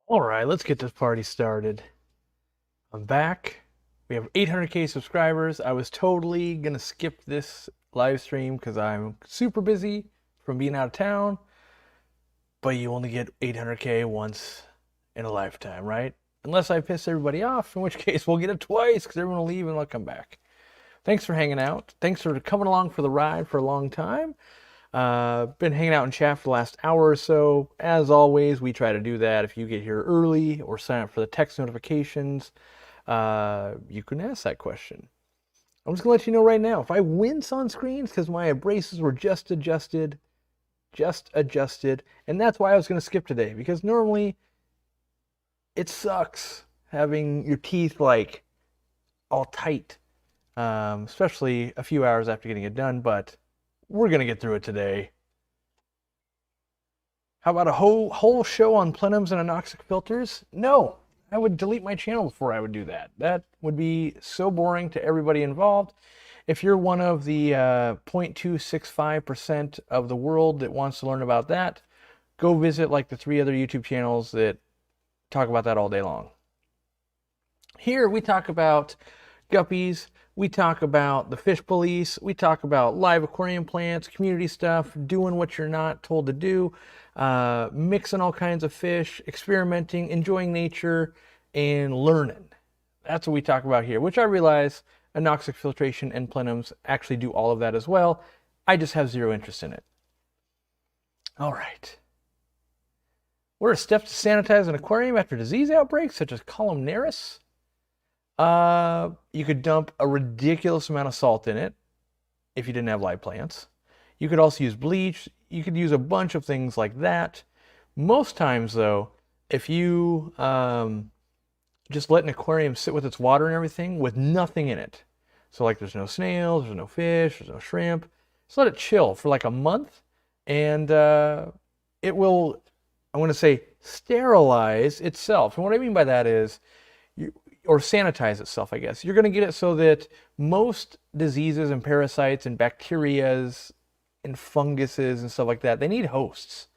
All right, let's get this party started. I'm back. We have 800K subscribers. I was totally gonna skip this live stream because I'm super busy from being out of town, but you only get 800K once in a lifetime, right? Unless I piss everybody off, in which case we'll get it twice because everyone will leave and I'll come back. Thanks for hanging out. Thanks for coming along for the ride for a long time. Been hanging out in chat for the last hour or so. As always, we try to do that. If you get here early or sign up for the text notifications, you can ask that question. I'm just gonna let you know right now, if I wince on screens because my braces were just adjusted, and that's why I was gonna skip today, because normally it sucks having your teeth like all tight, especially a few hours after getting it done, but we're gonna get through it today. How about a whole show on plenums and anoxic filters? No, I would delete my channel before I would do that. That would be so boring to everybody involved. If you're one of the 0.265% of the world that wants to learn about that, go visit like the 3 other YouTube channels that talk about that all day long. Here we talk about guppies, we talk about the fish police, we talk about live aquarium plants, community stuff, doing what you're not told to do, mixing all kinds of fish, experimenting, enjoying nature, and learning. That's what we talk about here, which I realize anoxic filtration and plenums actually do all of that as well. I just have zero interest in it. All right. What are steps to sanitize an aquarium after disease outbreaks such as columnaris? You could dump a ridiculous amount of salt in it if you didn't have live plants. You could also use bleach. You could use a bunch of things like that. Most times, though, if you just let an aquarium sit with its water and everything with nothing in it, so like there's no snails, there's no fish, there's no shrimp, just let it chill for like a month, and it will, I want to say, sterilize itself. And what I mean by that is, or sanitize itself, I guess. You're going to get it so that most diseases and parasites and bacterias and funguses and stuff like that, they need hosts.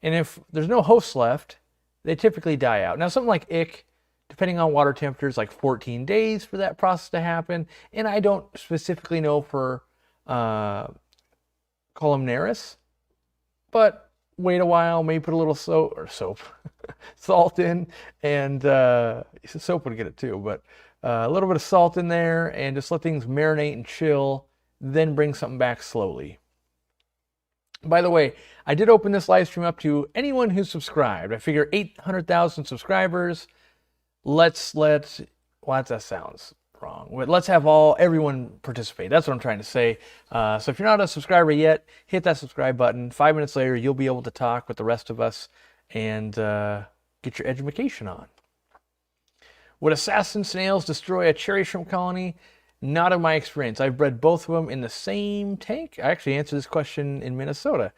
And if there's no hosts left, they typically die out. Now, something like ick, depending on water temperatures, like 14 days for that process to happen. And I don't specifically know for columnaris, but wait a while, maybe put a little salt in, and soap would get it too, but a little bit of salt in there, and just let things marinate and chill, then bring something back slowly. By the way, I did open this live stream up to anyone who's subscribed. I figure 800,000 subscribers. Well, that sounds wrong. Let's have everyone participate. That's what I'm trying to say. So if you're not a subscriber yet, hit that subscribe button. 5 minutes later, you'll be able to talk with the rest of us and get your education on. Would assassin snails destroy a cherry shrimp colony? Not in my experience. I've bred both of them in the same tank. I actually answered this question in Minnesota,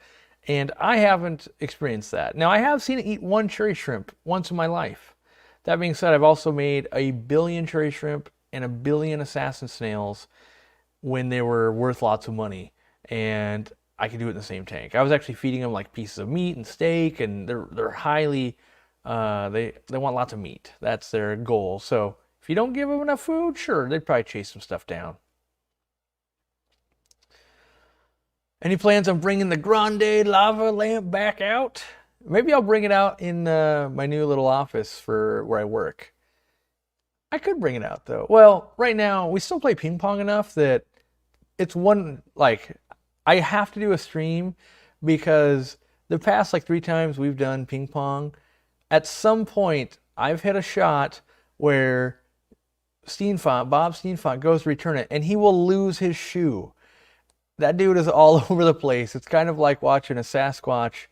and I haven't experienced that. Now, I have seen it eat one cherry shrimp once in my life. That being said, I've also made 1 billion cherry shrimp and 1 billion assassin snails when they were worth lots of money, and I could do it in the same tank. I was actually feeding them like pieces of meat and steak, and they're highly they want lots of meat. That's their goal. So if you don't give them enough food, sure, they'd probably chase some stuff down. Any plans on bringing the Grande lava lamp back out? Maybe I'll bring it out in my new little office for where I work. I could bring it out though. Well, right now we still play ping pong enough that it's I have to do a stream, because the past like 3 times we've done ping pong, at some point I've hit a shot where Bob Steenfont goes to return it, and he will lose his shoe. That dude is all over the place. It's kind of like watching a Sasquatch,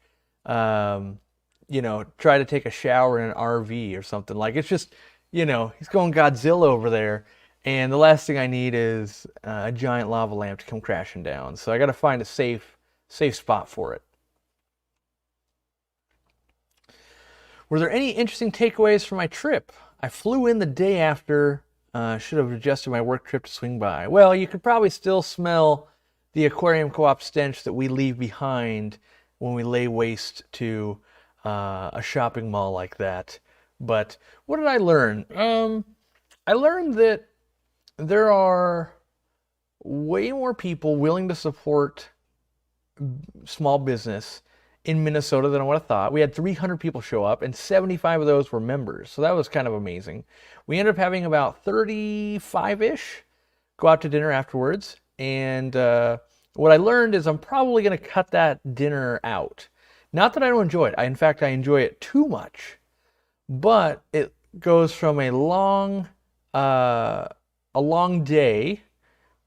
try to take a shower in an RV or something. Like, it's just, he's going Godzilla over there. And the last thing I need is a giant lava lamp to come crashing down. So I got to find a safe spot for it. Were there any interesting takeaways from my trip? I flew in the day after. Should have adjusted my work trip to swing by. Well, you could probably still smell the Aquariumcoop stench that we leave behind when we lay waste to a shopping mall like that. But what did I learn? I learned that there are way more people willing to support small business in Minnesota than I would have thought. We had 300 people show up, and 75 of those were members. So that was kind of amazing. We ended up having about 35-ish go out to dinner afterwards. And what I learned is I'm probably going to cut that dinner out. Not that I don't enjoy it. In fact, I enjoy it too much. But it goes from a long day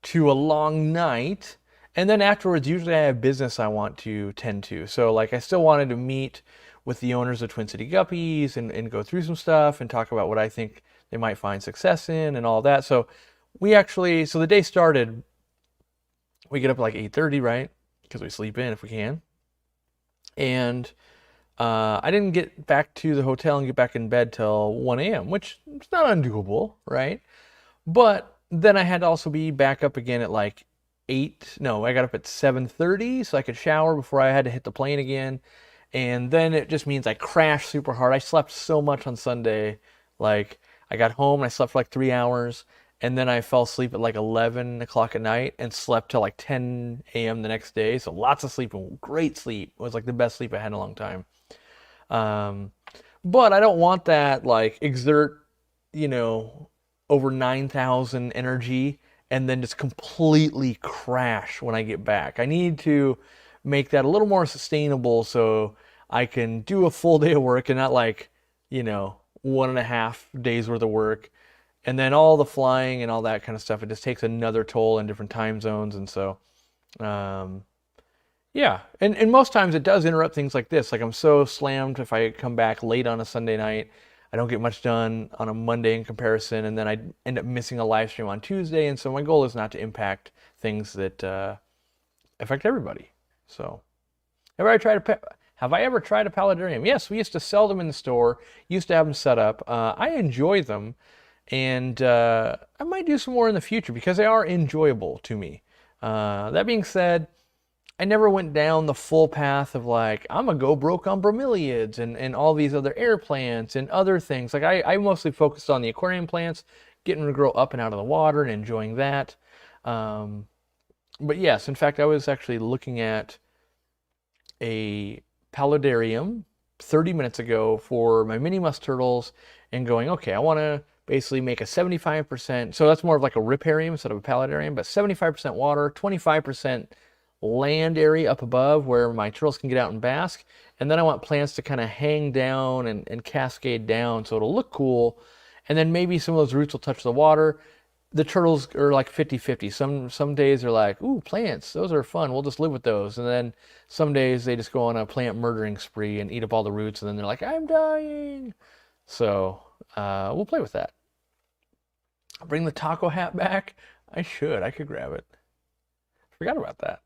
to a long night. And then afterwards, usually I have business I want to tend to. So like I still wanted to meet with the owners of Twin City Guppies and go through some stuff and talk about what I think they might find success in and all that. So so the day started, we get up at like 8:30, right? Because we sleep in if we can. And I didn't get back to the hotel and get back in bed till 1 a.m., which is not undoable, right? But then I had to also be back up again at like I got up at 7:30 so I could shower before I had to hit the plane again. And then it just means I crashed super hard. I slept so much on Sunday. Like I got home and I slept for like 3 hours. And then I fell asleep at like 11 o'clock at night and slept till like 10 a.m. the next day. So lots of sleep and great sleep. It was like the best sleep I had in a long time. But I don't want that like exert, over 9,000 energy and then just completely crash when I get back. I need to make that a little more sustainable so I can do a full day of work and not like, 1.5 days worth of work. And then all the flying and all that kind of stuff, it just takes another toll in different time zones. And so, yeah. And most times it does interrupt things like this. Like I'm so slammed if I come back late on a Sunday night, I don't get much done on a Monday in comparison. And then I end up missing a live stream on Tuesday. And so my goal is not to impact things that affect everybody. So have I ever tried a Paludarium? Yes, we used to sell them in the store, used to have them set up. I enjoy them. And I might do some more in the future because they are enjoyable to me. That being said, I never went down the full path of like, I'm going to go broke on bromeliads and all these other air plants and other things. Like I mostly focused on the aquarium plants, getting to grow up and out of the water and enjoying that. But yes, in fact, I was actually looking at a Paludarium 30 minutes ago for my mini musk turtles and going, okay, I want to basically make a 75%, so that's more of like a riparium instead of a paludarium, but 75% water, 25% land area up above where my turtles can get out and bask. And then I want plants to kind of hang down and cascade down so it'll look cool. And then maybe some of those roots will touch the water. The turtles are like 50-50. Some days they're like, ooh, plants, those are fun, we'll just live with those. And then some days they just go on a plant murdering spree and eat up all the roots, and then they're like, I'm dying. So we'll play with that. Bring the taco hat back? I could grab it. Forgot about that.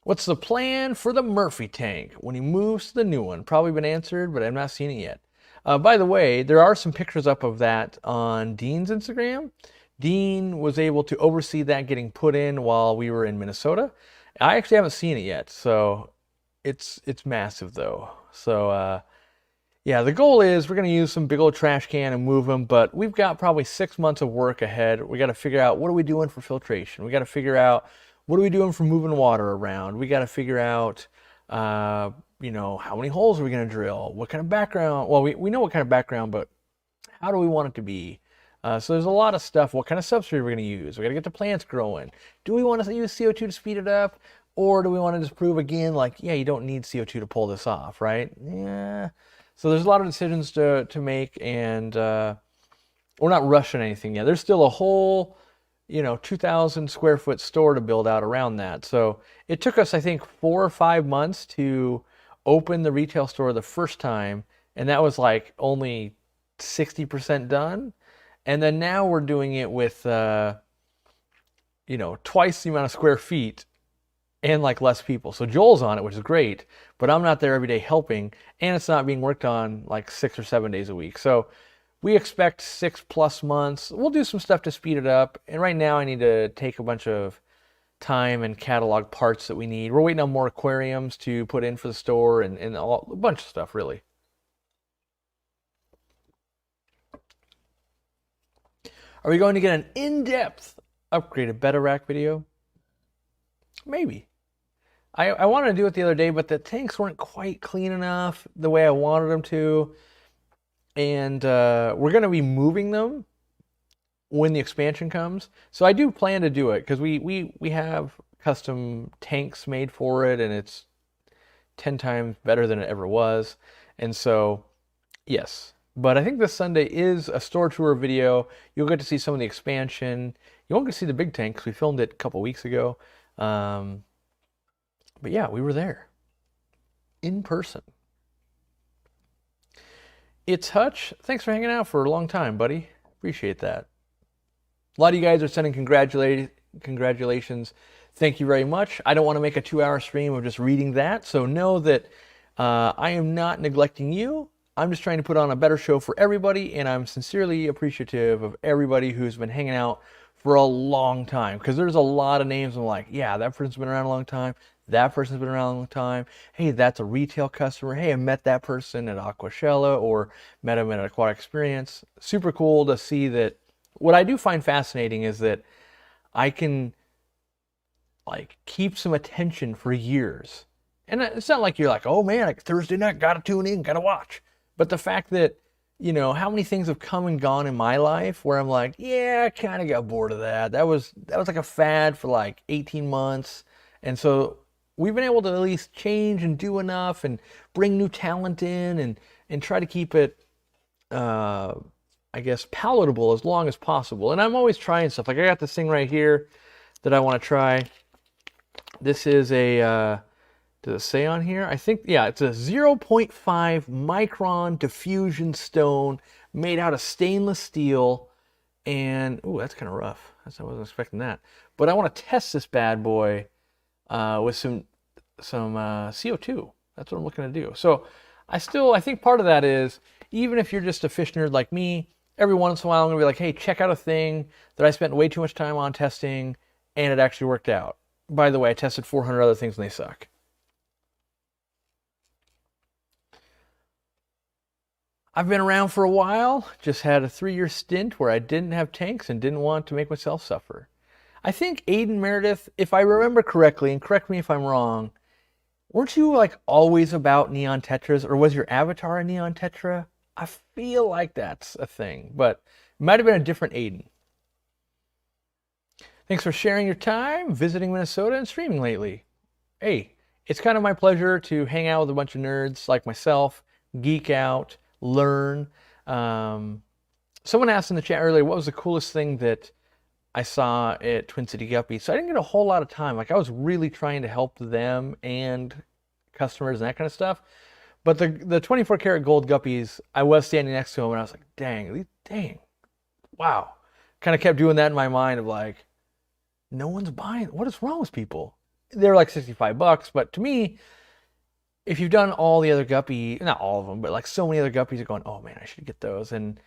What's the plan for the Murphy tank when he moves to the new one? Probably been answered, but I've not seen it yet. By the way, there are some pictures up of that on Dean's Instagram. Dean was able to oversee that getting put in while we were in Minnesota. I actually haven't seen it yet, so it's massive though. So yeah, the goal is we're going to use some big old trash can and move them, but we've got probably 6 months of work ahead. We got to figure out what are we doing for filtration. We got to figure out what are we doing for moving water around. We got to figure out, how many holes are we going to drill? What kind of background? Well, we know what kind of background, but how do we want it to be? So there's a lot of stuff. What kind of substrate are we going to use? We got to get the plants growing. Do we want to use CO2 to speed it up? Or do we want to just prove again, like, yeah, you don't need CO2 to pull this off, right? Yeah. So there's a lot of decisions to make, and we're not rushing anything yet. There's still a whole, 2,000 square foot store to build out around that. So it took us, I think, 4 or 5 months to open the retail store the first time, and that was like only 60% done. And then now we're doing it with, twice the amount of square feet and like less people. So Joel's on it, which is great, but I'm not there every day helping, and it's not being worked on like 6 or 7 days a week. So we expect 6+ months. We'll do some stuff to speed it up. And right now I need to take a bunch of time and catalog parts that we need. We're waiting on more aquariums to put in for the store and a bunch of stuff really. Are we going to get an in-depth upgraded betta rack video? Maybe. I wanted to do it the other day, but the tanks weren't quite clean enough the way I wanted them to. And we're going to be moving them when the expansion comes. So I do plan to do it because we have custom tanks made for it, and it's 10 times better than it ever was. And so, yes. But I think this Sunday is a store tour video. You'll get to see some of the expansion. You won't get to see the big tank because we filmed it a couple weeks ago. But yeah, we were there in person. It's Hutch. Thanks for hanging out for a long time, buddy. Appreciate that. A lot of you guys are sending congratulations. Thank you very much. I don't want to make a 2-hour stream of just reading that, so know that I am not neglecting you. I'm just trying to put on a better show for everybody, and I'm sincerely appreciative of everybody who's been hanging out for a long time, because there's a lot of names I'm like, yeah, that person's been around a long time. That person's been around a long time. Hey, that's a retail customer. Hey, I met that person at Aquashella or met him at an Aquatic Experience. Super cool to see that. What I do find fascinating is that I can like keep some attention for years. And it's not like you're like, oh man, like Thursday night, gotta tune in, gotta watch. But the fact that, you know, how many things have come and gone in my life where I'm like, yeah, I kind of got bored of that. That was like a fad for like 18 months. And so we've been able to at least change and do enough and bring new talent in and try to keep it, I guess, palatable as long as possible. And I'm always trying stuff. Like I got this thing right here that I want to try. This is a, does it say on here? I think, yeah, it's a 0.5 micron diffusion stone made out of stainless steel. And, ooh, that's kind of rough. I wasn't expecting that. But I want to test this bad boy with some CO2. That's what I'm looking to do. So I think part of that is, even if you're just a fish nerd like me, every once in a while I'm gonna be like, hey, check out a thing that I spent way too much time on testing and it actually worked out. By the way, I tested 400 other things and they suck. I've been around for a while, just had a 3-year stint where I didn't have tanks and didn't want to make myself suffer. I think Aiden Meredith, if I remember correctly, and correct me if I'm wrong, weren't you like always about neon tetras, or was your avatar a neon tetra? I feel like that's a thing, but it might have been a different Aiden. Thanks for sharing your time, visiting Minnesota, and streaming lately. Hey, it's kind of my pleasure to hang out with a bunch of nerds like myself, geek out, learn. Someone asked in the chat earlier, what was the coolest thing that I saw at Twin City Guppy? So I didn't get a whole lot of time. Like I was really trying to help them and customers and that kind of stuff. But the 24 karat gold guppies, I was standing next to them and I was like, dang, wow. Kind of kept doing that in my mind of like, no one's buying. What is wrong with people? They're like $65, but to me, if you've done all the other guppy, not all of them, but like so many other guppies are going, oh man, I should get those. And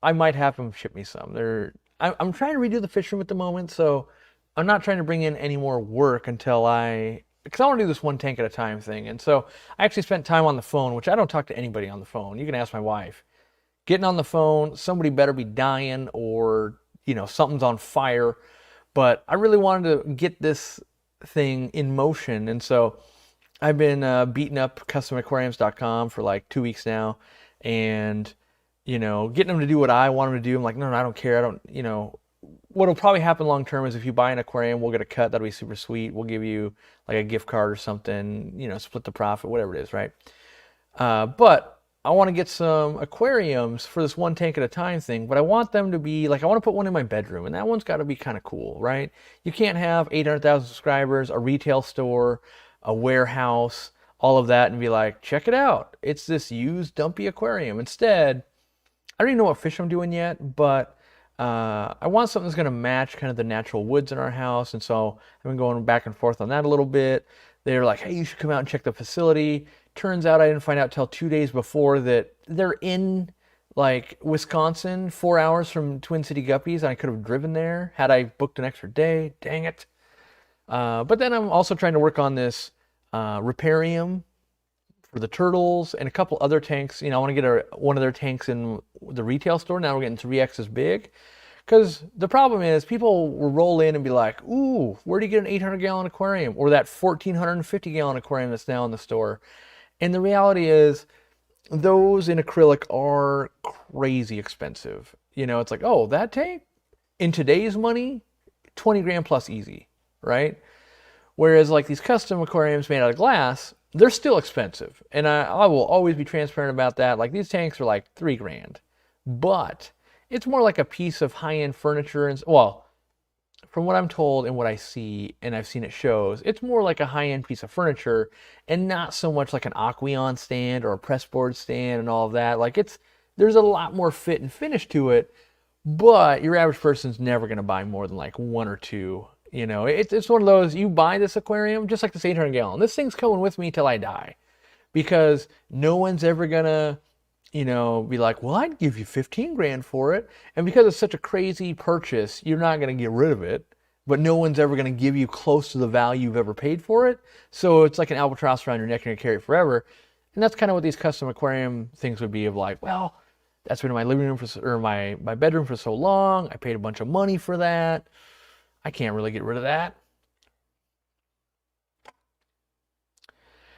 I might have them ship me some. I'm trying to redo the fish room at the moment, so I'm not trying to bring in any more work until because I want to do this one tank at a time thing. And so I actually spent time on the phone, which I don't talk to anybody on the phone. You can ask my wife. Getting on the phone, somebody better be dying or, you know, something's on fire. But I really wanted to get this thing in motion. And so I've been beating up customaquariums.com for like 2 weeks now. And, you know, getting them to do what I want them to do. I'm like, no, I don't care. I don't, you know, what'll probably happen long term is if you buy an aquarium, we'll get a cut. That'll be super sweet. We'll give you like a gift card or something, you know, split the profit, whatever it is, right? But I want to get some aquariums for this one tank at a time thing, but I want them to be like, I want to put one in my bedroom, and that one's got to be kind of cool, right? You can't have 800,000 subscribers, a retail store, a warehouse, all of that, and be like, check it out. It's this used dumpy aquarium. Instead, I don't even know what fish I'm doing yet, but I want something that's going to match kind of the natural woods in our house. And so I've been going back and forth on that a little bit. They're like, hey, you should come out and check the facility. Turns out I didn't find out till 2 days before that they're in like Wisconsin, 4 hours from Twin City Guppies. And I could have driven there had I booked an extra day. Dang it. But then I'm also trying to work on this riparium for the turtles and a couple other tanks. You know, I want to get one of their tanks in the retail store. Now we're getting 3x as big Because the problem is people will roll in and be like, ooh, where do you get an 800-gallon aquarium? Or that 1,450-gallon aquarium that's now in the store. And the reality is those in acrylic are crazy expensive. You know, it's like, oh, that tank? In today's money, 20 grand plus easy, right? Whereas like these custom aquariums made out of glass, they're still expensive. And I will always be transparent about that. Like these tanks are like 3 grand. But it's more like a piece of high-end furniture. And well, from what I'm told and what I see, and I've seen at shows, it's more like a high-end piece of furniture and not so much like an Aquarium stand or a pressboard stand and all of that. Like there's a lot more fit and finish to it, but your average person's never going to buy more than like 1 or 2. You know, it's one of those, you buy this aquarium, just like this 800-gallon. This thing's coming with me till I die, because no one's ever going to, you know, be like, well, I'd give you 15 grand for it. And because it's such a crazy purchase, you're not going to get rid of it, but no one's ever going to give you close to the value you've ever paid for it. So it's like an albatross around your neck and you're going to carry it forever. And that's kind of what these custom aquarium things would be, of like, well, that's been in my living room or my bedroom for so long. I paid a bunch of money for that. I can't really get rid of that.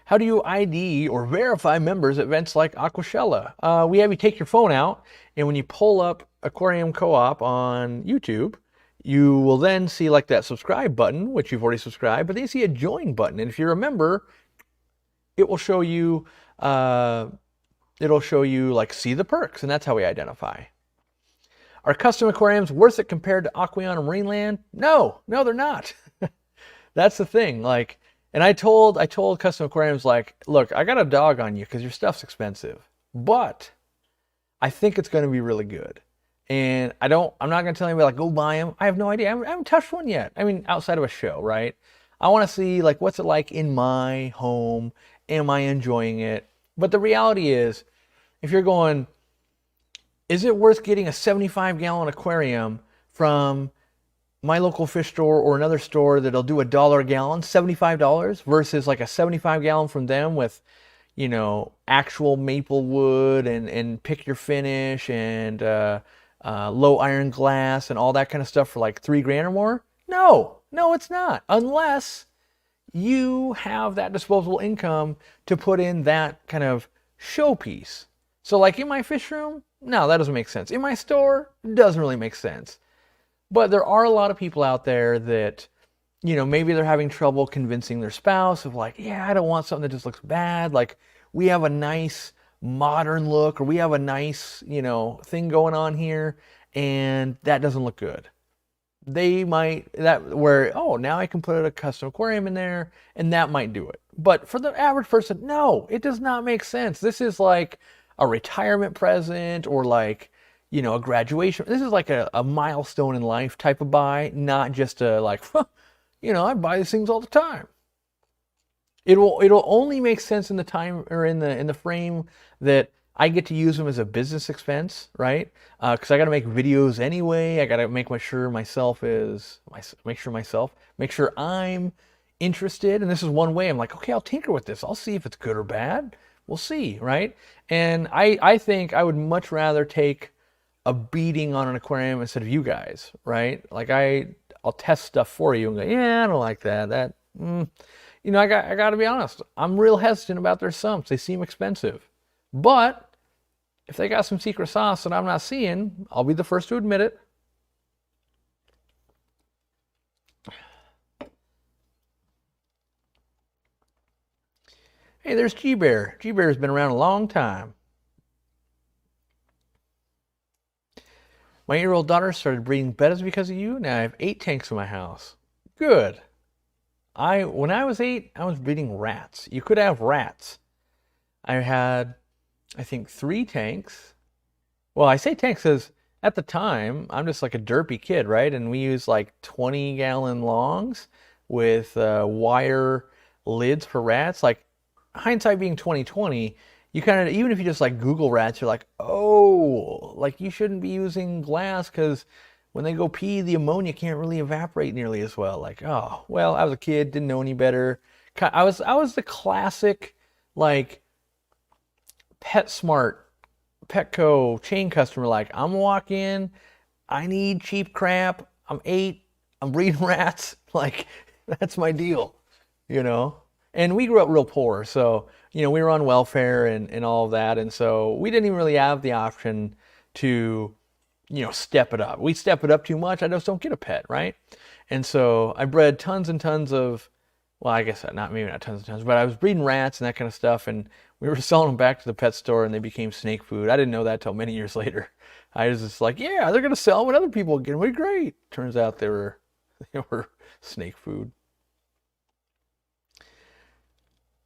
How do you ID or verify members at events like Aquashella? We have you take your phone out, and when you pull up Aquarium Co-op on YouTube, you will then see like that subscribe button, which you've already subscribed, but then you see a join button. And if you're a member, it will show you, like, see the perks, and that's how we identify. Are custom aquariums worth it compared to Aquarium and Marineland? No, they're not. That's the thing. Like, and I told custom aquariums, like, look, I got a dog on you because your stuff's expensive, but I think it's going to be really good. And I'm not going to tell anybody like, go buy them. I have no idea. I haven't touched one yet. I mean, outside of a show, right? I want to see like, what's it like in my home? Am I enjoying it? But the reality is, if you're going, is it worth getting a 75-gallon aquarium from my local fish store or another store that'll do $1 a gallon, $75, versus like a 75-gallon from them with, you know, actual maple wood and pick your finish and low iron glass and all that kind of stuff for like 3 grand or more? No, it's not. Unless you have that disposable income to put in that kind of showpiece. So like in my fish room, no, that doesn't make sense. In my store, it doesn't really make sense. But there are a lot of people out there that, you know, maybe they're having trouble convincing their spouse of like, yeah, I don't want something that just looks bad. Like, we have a nice modern look, or we have a nice, you know, thing going on here, and that doesn't look good. They might, now I can put a custom aquarium in there, and that might do it. But for the average person, no, it does not make sense. This is like a retirement present, or like, you know, a graduation. This is like a milestone in life type of buy, not just a like, you know, I buy these things all the time. It'll only make sense in the time, or in the frame that I get to use them as a business expense, right? Because I got to make videos anyway. I got to make sure I'm interested. And this is one way I'm like, okay, I'll tinker with this. I'll see if it's good or bad. We'll see, right? And I think I would much rather take a beating on an aquarium instead of you guys, right? Like I'll test stuff for you and go, yeah, I don't like that. You know, I got to be honest. I'm real hesitant about their sumps. They seem expensive. But if they got some secret sauce that I'm not seeing, I'll be the first to admit it. Hey, there's G-Bear. G-Bear's been around a long time. My 8-year-old daughter started breeding bettas because of you. Now I have 8 tanks in my house. Good. When I was 8, I was breeding rats. You could have rats. I had, I think, 3 tanks. Well, I say tanks because at the time, I'm just like a derpy kid, right? And we used like 20-gallon longs with wire lids for rats. Like, hindsight being 2020, you kind of, even if you just like Google rats, you're like, oh, like you shouldn't be using glass because when they go pee, the ammonia can't really evaporate nearly as well. Like, oh, well, I was a kid, didn't know any better. I was the classic, like, PetSmart, Petco chain customer. Like, I'm gonna walk in, I need cheap crap. I'm 8. I'm breeding rats. Like, that's my deal, you know? And we grew up real poor. So, we were on welfare and all of that. And so we didn't even really have the option to, step it up. We step it up too much. I just don't get a pet, right? And so I bred tons and tons of, well, I guess maybe not tons and tons, but I was breeding rats and that kind of stuff. And we were selling them back to the pet store and they became snake food. I didn't know that till many years later. I was just like, yeah, they're going to sell them and other people get them. We're great. Turns out they were snake food.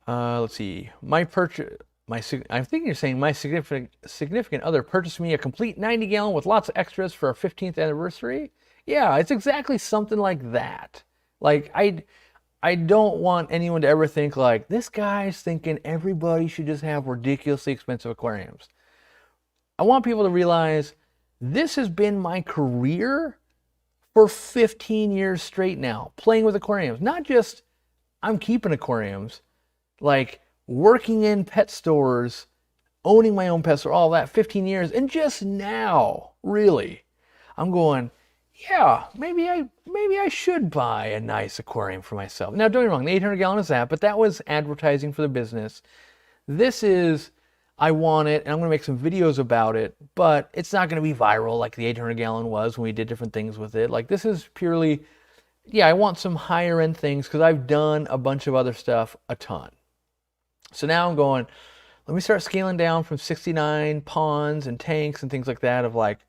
Let's see. I think you're saying my significant other purchased me a complete 90-gallon with lots of extras for our 15th anniversary. Yeah, it's exactly something like that. Like, I don't want anyone to ever think like, this guy's thinking everybody should just have ridiculously expensive aquariums. I want people to realize this has been my career for 15 years straight now, playing with aquariums. Not just I'm keeping aquariums, like working in pet stores, owning my own pet store, all that, 15 years. And just now, really, I'm going, yeah, maybe I should buy a nice aquarium for myself. Now, don't get me wrong, the 800-gallon is that, but that was advertising for the business. This is, I want it, and I'm going to make some videos about it, but it's not going to be viral like the 800-gallon was when we did different things with it. Like, this is purely, yeah, I want some higher end things because I've done a bunch of other stuff a ton. So now I'm going, let me start scaling down from 69 ponds and tanks and things like that of like,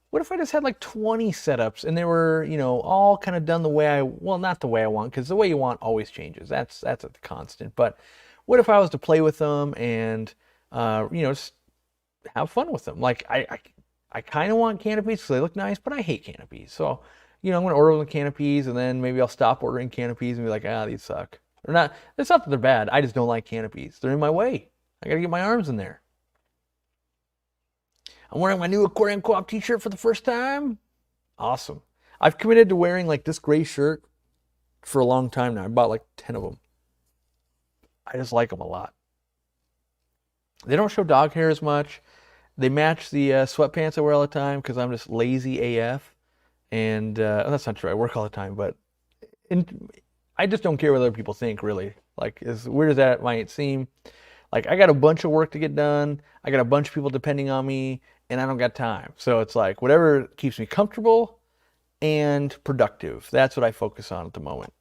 what if I just had like 20 setups and they were, all kind of done the way not the way I want, because the way you want always changes. That's a constant. But what if I was to play with them and, just have fun with them? Like, I kind of want canopies because they look nice, but I hate canopies. So, I'm going to order the canopies and then maybe I'll stop ordering canopies and be like, these suck. They're not, it's not that they're bad. I just don't like canopies. They're in my way. I got to get my arms in there. I'm wearing my new Aquariumcoop t-shirt for the first time. Awesome. I've committed to wearing like this gray shirt for a long time now. I bought like 10 of them. I just like them a lot. They don't show dog hair as much. They match the sweatpants I wear all the time because I'm just lazy AF. And that's not true. I work all the time, but I just don't care what other people think, really. Like, as weird as that might seem, like, I got a bunch of work to get done. I got a bunch of people depending on me, and I don't got time. So it's like, whatever keeps me comfortable and productive. That's what I focus on at the moment.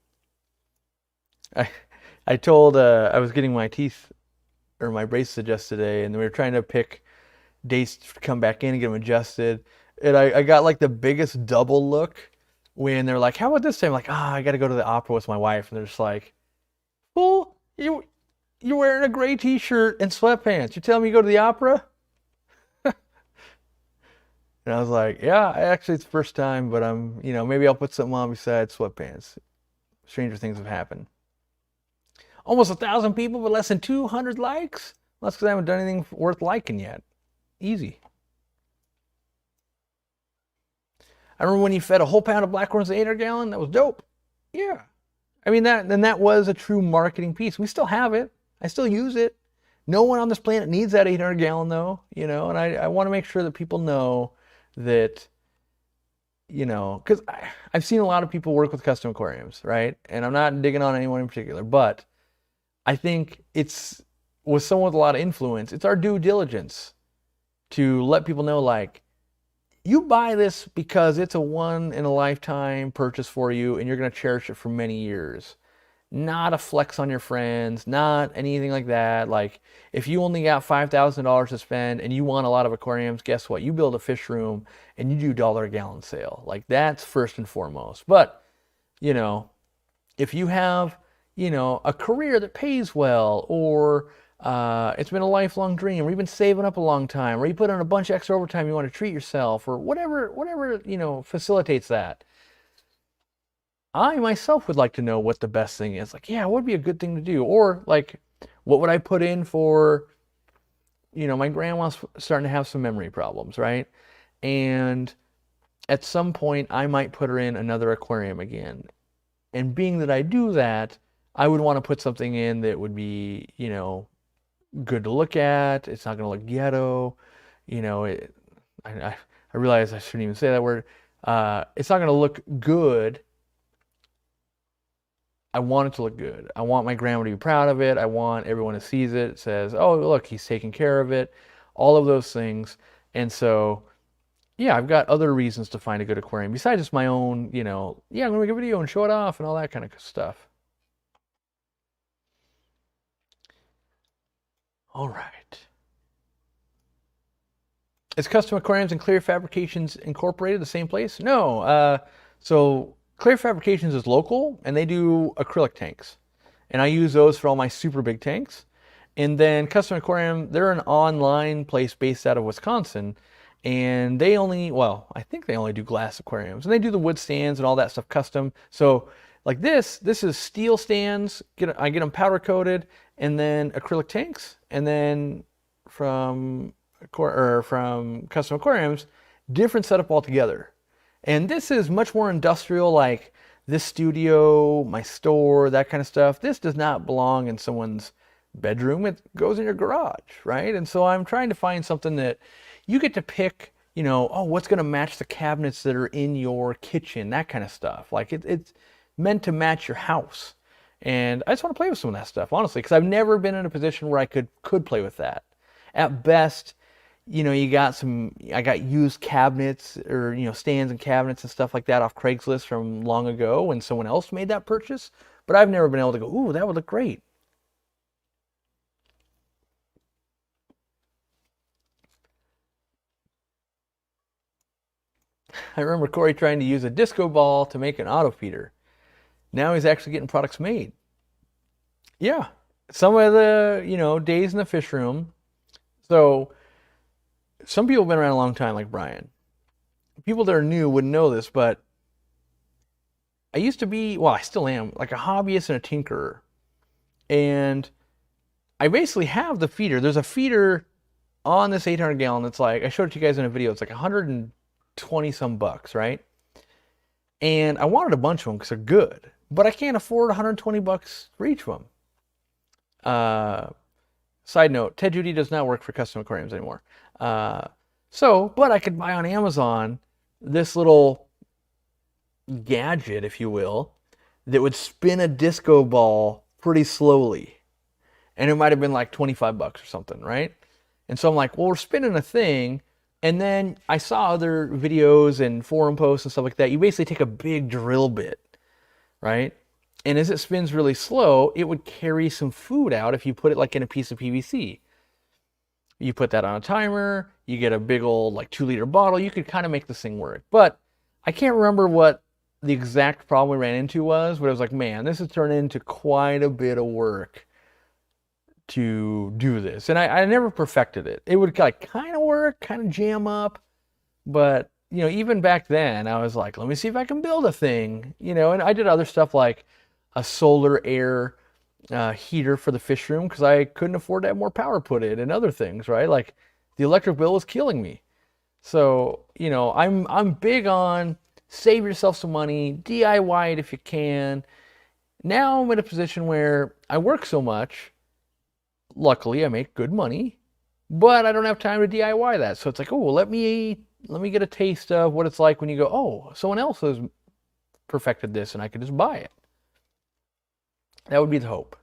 I told, I was getting my teeth, or my braces adjusted today, and we were trying to pick dates to come back in and get them adjusted. And I got like the biggest double look when they're like, how about this time? I'm like, I got to go to the opera with my wife. And they're just like, well, you're wearing a gray t-shirt and sweatpants. You're telling me you go to the opera? And I was like, yeah, actually it's the first time, but I'm, maybe I'll put something on besides sweatpants. Stranger things have happened. Almost 1,000 people, but less than 200 likes? Well, that's because I haven't done anything worth liking yet. Easy. I remember when you fed a whole pound of blackworms an 800-gallon. That was dope. Yeah. I mean, that was a true marketing piece. We still have it. I still use it. No one on this planet needs that 800-gallon though, and I want to make sure that people know that, because I've seen a lot of people work with custom aquariums, right? And I'm not digging on anyone in particular, but I think it's, with someone with a lot of influence, it's our due diligence to let people know, like, you buy this because it's a one-in-a-lifetime purchase for you and you're going to cherish it for many years. Not a flex on your friends, not anything like that. Like, if you only got $5,000 to spend and you want a lot of aquariums, guess what? You build a fish room and you do $1-a-gallon sale. Like, that's first and foremost. But, if you have, a career that pays well, or it's been a lifelong dream, or you've been saving up a long time, or you put in a bunch of extra overtime, you want to treat yourself, or whatever, facilitates that. I myself would like to know what the best thing is. Like, yeah, what would be a good thing to do? Or like, what would I put in for, my grandma's starting to have some memory problems, right? And at some point I might put her in another aquarium again. And being that I do that, I would want to put something in that would be, good to look at. It's not going to look ghetto. I realize I shouldn't even say that word. It's not going to look good. I want it to look good. I want my grandma to be proud of it. I want everyone who sees it says, oh, look, he's taking care of it. All of those things. And so, yeah, I've got other reasons to find a good aquarium besides just my own, I'm going to make a video and show it off and all that kind of stuff. All right. Is Custom Aquariums and Clear Fabrications Incorporated the same place? No. So Clear Fabrications is local, and they do acrylic tanks. And I use those for all my super big tanks. And then Custom Aquarium, they're an online place based out of Wisconsin. And they only, I think they only do glass aquariums. And they do the wood stands and all that stuff custom. So like this is steel stands. I get them powder coated, and then acrylic tanks. And then from Custom Aquariums, different setup altogether. And this is much more industrial, like this studio, my store, that kind of stuff. This does not belong in someone's bedroom. It goes in your garage, right? And so I'm trying to find something that you get to pick, what's going to match the cabinets that are in your kitchen, that kind of stuff. Like it's meant to match your house. And I just want to play with some of that stuff, honestly, because I've never been in a position where I could play with that. At best, I got used cabinets or, stands and cabinets and stuff like that off Craigslist from long ago when someone else made that purchase. But I've never been able to go, ooh, that would look great. I remember Corey trying to use a disco ball to make an auto feeder. Now he's actually getting products made. Yeah. Some of the, days in the fish room. So some people have been around a long time, like Brian. People that are new wouldn't know this, but I used to be, I still am, like a hobbyist and a tinkerer. And I basically have the feeder. There's a feeder on this 800 gallon that's like, I showed it to you guys in a video. It's like 120 some bucks, right? And I wanted a bunch of them because they're good, but I can't afford 120 bucks for each of them. Side note, Ted Judy does not work for Custom Aquariums anymore. But I could buy on Amazon this little gadget, if you will, that would spin a disco ball pretty slowly. And it might have been like 25 bucks or something, right? And so I'm like, well, we're spinning a thing. And then I saw other videos and forum posts and stuff like that. You basically take a big drill bit, right? And as it spins really slow, it would carry some food out if you put it like in a piece of PVC. You put that on a timer, you get a big old like 2-liter bottle, you could kind of make this thing work. But I can't remember what the exact problem we ran into was, but I was like, man, this has turned into quite a bit of work to do this. And I never perfected it. It would like kind of work, kind of jam up. But, even back then I was like, let me see if I can build a thing, and I did other stuff like a solar air heater for the fish room because I couldn't afford to have more power put in and other things, right? Like the electric bill was killing me. So, I'm big on save yourself some money, DIY it if you can. Now I'm in a position where I work so much. Luckily, I make good money, but I don't have time to DIY that. So it's like, oh, well, let me get a taste of what it's like when you go, oh, someone else has perfected this and I could just buy it. That would be the hope.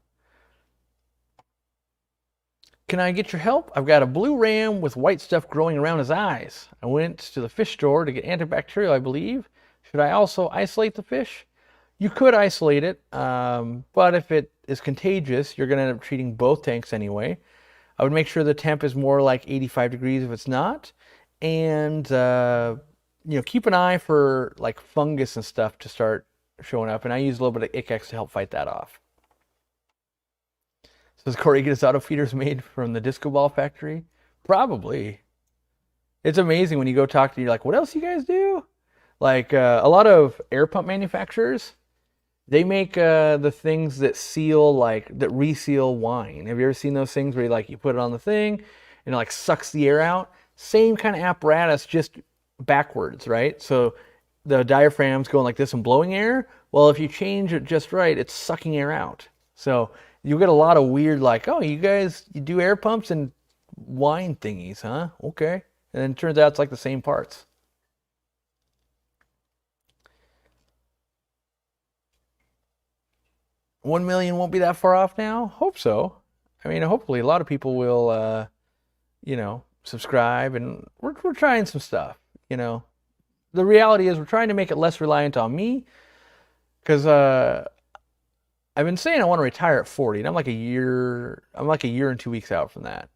Can I get your help? I've got a blue ram with white stuff growing around his eyes. I went to the fish store to get antibacterial, I believe. Should I also isolate the fish? You could isolate it, but if it is contagious, you're going to end up treating both tanks anyway. I would make sure the temp is more like 85 degrees if it's not. And, keep an eye for like fungus and stuff to start showing up. And I use a little bit of Icex to help fight that off. So does Corey get his auto feeders made from the disco ball factory? Probably. It's amazing when you go talk to you're like, what else you guys do? Like a lot of air pump manufacturers, they make the things that that reseal wine. Have you ever seen those things where you put it on the thing and it like sucks the air out? Same kind of apparatus, just backwards, right? So the diaphragm's going like this and blowing air. Well, if you change it just right, it's sucking air out. So you get a lot of weird oh, you do air pumps and wine thingies, huh? Okay. And then it turns out it's like the same parts. 1 million won't be that far off now. Hope so. I mean, hopefully a lot of people will, subscribe, and we're trying some stuff, The reality is we're trying to make it less reliant on me, because I've been saying I want to retire at 40, and I'm like a year and 2 weeks out from that.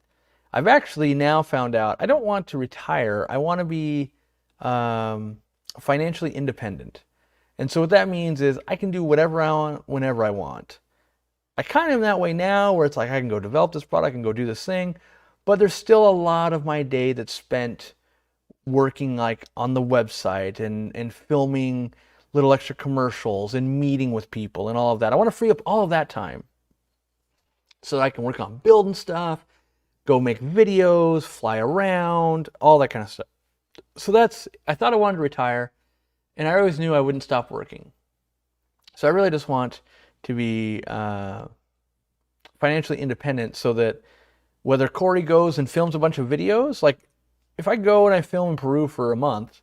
I've actually now found out I don't want to retire. I want to be financially independent. And so what that means is I can do whatever I want whenever I want. I kind of am that way now, where it's like I can go develop this product, I can go do this thing, but there's still a lot of my day that's spent working like on the website and filming little extra commercials and meeting with people and all of that. I want to free up all of that time so that I can work on building stuff, go make videos, fly around, all that kind of stuff. So I thought I wanted to retire, and I always knew I wouldn't stop working. So I really just want to be financially independent, so that whether Corey goes and films a bunch of videos, like if I go and I film in Peru for a month,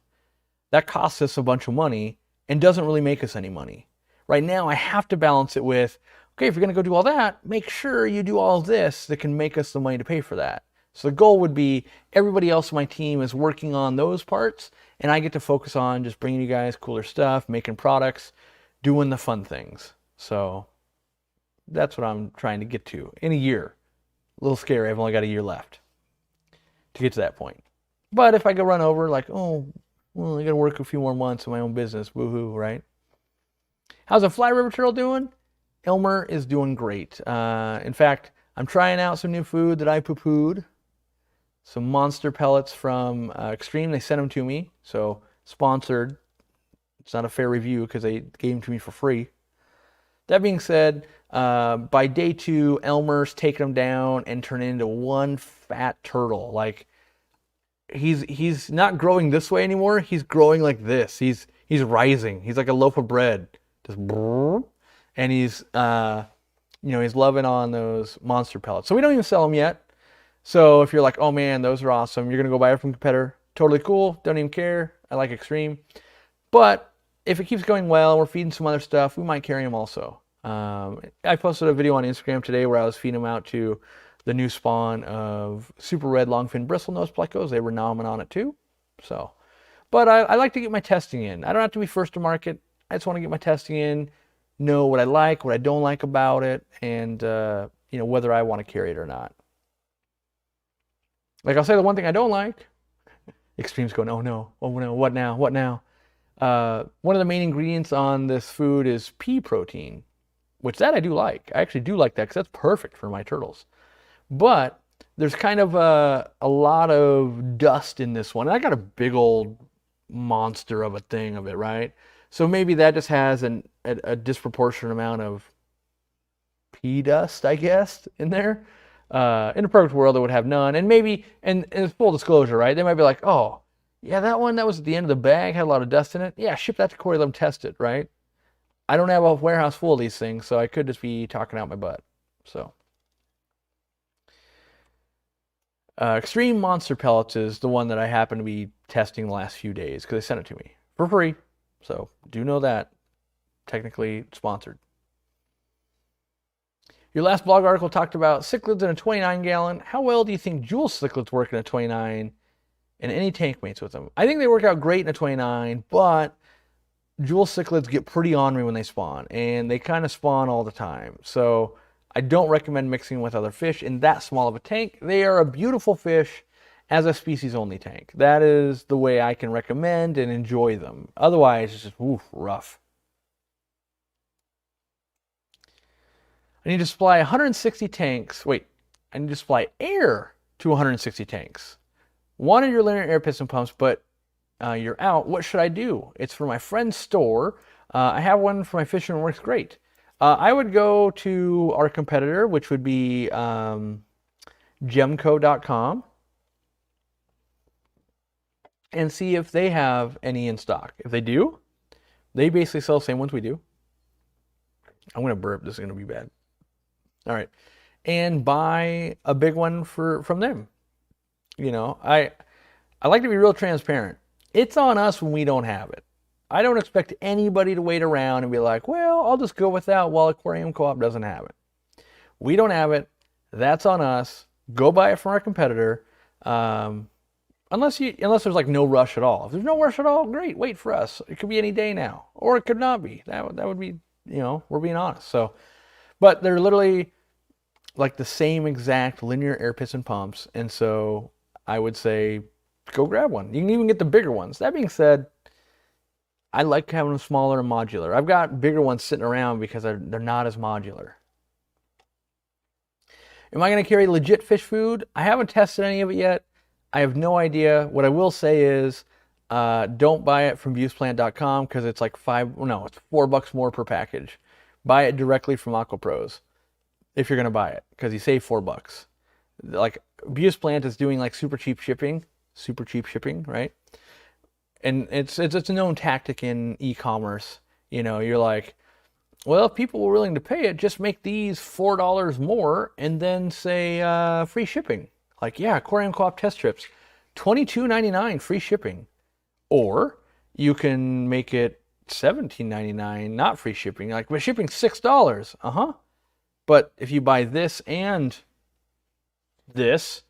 that costs us a bunch of money and doesn't really make us any money. Right now, I have to balance it with, okay, if you're going to go do all that, make sure you do all this that can make us the money to pay for that. So the goal would be everybody else on my team is working on those parts, and I get to focus on just bringing you guys cooler stuff, making products, doing the fun things. So that's what I'm trying to get to in a year. A little scary. I've only got a year left to get to that point. But if I go run over, like, oh, well, I got to work a few more months in my own business. Woohoo, right? How's a fly river turtle doing? Elmer is doing great. In fact, I'm trying out some new food that I poo-pooed. Some monster pellets from Extreme. They sent them to me, so sponsored. It's not a fair review because they gave them to me for free. That being said, by day 2, Elmer's taken them down and turned into one fat turtle. Like, he's not growing this way anymore. He's growing like this. He's rising. He's like a loaf of bread. Just brrr. And he's he's loving on those monster pellets. So we don't even sell them yet. So if you're like, oh man, those are awesome, you're gonna go buy it from a competitor, totally cool. Don't even care. I like Extreme. But if it keeps going well and we're feeding some other stuff, we might carry them also. I posted a video on Instagram today where I was feeding them out to the new spawn of super red longfin bristlenose plecos. They were nomming on it too. So, but I like to get my testing in. I don't have to be first to market. I just want to get my testing in, know what I like, what I don't like about it, and whether I want to carry it or not. Like, I'll say the one thing I don't like. Extreme's going, oh no, what now? One of the main ingredients on this food is pea protein, which that I do like. I actually do like that because that's perfect for my turtles. But there's kind of a lot of dust in this one. And I got a big old monster of a thing of it, right? So maybe that just has a disproportionate amount of pea dust, I guess, in there. In a perfect world, it would have none. And maybe, and it's full disclosure, right? They might be like, oh, yeah, that one that was at the end of the bag had a lot of dust in it. Yeah, ship that to Corey, let him test it, right? I don't have a warehouse full of these things, so I could just be talking out my butt. So, Extreme Monster Pellets is the one that I happen to be testing the last few days because they sent it to me for free. So, do know that. Technically sponsored. Your last blog article talked about cichlids in a 29-gallon. How well do you think jewel cichlids work in a 29 and any tank mates with them? I think they work out great in a 29, but jewel cichlids get pretty ornery when they spawn, and they kind of spawn all the time. So I don't recommend mixing with other fish in that small of a tank. They are a beautiful fish as a species-only tank. That is the way I can recommend and enjoy them. Otherwise, it's just rough. I need to supply 160 tanks. Wait, I need to supply air to 160 tanks. One of your linear air piston pumps, but you're out. What should I do? It's for my friend's store. I have one for my fishing and it works great. I would go to our competitor, which would be gemco.com, and see if they have any in stock. If they do, they basically sell the same ones we do. I'm going to burp. This is going to be bad. All right. And buy a big one from them. I like to be real transparent. It's on us when we don't have it. I don't expect anybody to wait around and be like, well, I'll just go without while Aquarium Co-op doesn't have it. We don't have it. That's on us. Go buy it from our competitor. Unless there's like no rush at all. If there's no rush at all, great. Wait for us. It could be any day now, or it could not be. That would be, we're being honest. So, but they're literally like the same exact linear air piston pumps, and so I would say go grab one. You can even get the bigger ones. That being said, I like having them smaller and modular. I've got bigger ones sitting around because they're not as modular. Am I going to carry legit fish food? I haven't tested any of it yet. I have no idea. What I will say is don't buy it from buseplant.com because it's like it's $4 more per package. Buy it directly from AquaPros if you're going to buy it because you save $4. Like Buseplant is doing like super cheap shipping, right? And it's a known tactic in e-commerce. You're like, well, if people were willing to pay it, just make these $4 more and then say free shipping. Like, yeah, Aquarium Co-op test strips, $22.99 free shipping. Or you can make it $17.99 not free shipping. Like, but shipping's $6. But if you buy this and this,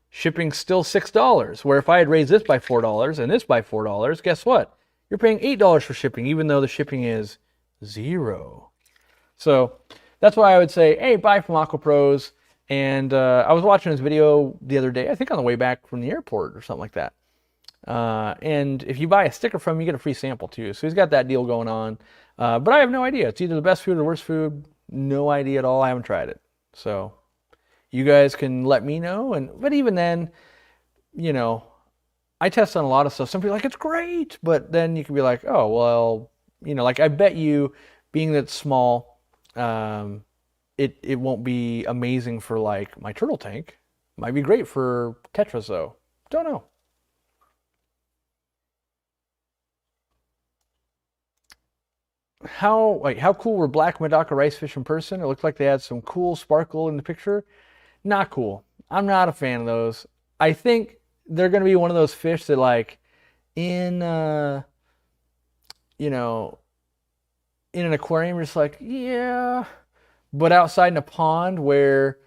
shipping's still $6. Where if I had raised this by $4 and this by $4, guess what? You're paying $8 for shipping, even though the shipping is $0. So that's why I would say, hey, buy from AquaPros. And I was watching his video the other day, I think on the way back from the airport or something like that. And if you buy a sticker from him, you get a free sample too. So he's got that deal going on. But I have no idea. It's either the best food or the worst food. No idea at all. I haven't tried it. So you guys can let me know. But even then, I test on a lot of stuff. Some people are like, it's great. But then you can be like, oh, well, like I bet you being that it's small, it won't be amazing for like my turtle tank. Might be great for tetras though. Don't know. How cool were black Medaka rice fish in person? It looked like they had some cool sparkle in the picture. Not cool. I'm not a fan of those. I think they're going to be one of those fish that like in in an aquarium, you're just like, yeah. But outside in a pond where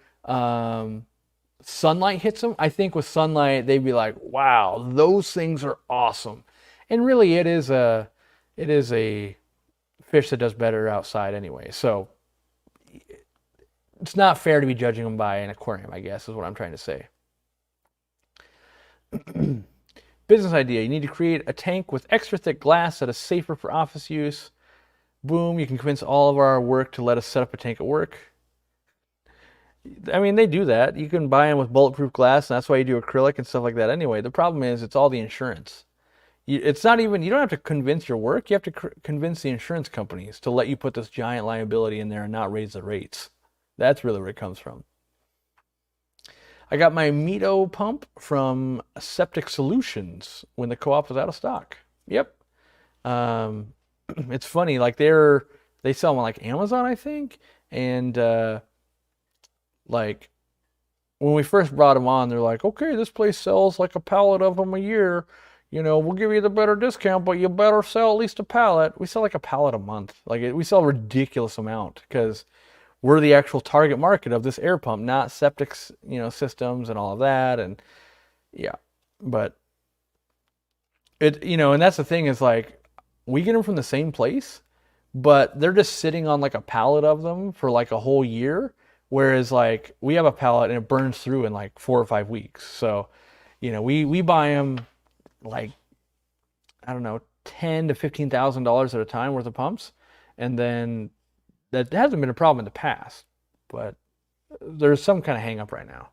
sunlight hits them, I think with sunlight, they'd be like, wow, those things are awesome. And really, it is a fish that does better outside anyway. So it's not fair to be judging them by an aquarium, I guess, is what I'm trying to say. Business idea. You need to create a tank with extra thick glass that is safer for office use. Boom, you can convince all of our work to let us set up a tank at work. I mean, they do that. You can buy them with bulletproof glass, and that's why you do acrylic and stuff like that anyway. The problem is it's all the insurance. It's not even, you don't have to convince your work. You have to convince the insurance companies to let you put this giant liability in there and not raise the rates. That's really where it comes from. I got my Mito pump from Septic Solutions when the co-op was out of stock. Yep. It's funny, like they sell them on like Amazon, I think, and like when we first brought them on, they're like, okay, this place sells like a pallet of them a year. We'll give you the better discount, but you better sell at least a pallet. We sell like a pallet a month. We sell a ridiculous amount because we're the actual target market of this air pump, not septic, systems and all of that. And yeah, but it, and that's the thing is like, we get them from the same place, but they're just sitting on like a pallet of them for like a whole year. Whereas like we have a pallet and it burns through in like 4 or 5 weeks. So, we buy them like, I don't know, $10,000 to $15,000 at a time worth of pumps. And then that hasn't been a problem in the past, but there's some kind of hang up right now.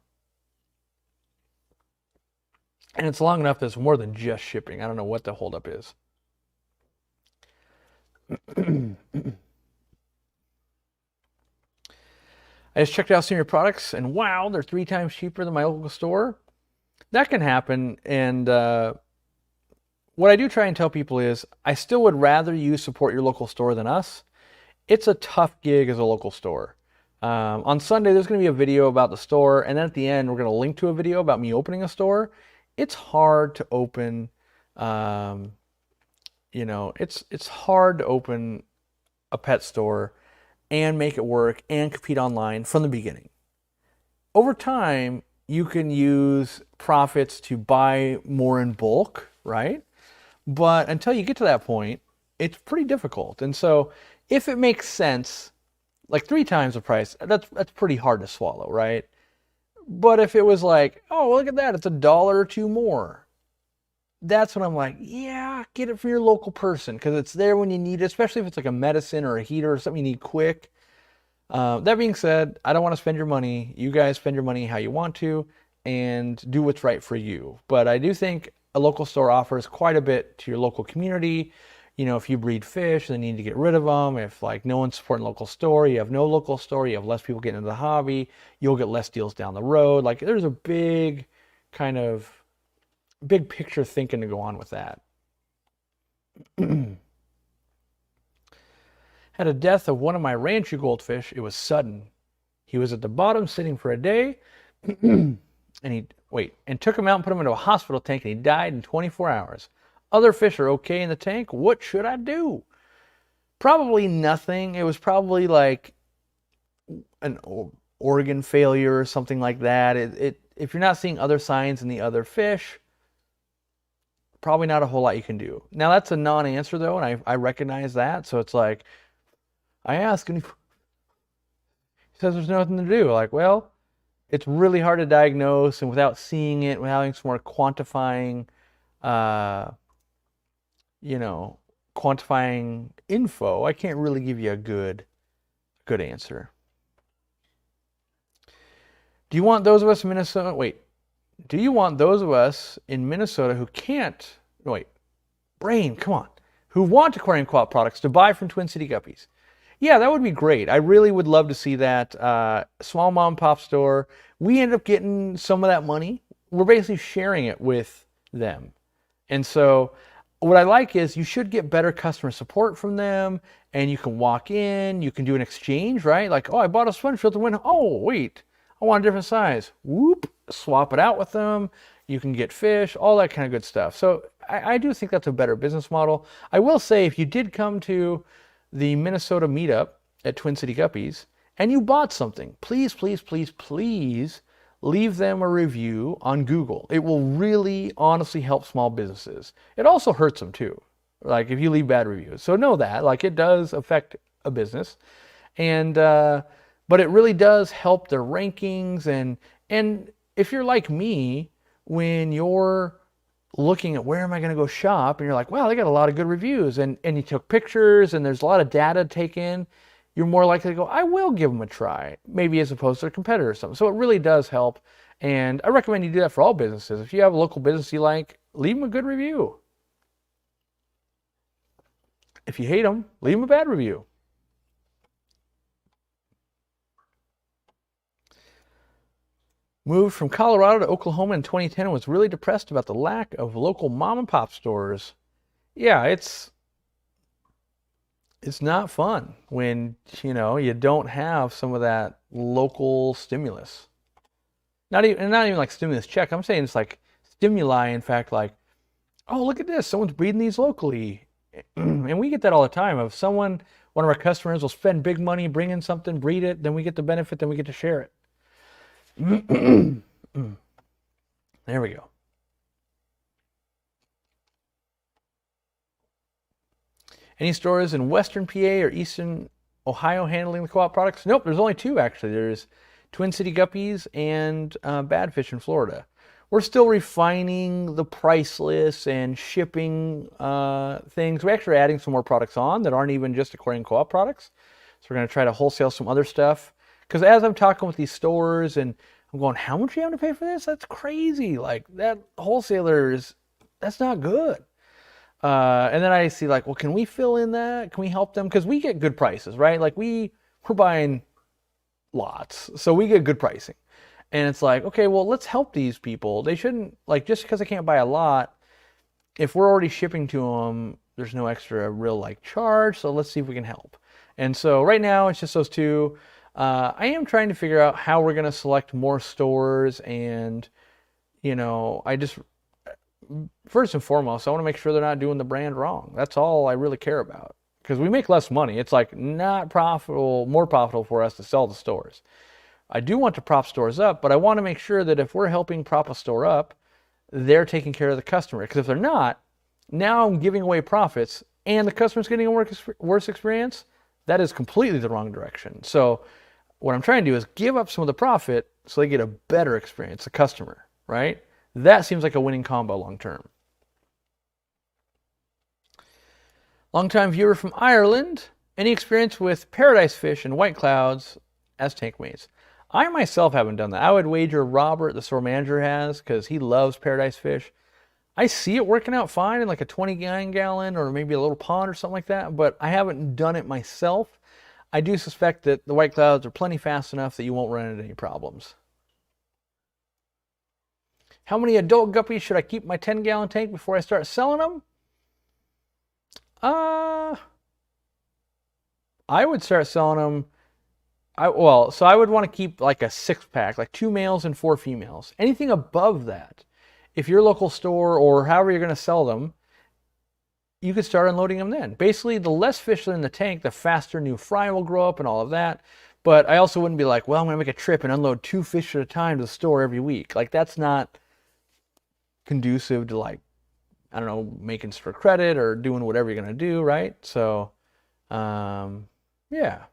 And it's long enough that it's more than just shipping. I don't know what the holdup is. I just checked out some of your products and wow, they're 3 times cheaper than my local store. That can happen. And what I do try and tell people is I still would rather you support your local store than us. It's a tough gig as a local store. On Sunday, there's going to be a video about the store. And then at the end, we're going to link to a video about me opening a store. It's hard to open, it's hard to open a pet store and make it work and compete online from the beginning. Over time, you can use profits to buy more in bulk, right? But until you get to that point, it's pretty difficult. And so if it makes sense, like 3 times the price, that's pretty hard to swallow, right? But if it was like, oh, look at that, it's $1 or 2 more, that's when I'm like, yeah, get it from your local person because it's there when you need it, especially if it's like a medicine or a heater or something you need quick. That being said, I don't want to spend your money. You guys spend your money how you want to and do what's right for you. But I do think a local store offers quite a bit to your local community. If you breed fish, then you need to get rid of them. If like no one's supporting local store, you have no local store, you have less people getting into the hobby, you'll get less deals down the road. Like there's a big picture thinking to go on with that. Had a death of one of my ranchu goldfish. It was sudden. He was at the bottom sitting for a day and took him out and put him into a hospital tank and he died in 24 hours. Other fish are okay in the tank. What should I do? Probably nothing. It was probably like an organ failure or something like that. If you're not seeing other signs in the other fish, probably not a whole lot you can do. Now that's a non-answer though, and I recognize that. So it's like, I ask and he says there's nothing to do. Like, well, it's really hard to diagnose, and without seeing it, without having some more quantifying info, I can't really give you a good answer. Do you want those of us in Minnesota? Do you want those of us in Minnesota who can't? Brine, come on. Who want aquarium co-op products to buy from Twin City Guppies? Yeah, that would be great. I really would love to see that. Small mom and pop store. We end up getting some of that money. We're basically sharing it with them. And so what I like is you should get better customer support from them, and you can walk in, you can do an exchange, right? Like, oh, I bought a sponge filter when, oh, wait, I want a different size. Whoop, swap it out with them. You can get fish, all that kind of good stuff. So I do think that's a better business model. I will say, if you did come to the Minnesota meetup at Twin City Guppies and you bought something, please, please, please, please leave them a review on Google. It will really honestly help small businesses. It also hurts them too, like if you leave bad reviews. So know that, like, it does affect a business, and but it really does help their rankings. And if you're like me, when you're looking at where am I going to go shop, and you're like, wow, they got a lot of good reviews, and you took pictures and there's a lot of data to take in, you're more likely to go, I will give them a try, maybe as opposed to a competitor or something. So it really does help, and I recommend you do that for all businesses. If you have a local business you like, leave them a good review. If you hate them, leave them a bad review. Moved from Colorado to Oklahoma in 2010 and was really depressed about the lack of local mom and pop stores. Yeah, it's not fun when, you don't have some of that local stimulus. Not even like stimulus check. I'm saying it's like stimuli, in fact, like, oh, look at this, someone's breeding these locally. And we get that all the time of one of our customers will spend big money, bring in something, breed it, then we get the benefit, then we get to share it. There we go. Any stores in Western PA or Eastern Ohio handling the co-op products? Nope, there's only 2 actually. There's Twin City Guppies and Badfish in Florida. We're still refining the price lists and shipping things. We're actually adding some more products on that aren't even just aquarium co-op products. So we're going to try to wholesale some other stuff. Because as I'm talking with these stores and I'm going, how much are you having to pay for this? That's crazy. Like, that wholesalers, that's not good. And then I see like, well, can we fill in that? Can we help them? Because we get good prices, right? Like we're buying lots, so we get good pricing. And it's like, okay, well, let's help these people. They shouldn't, like, just because I can't buy a lot, if we're already shipping to them, there's no extra real like charge. So let's see if we can help. And so right now it's just those 2. I am trying to figure out how we're going to select more stores, and first and foremost, I want to make sure they're not doing the brand wrong. That's all I really care about. Because we make less money. It's like not profitable, more profitable for us to sell to stores. I do want to prop stores up, but I want to make sure that if we're helping prop a store up, they're taking care of the customer. Because if they're not, now I'm giving away profits and the customer's getting a worse experience. That is completely the wrong direction. So what I'm trying to do is give up some of the profit so they get a better experience, the customer, right? That seems like a winning combo long term. Longtime viewer from Ireland, any experience with paradise fish and white clouds as tank mates? I myself haven't done that. I would wager Robert, the store manager, has, because he loves paradise fish. I see it working out fine in like a 29-gallon or maybe a little pond or something like that, but I haven't done it myself. I do suspect that the white clouds are plenty fast enough that you won't run into any problems. How many adult guppies should I keep in my 10-gallon tank before I start selling them? I would start selling them. So I would want to keep like a 6-pack, like 2 males and 4 females. Anything above that, if your local store or however you're going to sell them, you could start unloading them then. Basically, the less fish are in the tank, the faster new fry will grow up and all of that. But I also wouldn't be like, well, I'm going to make a trip and unload 2 fish at a time to the store every week. Like, that's not conducive to, like, I don't know, making store credit or doing whatever you're going to do, right? So, yeah.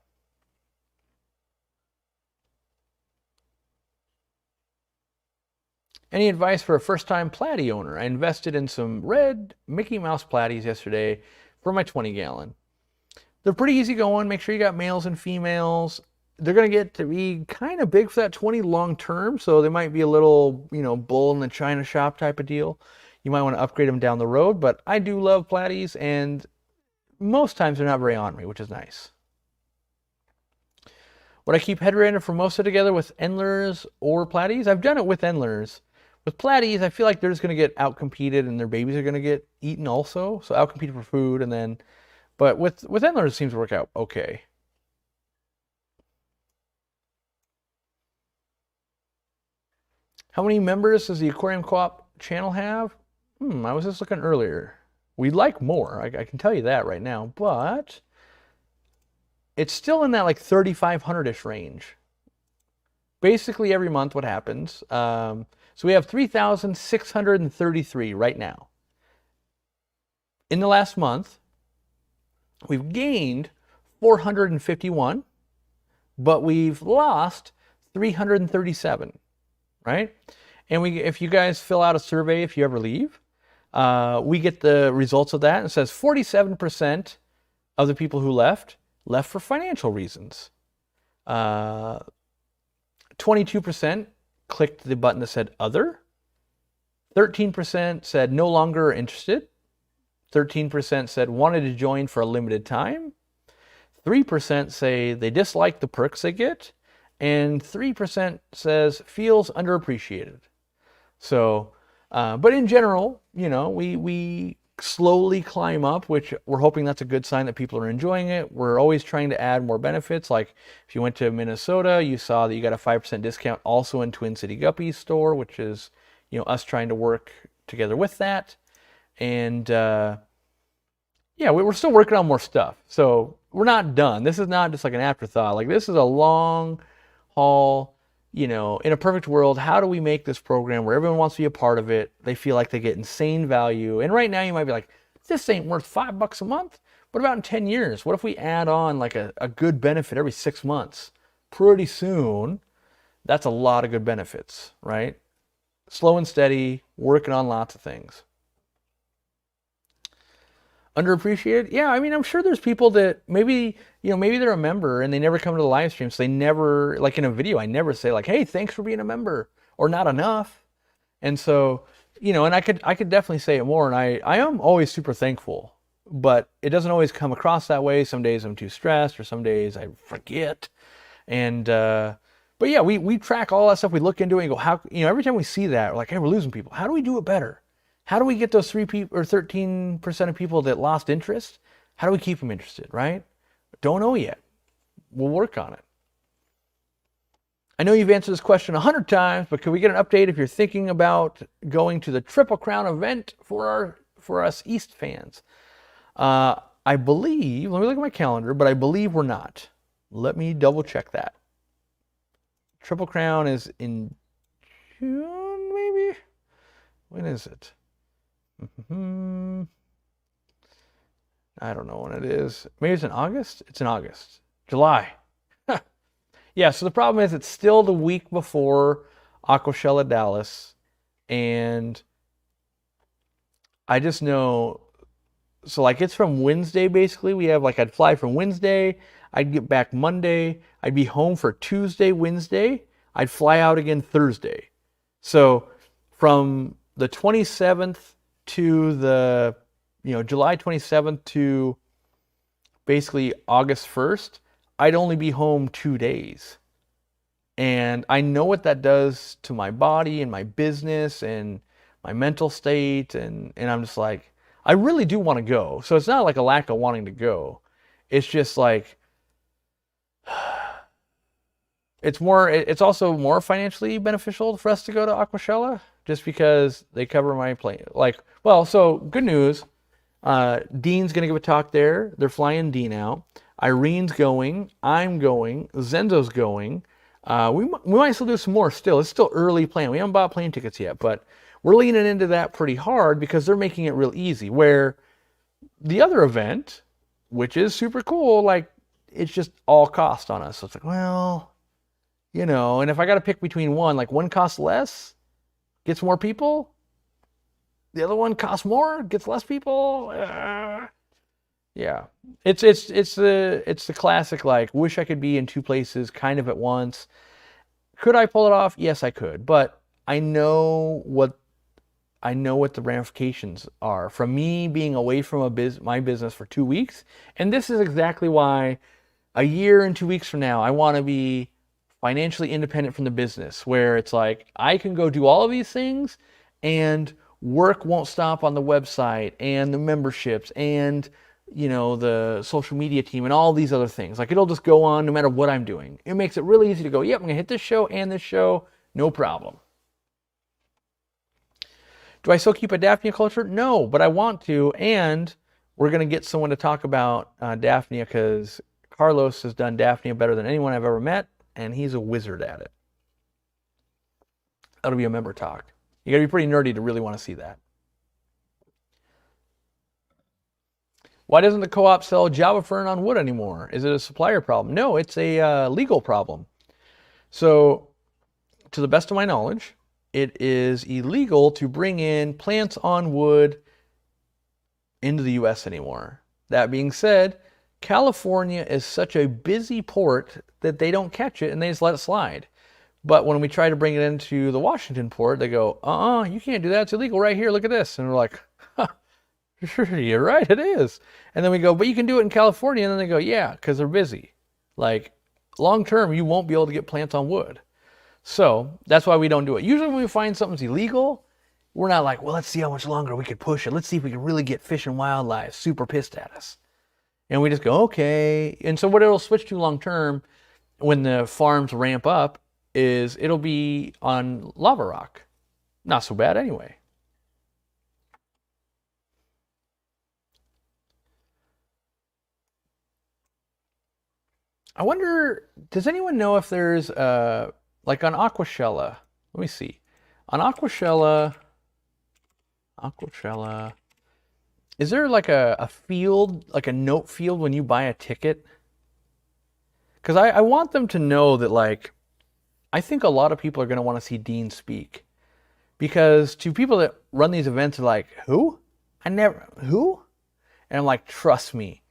Any advice for a first-time Platy owner? I invested in some red Mickey Mouse Platies yesterday for my 20-gallon. They're pretty easy going. Make sure you got males and females. They're going to get to be kind of big for that 20 long-term, so they might be a little, bull in the china shop type of deal. You might want to upgrade them down the road, but I do love Platies, and most times they're not very ornery, which is nice. Would I keep head and Formosa together with Endlers or Platies? I've done it with Endlers. With Platies, I feel like they're just going to get outcompeted, and their babies are going to get eaten also. So outcompeted for food, and then, but with Endlers, it seems to work out okay. How many members does the Aquariumcoop channel have? I was just looking earlier. We'd like more. I can tell you that right now, but it's still in that like 3,500-ish range. Basically, every month, what happens? So we have 3,633 right now. In the last month, we've gained 451, but we've lost 337, right? And if you guys fill out a survey, if you ever leave, we get the results of that. And it says 47% of the people who left for financial reasons. 22% clicked the button that said other. 13% said no longer interested. 13% said wanted to join for a limited time. 3% say they dislike the perks they get. And 3% says feels underappreciated. So, but in general, we slowly climb up, which we're hoping that's a good sign that people are enjoying it. We're always trying to add more benefits. Like if you went to Minnesota, you saw that you got a 5% discount also in Twin City Guppies store, which is, us trying to work together with that. And yeah, we're still working on more stuff. So we're not done. This is not just like an afterthought. Like this is a long haul. In a perfect world, how do we make this program where everyone wants to be a part of it? They feel like they get insane value. And right now you might be like, this ain't worth $5 a month. What about in 10 years? What if we add on like a good benefit every 6 months? Pretty soon, that's a lot of good benefits, right? Slow and steady, working on lots of things. Underappreciated? Yeah, I mean, I'm sure there's people that maybe they're a member and they never come to the live stream. So they never, like in a video, I never say like, hey, thanks for being a member or not enough. And so, and I could definitely say it more. And I am always super thankful, but it doesn't always come across that way. Some days I'm too stressed or some days I forget. And, but yeah, we track all that stuff. We look into it and go, how, every time we see that, we're like, hey, we're losing people. How do we do it better? How do we get those 13% of people that lost interest? How do we keep them interested, right? Don't know yet. We'll work on it. I know you've answered this question 100 times, but can we get an update if you're thinking about going to the Triple Crown event for us East fans? I believe, let me look at my calendar, but I believe we're not. Let me double check that. Triple Crown is in June, maybe? When is it? I don't know when it is. Maybe it's in August? It's in August. July. Yeah, so the problem is it's still the week before Aquashella Dallas. And I just know, so like it's from Wednesday basically. We have like, I'd fly from Wednesday. I'd get back Monday. I'd be home for Tuesday, Wednesday. I'd fly out again Thursday. So from the 27th to the, July 27th to basically August 1st, I'd only be home 2 days. And I know what that does to my body and my business and my mental state. And I'm just like, I really do want to go. So it's not like a lack of wanting to go. It's just like, it's also more financially beneficial for us to go to Aquashella just because they cover my plane. So good news. Dean's going to give a talk there. They're flying Dean out. Irene's going. I'm going. Zenzo's going. We might still do some more still. It's still early plan. We haven't bought plane tickets yet, but we're leaning into that pretty hard because they're making it real easy. Where the other event, which is super cool, like it's just all cost on us. So it's like, well, and if I got to pick between one, like one costs less, gets more people. The other one costs more, gets less people. Yeah, it's the classic like wish I could be in two places kind of at once. Could I pull it off? Yes, I could, but I know what the ramifications are from me being away from my business for 2 weeks, and this is exactly why a year and 2 weeks from now I want to be financially independent from the business, where it's like I can go do all of these things and work won't stop on the website and the memberships and the social media team and all these other things. Like it'll just go on no matter what I'm doing. It makes it really easy to go, yep, I'm gonna hit this show and this show, no problem. Do I still keep a Daphnia culture? No, but I want to, and we're gonna get someone to talk about Daphnia because Carlos has done Daphnia better than anyone I've ever met, and he's a wizard at it. That'll be a member talk. You gotta be pretty nerdy to really want to see that. Why doesn't the co-op sell Java Fern on wood anymore? Is it a supplier problem? No, it's a legal problem. So, to the best of my knowledge, it is illegal to bring in plants on wood into the U.S. anymore. That being said, California is such a busy port that they don't catch it and they just let it slide. But when we try to bring it into the Washington port, they go, you can't do that. It's illegal right here. Look at this. And we're like, you're right, it is. And then we go, but you can do it in California. And then they go, yeah, because they're busy. Like, long term, you won't be able to get plants on wood. So that's why we don't do it. Usually when we find something's illegal, we're not like, well, let's see how much longer we could push it. Let's see if we can really get Fish and Wildlife super pissed at us. And we just go, okay. And so what it'll switch to long term when the farms ramp up is it'll be on lava rock. Not so bad anyway. I wonder, does anyone know if there's like on Aquashella? Let me see. On Aquashella, is there like a field, like a note field when you buy a ticket? Because I want them to know that, like, I think a lot of people are going to want to see Dean speak. Because to people that run these events are like, who? Who? And I'm like, trust me.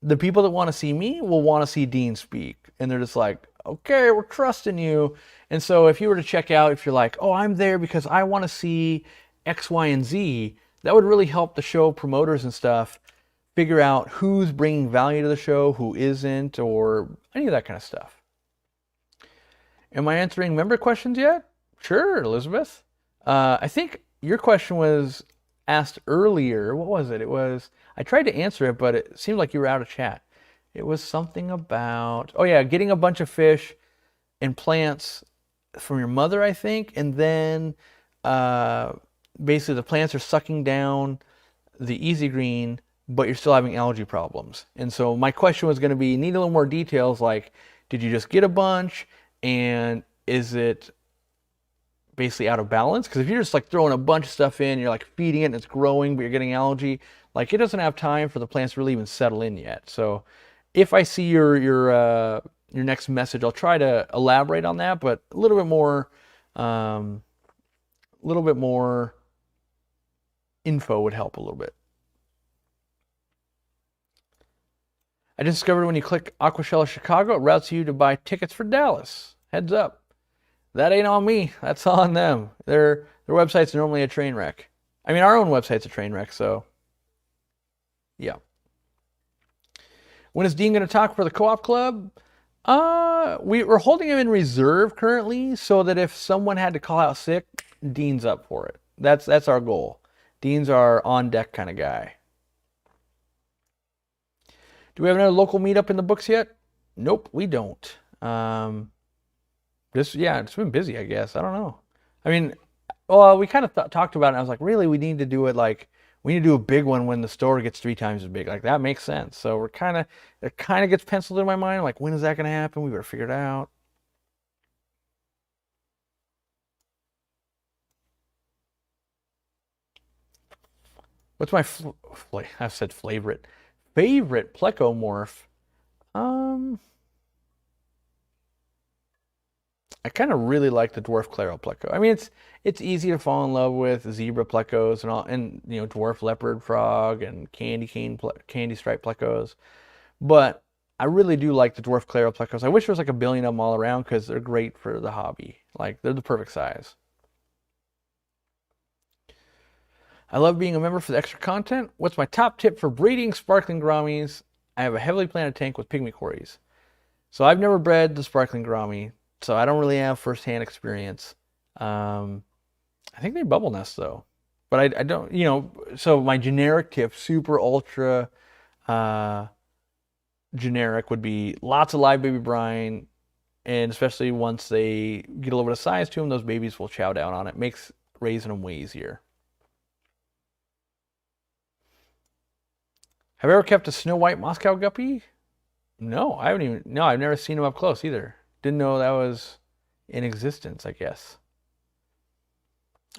The people that want to see me will want to see Dean speak. And they're just like, okay, we're trusting you. And so if you were to check out, if you're like, oh, I'm there because I want to see X, Y, and Z, that would really help the show promoters and stuff figure out who's bringing value to the show, who isn't, or any of that kind of stuff. Am I answering member questions yet? Sure, Elizabeth. I think your question was asked earlier. What was it? I tried to answer it, but it seemed like you were out of chat. It was something about, oh yeah, getting a bunch of fish and plants from your mother, I think, and then basically the plants are sucking down the easy green, but you're still having algae problems. And so my question was going to be, need a little more details, like, did you just get a bunch, and is it basically out of balance? Because if you're just like throwing a bunch of stuff in, you're like feeding it and it's growing, but you're getting algae, like it doesn't have time for the plants to really even settle in yet. So if I see your next message, I'll try to elaborate on that, but a little bit more info would help a little bit. I just discovered when you click Aquashella Chicago, it routes you to buy tickets for Dallas. Heads up. That ain't on me. That's on them. Their website's normally a train wreck. I mean, our own website's a train wreck, so yeah. When is Dean going to talk for the co-op club? We're holding him in reserve currently, so that if someone had to call out sick, Dean's up for it. That's our goal. Dean's our on-deck kind of guy. Do we have another local meetup in the books yet? Nope, we don't. It's been busy, I guess. I don't know. I mean, well, we kind of talked about it, and I was like, really, we need to do it like, we need to do a big one when the store gets 3 times as big. Like, that makes sense. So it kind of gets penciled in my mind. Like, when is that going to happen? We better figure it out. What's my I've said favorite plecomorph? I kind of really like the dwarf claro pleco. I mean, it's easy to fall in love with zebra plecos and all, and you know, dwarf leopard frog and candy stripe plecos, but I really do like the dwarf claro plecos. I wish there was like a billion of them all around because they're great for the hobby. Like, they're the perfect size. I love being a member for the extra content. What's my top tip for breeding sparkling grammies? I have a heavily planted tank with pygmy quarries. So I've never bred the sparkling grammy, so I don't really have first-hand experience. I think they bubble nest though, but I don't, you know, so my generic tip, super ultra generic, would be lots of live baby brine, and especially once they get a little bit of size to them, those babies will chow down on it. Makes raising them way easier. Have you ever kept a snow white Moscow guppy? No, I've never seen them up close either. Didn't know that was in existence, I guess.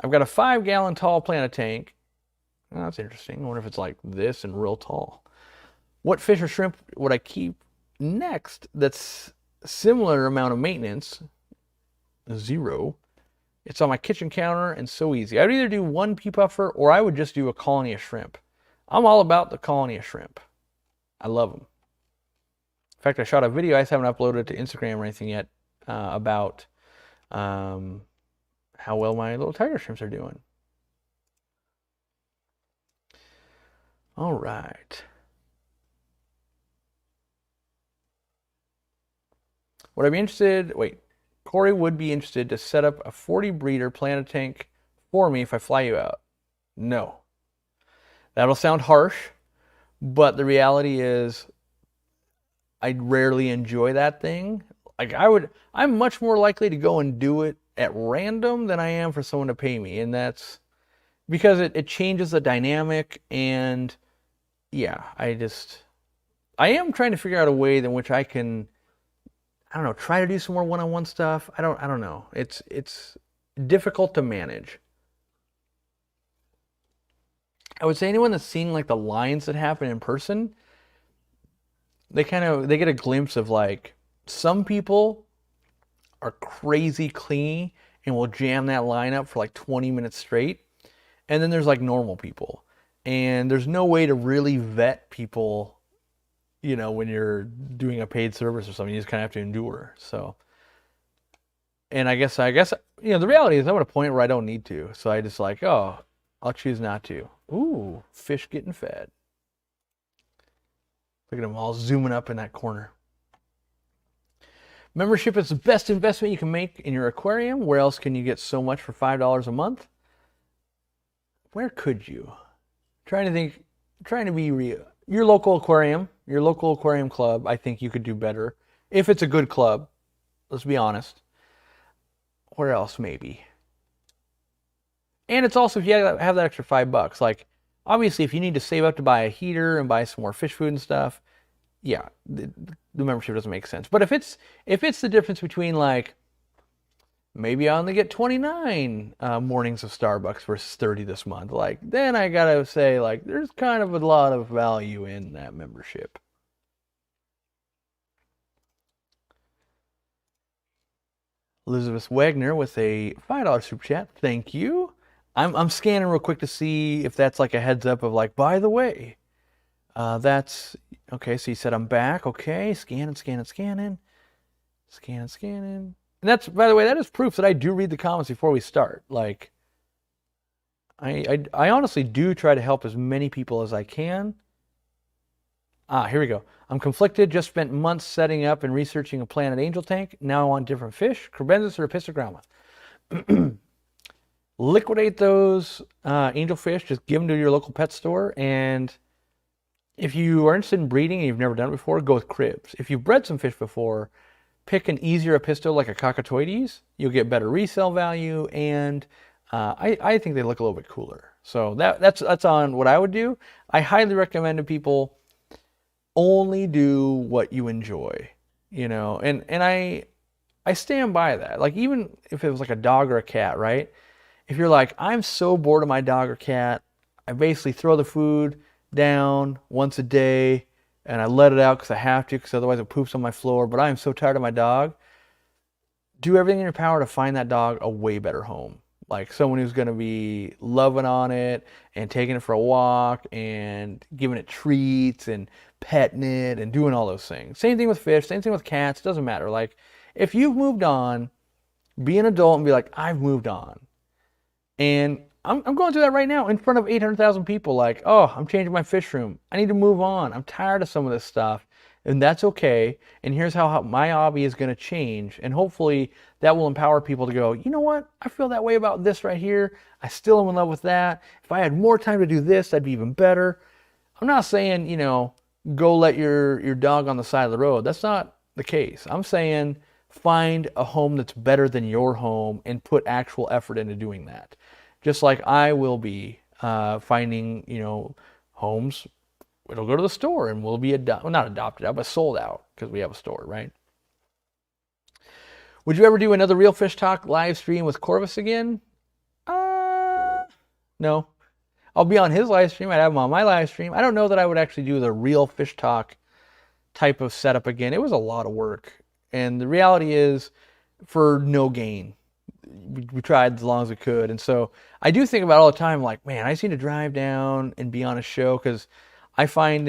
I've got a 5-gallon tall planted tank. Oh, that's interesting. I wonder if it's like this and real tall. What fish or shrimp would I keep next that's similar amount of maintenance? 0. It's on my kitchen counter and so easy. I'd either do 1 pea puffer or I would just do a colony of shrimp. I'm all about the colony of shrimp. I love them. In fact, I shot a video. I just haven't uploaded it to Instagram or anything yet about how well my little tiger shrimps are doing. All right. Would I be interested? Wait, Corey would be interested to set up a 40 breeder planted tank for me if I fly you out. No. That'll sound harsh, but the reality is I rarely enjoy that thing. Like, I'm much more likely to go and do it at random than I am for someone to pay me. And that's because it changes the dynamic. And yeah, I am trying to figure out a way in which I can, I don't know, try to do some more one-on-one stuff. I don't know. It's difficult to manage. I would say anyone that's seeing like the lines that happen in person, they get a glimpse of like, some people are crazy clingy and will jam that line up for like 20 minutes straight. And then there's like normal people. And there's no way to really vet people, you know, when you're doing a paid service or something. You just kind of have to endure. So, and I guess, you know, the reality is I'm at a point where I don't need to. So I just like, oh, I'll choose not to. Ooh, fish getting fed. Look at them all zooming up in that corner. Membership is the best investment you can make in your aquarium. Where else can you get so much for $5 a month? Where could you? Trying to be real. Your local aquarium club, I think you could do better if it's a good club. Let's be honest. Where else maybe? And it's also, if you have that extra $5, like, obviously if you need to save up to buy a heater and buy some more fish food and stuff, yeah, the membership doesn't make sense. But if it's the difference between, like, maybe I only get 29 mornings of Starbucks versus 30 this month, like, then I gotta say, like, there's kind of a lot of value in that membership. Elizabeth Wagner with a $5 super chat. Thank you. I'm scanning real quick to see if that's like a heads up of, like, by the way, that's okay. So you said I'm back. Okay, scanning. And that's, by the way, that is proof that I do read the comments before we start. Like, I honestly do try to help as many people as I can. Here we go. I'm conflicted. Just spent months setting up and researching a Planet Angel tank. Now I want different fish, Carbensis or Epistogramma. Liquidate those angelfish. Just give them to your local pet store. And if you are interested in breeding and you've never done it before, go with cribs. If you've bred some fish before, pick an easier episto like a Cocatoides. You'll get better resale value, and I think they look a little bit cooler. So that's on what I would do. I highly recommend to people, only do what you enjoy, you know, and I stand by that. Like, even if it was like a dog or a cat, right? If you're like, I'm so bored of my dog or cat, I basically throw the food down once a day and I let it out because I have to, because otherwise it poops on my floor, but I am so tired of my dog. Do everything in your power to find that dog a way better home. Like someone who's going to be loving on it and taking it for a walk and giving it treats and petting it and doing all those things. Same thing with fish, same thing with cats, doesn't matter. Like, if you've moved on, be an adult and be like, I've moved on. And I'm going through that right now in front of 800,000 people. Like, oh, I'm changing my fish room. I need to move on. I'm tired of some of this stuff. And that's okay. And here's how my hobby is going to change. And hopefully that will empower people to go, you know what? I feel that way about this right here. I still am in love with that. If I had more time to do this, that'd be even better. I'm not saying, you know, go let your dog on the side of the road. That's not the case. I'm saying find a home that's better than your home and put actual effort into doing that. Just like I will be finding, you know, homes. It'll go to the store and we'll be not adopted out, but sold out because we have a store, right? Would you ever do another Real Fish Talk live stream with Corvus again? No. I'll be on his live stream. I'd have him on my live stream. I don't know that I would actually do the Real Fish Talk type of setup again. It was a lot of work. And the reality is, for no gain. We tried as long as we could. And so I do think about it all the time, like, man, I just need to drive down and be on a show because I find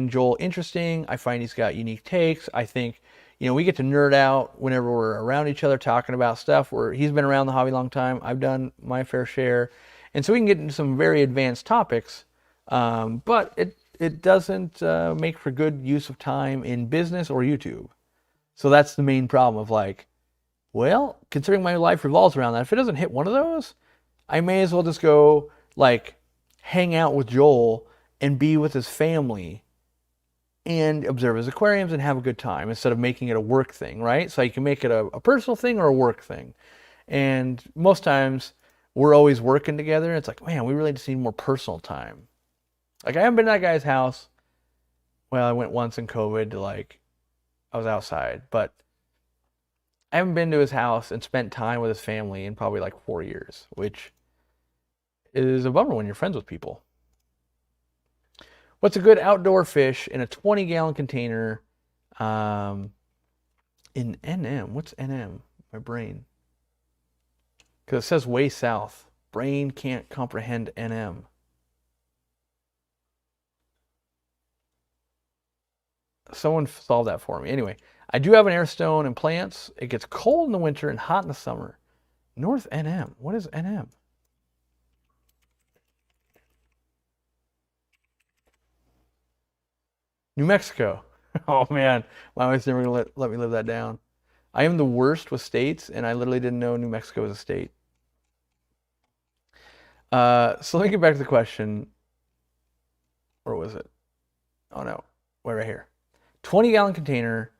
Joel interesting. I find he's got unique takes. I think, you know, we get to nerd out whenever we're around each other talking about stuff where he's been around the hobby a long time. I've done my fair share. And so we can get into some very advanced topics. But it doesn't make for good use of time in business or YouTube. So that's the main problem of, like, well, considering my life revolves around that, if it doesn't hit one of those, I may as well just go, like, hang out with Joel and be with his family and observe his aquariums and have a good time instead of making it a work thing, right? So you can make it a personal thing or a work thing. And most times we're always working together. It's like, man, we really just need more personal time. Like, I haven't been to that guy's house. Well, I went once in COVID to, like, I was outside, but I haven't been to his house and spent time with his family in probably like 4 years, which is a bummer when you're friends with people. What's a good outdoor fish in a 20-gallon container in NM? What's NM? My brain. Because it says way south. Brain can't comprehend NM. Someone solved that for me. Anyway, I do have an air stone and plants. It gets cold in the winter and hot in the summer. North NM. What is NM? New Mexico. Oh man, my wife's never gonna let me live that down. I am the worst with states, and I literally didn't know New Mexico was a state. So let me get back to the question. Where was it? Oh no, right here. 20-gallon container.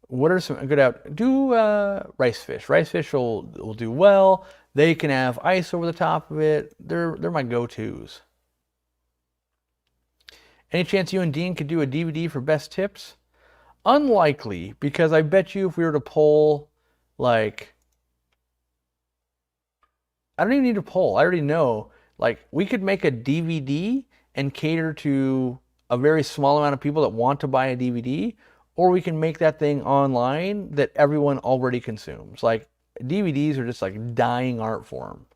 What are some good out? Do rice fish. Rice fish will do well. They can have ice over the top of it. They're my go-tos. Any chance you and Dean could do a DVD for best tips? Unlikely, because I bet you if we were to poll, like, I don't even need to poll. I already know. Like, we could make a DVD and cater to a very small amount of people that want to buy a DVD, or we can make that thing online that everyone already consumes. Like, DVDs are just like dying art form.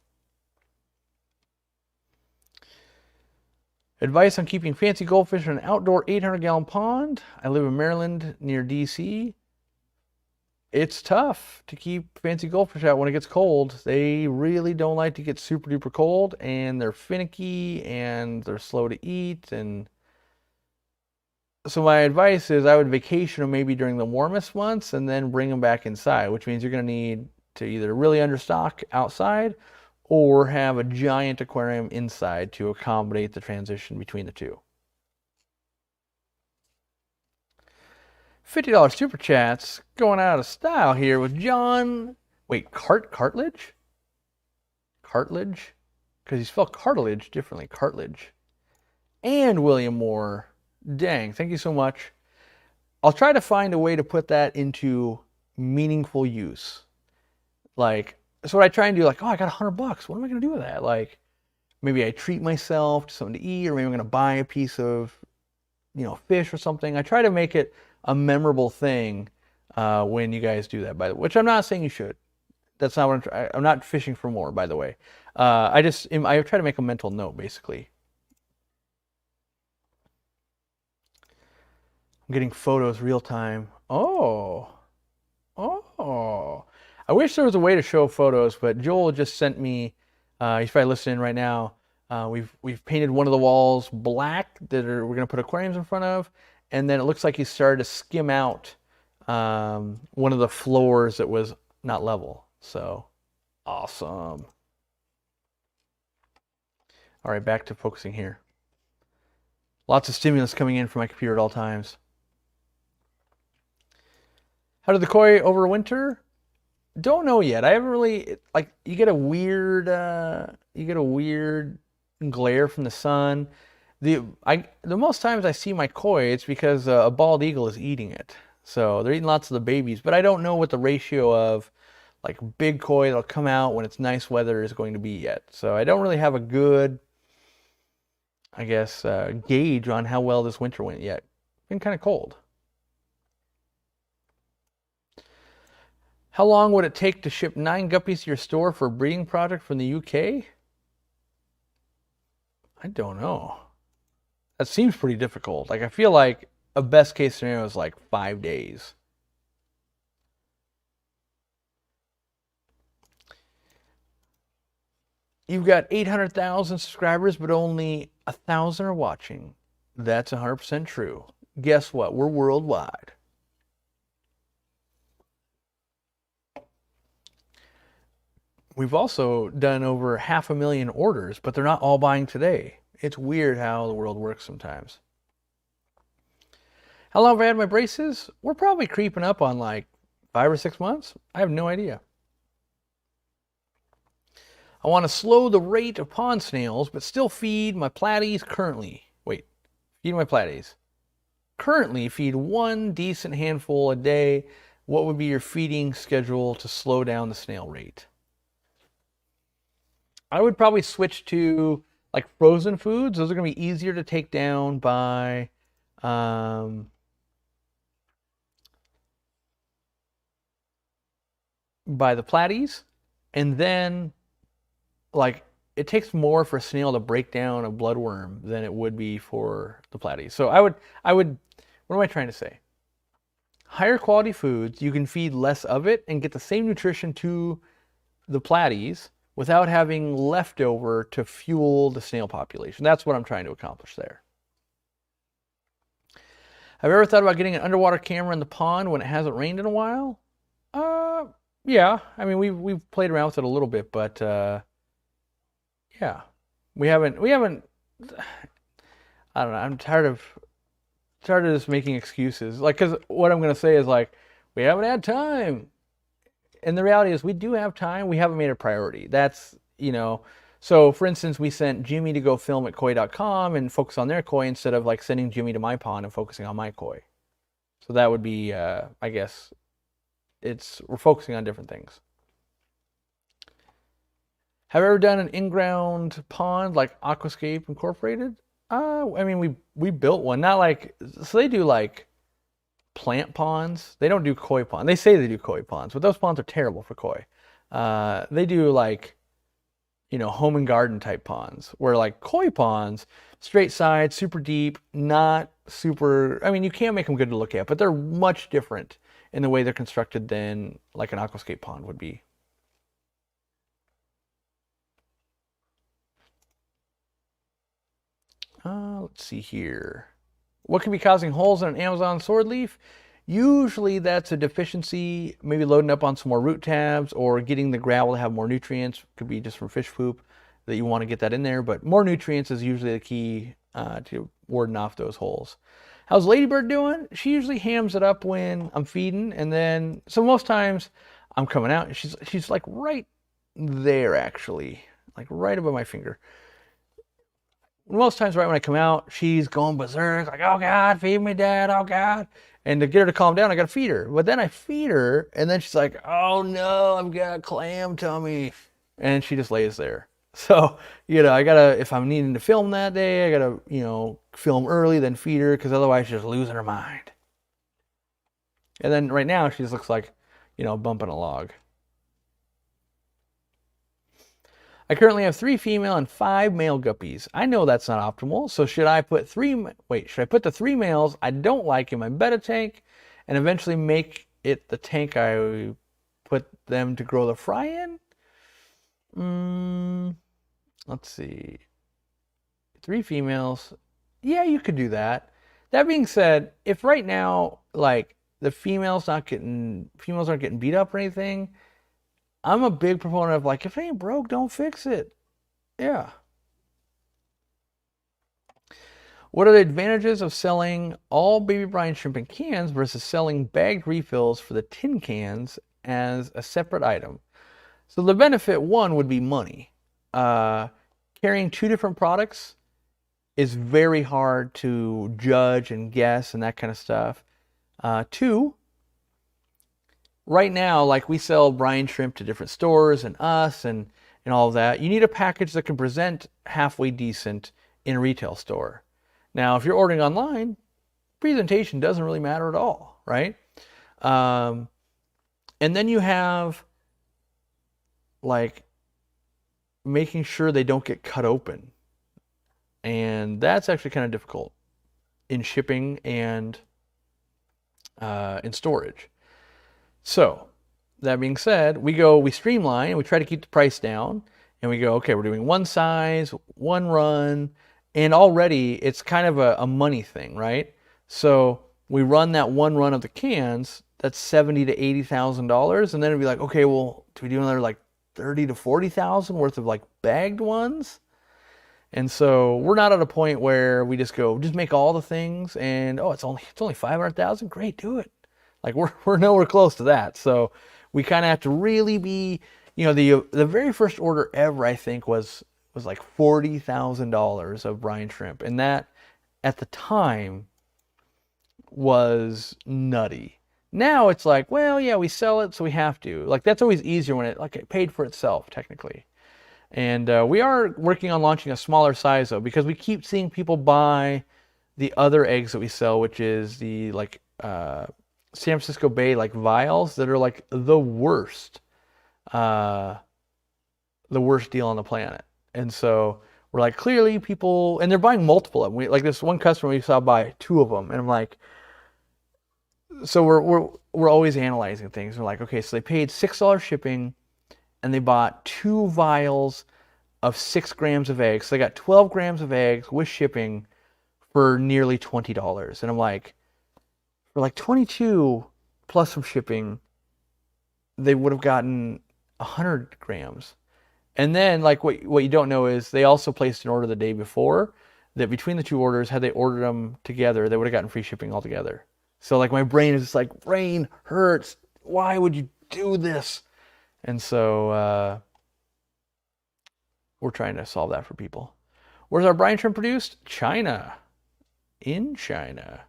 Advice on keeping fancy goldfish in an outdoor 800-gallon pond. I live in Maryland near DC. It's tough to keep fancy goldfish out when it gets cold. They really don't like to get super duper cold, and they're finicky and they're slow to eat. And so my advice is I would vacation them maybe during the warmest months and then bring them back inside, which means you're going to need to either really understock outside or have a giant aquarium inside to accommodate the transition between the two. $50 super chats going out of style here with John. Wait, cartilage? Cartilage? Because you spell cartilage differently. Cartilage. And William Moore. Dang, thank you so much. I'll try to find a way to put that into meaningful use. Like, so what I try and do, like, oh, I got $100. What am I going to do with that? Like, maybe I treat myself to something to eat, or maybe I'm going to buy a piece of, fish or something. I try to make it a memorable thing when you guys do that, by the way, which I'm not saying you should. That's not what I'm not fishing for more, by the way. I try to make a mental note, basically. I'm getting photos real time. Oh. I wish there was a way to show photos, but Joel just sent me, he's probably listening right now. We've painted one of the walls black that we're going to put aquariums in front of, and then it looks like he started to skim out one of the floors that was not level. So awesome. All right, back to focusing here. Lots of stimulus coming in from my computer at all times. How did the koi overwinter? Don't know yet. I haven't really, like, you get a weird glare from the sun. The most times I see my koi, it's because a bald eagle is eating it. So they're eating lots of the babies, but I don't know what the ratio of like big koi that'll come out when it's nice weather is going to be yet. So I don't really have a good, I guess, gauge on how well this winter went yet. It's been kind of cold. How long would it take to ship 9 guppies to your store for a breeding project from the UK? I don't know. That seems pretty difficult. Like, I feel like a best case scenario is like 5 days. You've got 800,000 subscribers, but only 1,000 are watching. That's 100% true. Guess what? We're worldwide. We've also done over 500,000 orders, but they're not all buying today. It's weird how the world works sometimes. How long have I had my braces? We're probably creeping up on like 5 or 6 months. I have no idea. I want to slow the rate of pond snails, but still feed my platies currently. Feed my platies. Currently feed 1 decent handful a day. What would be your feeding schedule to slow down the snail rate? I would probably switch to like frozen foods. Those are going to be easier to take down by the platies. And then, like, it takes more for a snail to break down a bloodworm than it would be for the platies. So I would, what am I trying to say? Higher quality foods, you can feed less of it and get the same nutrition to the platies without having leftover to fuel the snail population. That's what I'm trying to accomplish there. Have you ever thought about getting an underwater camera in the pond when it hasn't rained in a while? Yeah. I mean, we've played around with it a little bit, but yeah, we haven't. I don't know. I'm tired of just making excuses. Like, because what I'm gonna say is like, We haven't had time. And the reality is we do have time. We haven't made a priority. That's, so for instance, we sent Jimmy to go film at koi.com and focus on their koi instead of like sending Jimmy to my pond and focusing on my koi. So that would be, I guess, we're focusing on different things. Have you ever done an in-ground pond like Aquascape Incorporated? I mean, we built one. Not like, so they do like plant ponds. They don't do koi ponds. They say they do koi ponds, but those ponds are terrible for koi. They do like, home and garden type ponds, where like koi ponds, straight sides, super deep, not super, I mean, you can make them good to look at, but they're much different in the way they're constructed than like an aquascape pond would be. Let's see here. What could be causing holes in an Amazon sword leaf? Usually that's a deficiency, maybe loading up on some more root tabs or getting the gravel to have more nutrients. Could be just from fish poop that you want to get that in there, but more nutrients is usually the key to warding off those holes. How's Ladybird doing? She usually hams it up when I'm feeding, and then, so most times I'm coming out and she's like right there actually, like right above my finger. Most times right when I come out, she's going berserk, like, oh God, feed me, Dad, oh God. And to get her to calm down, I gotta feed her. But then I feed her, and then she's like, oh no, I've got clam tummy. And she just lays there. So, I gotta, if I'm needing to film that day, I gotta, film early, then feed her, because otherwise she's just losing her mind. And then right now, she just looks like, bumping a log. I currently have 3 female and 5 male guppies. I know that's not optimal, so should I put the 3 males I don't like in my betta tank and eventually make it the tank I put them to grow the fry in? Let's see. 3 females. Yeah, you could do that. That being said, if right now, like, the females aren't getting beat up or anything, I'm a big proponent of like, if it ain't broke, don't fix it. Yeah. What are the advantages of selling all baby brine shrimp in cans versus selling bagged refills for the tin cans as a separate item? So the benefit, one, would be money. Carrying 2 different products is very hard to judge and guess and that kind of stuff. 2, right now, like we sell brine shrimp to different stores and us and all of that. You need a package that can present halfway decent in a retail store. Now, if you're ordering online, presentation doesn't really matter at all, right? And then you have like making sure they don't get cut open. And that's actually kind of difficult in shipping and in storage. So, that being said, we streamline, and we try to keep the price down, and we go, okay, we're doing one size, one run, and already it's kind of a money thing, right? So, we run that one run of the cans, that's $70,000 to $80,000, and then it'd be like, okay, well, do we do another like $30,000 to $40,000 worth of like bagged ones? And so we're not at a point where we just make all the things, and it's only 500,000, great, do it. Like we're nowhere close to that. So we kind of have to really be, the very first order ever, I think, was like $40,000 of brine shrimp. And that at the time was nutty. Now it's like, well, yeah, we sell it, so we have to. Like that's always easier when it paid for itself, technically. And we are working on launching a smaller size though, because we keep seeing people buy the other eggs that we sell, which is the like San Francisco Bay like vials that are like the worst deal on the planet. And so we're like, clearly people, and they're buying multiple of them. Like this one customer we saw buy 2 of them, and I'm like, so we're always analyzing things. We're like, okay, so they paid $6 shipping, and they bought 2 vials of 6 grams of eggs. So they got 12 grams of eggs with shipping for nearly $20. And I'm like, for like 22 plus some shipping, they would have gotten 100 grams. And then like what you don't know is they also placed an order the day before that between the 2 orders, had they ordered them together, they would have gotten free shipping altogether. So like my brain is just like, brain hurts. Why would you do this? And so we're trying to solve that for people. Where's our brine shrimp produced? China. In China.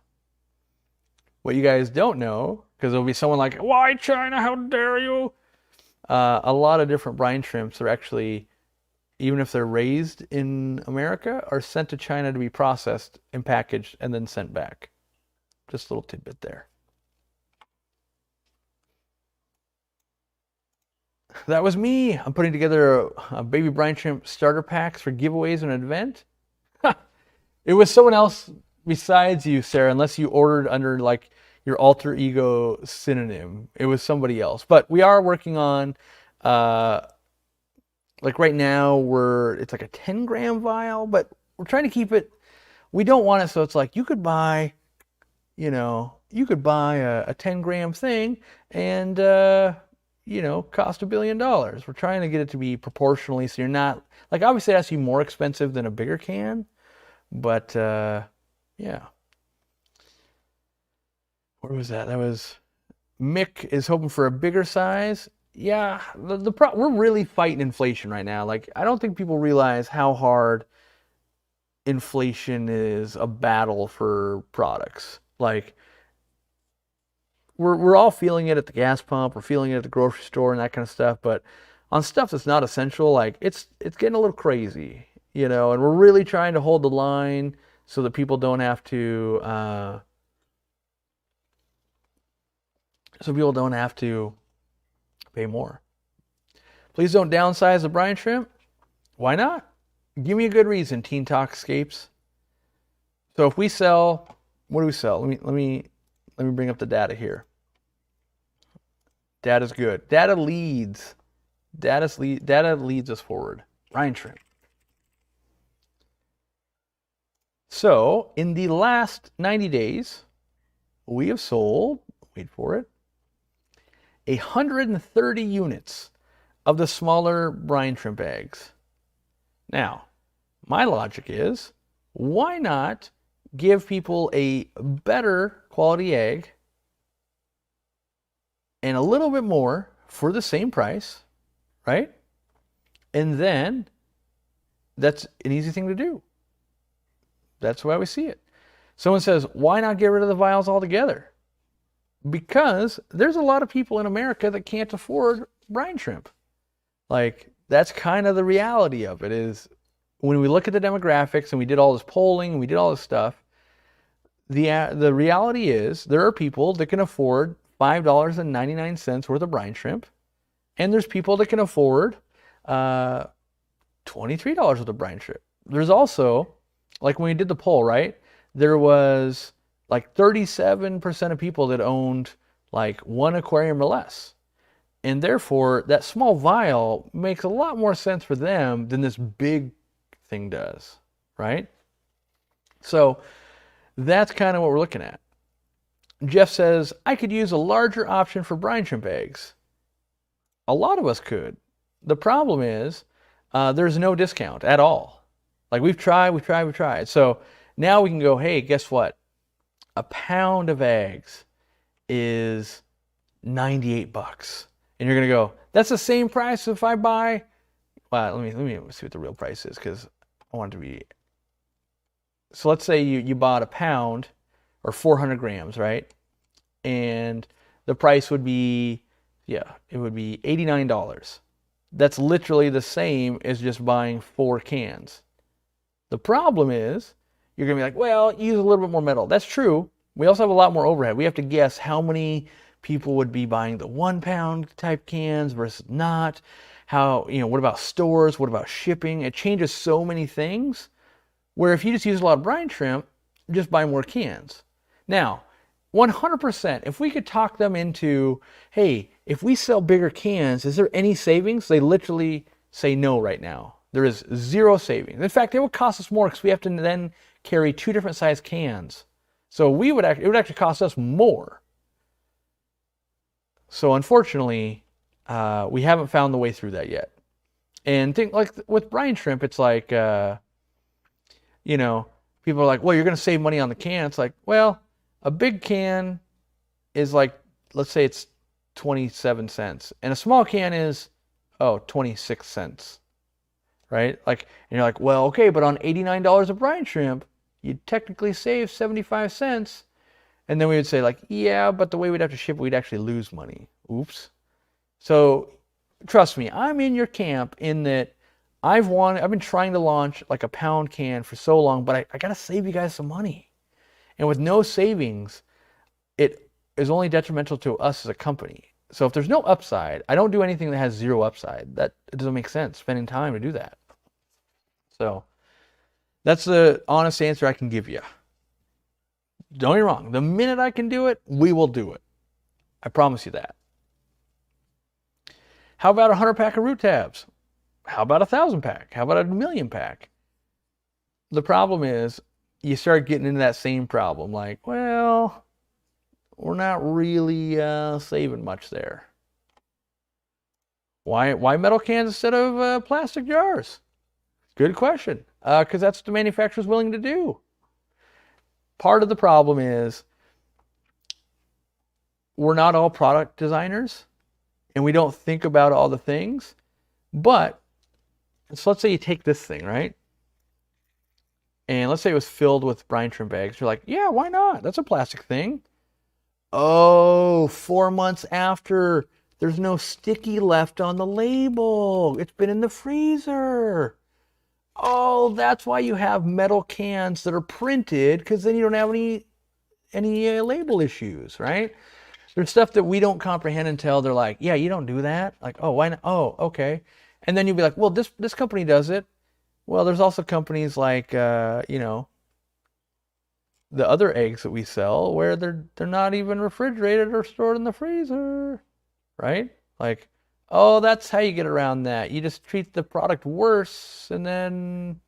What you guys don't know, because there'll be someone like, why China? How dare you? A lot of different brine shrimps are actually, even if they're raised in America, are sent to China to be processed and packaged and then sent back. Just a little tidbit there. That was me. I'm putting together a baby brine shrimp starter packs for giveaways and an event. It was someone else besides you, Sarah, unless you ordered under like your alter ego synonym. It was somebody else. But we are working on, like right now, it's like a 10-gram vial, but we're trying to keep it, we don't want it so it's like you could buy, you could buy a 10-gram thing and, cost $1 billion. We're trying to get it to be proportionally so you're not, like obviously it has to be more expensive than a bigger can, but yeah. Where was that? That was, Mick is hoping for a bigger size. Yeah, we're really fighting inflation right now. Like, I don't think people realize how hard inflation is a battle for products. Like, we're all feeling it at the gas pump, we're feeling it at the grocery store and that kind of stuff, but on stuff that's not essential, like it's getting a little crazy, and we're really trying to hold the line so that people don't have to pay more. Please don't downsize the brine shrimp. Why not? Give me a good reason, Teen Talkscapes. So if we sell, what do we sell? Let me bring up the data here. Data's good. Data leads us forward. Brine shrimp. So in the last 90 days, we have sold, wait for it, 130 units of the smaller brine shrimp eggs. Now, my logic is, why not give people a better quality egg and a little bit more for the same price, right? And then that's an easy thing to do. That's why we see it. Someone says, why not get rid of the vials altogether? Because there's a lot of people in America that can't afford brine shrimp. Like, that's kind of the reality of it, is when we look at the demographics and we did all this polling and we did all this stuff, the reality is there are people that can afford $5.99 worth of brine shrimp, and there's people that can afford $23 worth of brine shrimp. There's also, like when we did the poll, right? There was like 37% of people that owned like one aquarium or less. And therefore, that small vial makes a lot more sense for them than this big thing does, right? So that's kind of what we're looking at. Jeff says, I could use a larger option for brine shrimp eggs. A lot of us could. The problem is there's no discount at all. Like we've tried. So now we can go, hey, guess what? A pound of eggs is $98. And you're going to go, that's the same price if I buy, well, let me see what the real price is, because I want it to be, so let's say you bought a pound or 400 grams, right? And the price would be, it would be $89. That's literally the same as just buying 4 cans. The problem is, you're going to be like, well, use a little bit more metal. That's true. We also have a lot more overhead. We have to guess how many people would be buying the 1 pound type cans versus not. How, what about stores? What about shipping? It changes so many things, where if you just use a lot of brine shrimp, just buy more cans. Now, 100%, if we could talk them into, hey, if we sell bigger cans, is there any savings? They literally say no right now. There is zero savings. In fact, it would cost us more because we have to then carry 2 different size cans. So it would actually cost us more. So unfortunately, we haven't found the way through that yet. And think like with brine shrimp, it's like, people are like, well, you're going to save money on the can. It's like, well, A big can is like, let's say it's 27 cents. And a small can is, 26 cents. Right? Like, and you're like, well, okay, but on $89 of brine shrimp, you'd technically save 75 cents. And then we would say like, yeah, but the way we'd have to ship it, we'd actually lose money. Oops. So trust me, I'm in your camp in that I've been trying to launch like a pound can for so long, but I got to save you guys some money. And with no savings, it is only detrimental to us as a company. So if there's no upside, I don't do anything that has zero upside. It doesn't make sense spending time to do that. So that's the honest answer I can give you. Don't get me wrong. The minute I can do it, we will do it. I promise you that. How about 100 pack of root tabs? How about 1,000 pack? How about 1,000,000 pack? The problem is you start getting into that same problem. Like, well, we're not really saving much there. Why metal cans instead of plastic jars? Good question. Because that's what the manufacturer's willing to do. Part of the problem is we're not all product designers and we don't think about all the things. But so let's say you take this thing, right? And let's say it was filled with brine shrimp eggs. You're like, yeah, why not? That's a plastic thing. Oh, 4 months after, there's no sticky left on the label. It's been in the freezer. Oh, that's why you have metal cans that are printed, because then you don't have any label issues, right? There's stuff that we don't comprehend until they're like, yeah, you don't do that. Like, oh, why not? Oh, okay. And then you'll be like, well, this company does it. Well, there's also companies like, the other eggs that we sell where they're not even refrigerated or stored in the freezer, right? Like, oh, that's how you get around that. You just treat the product worse, and then,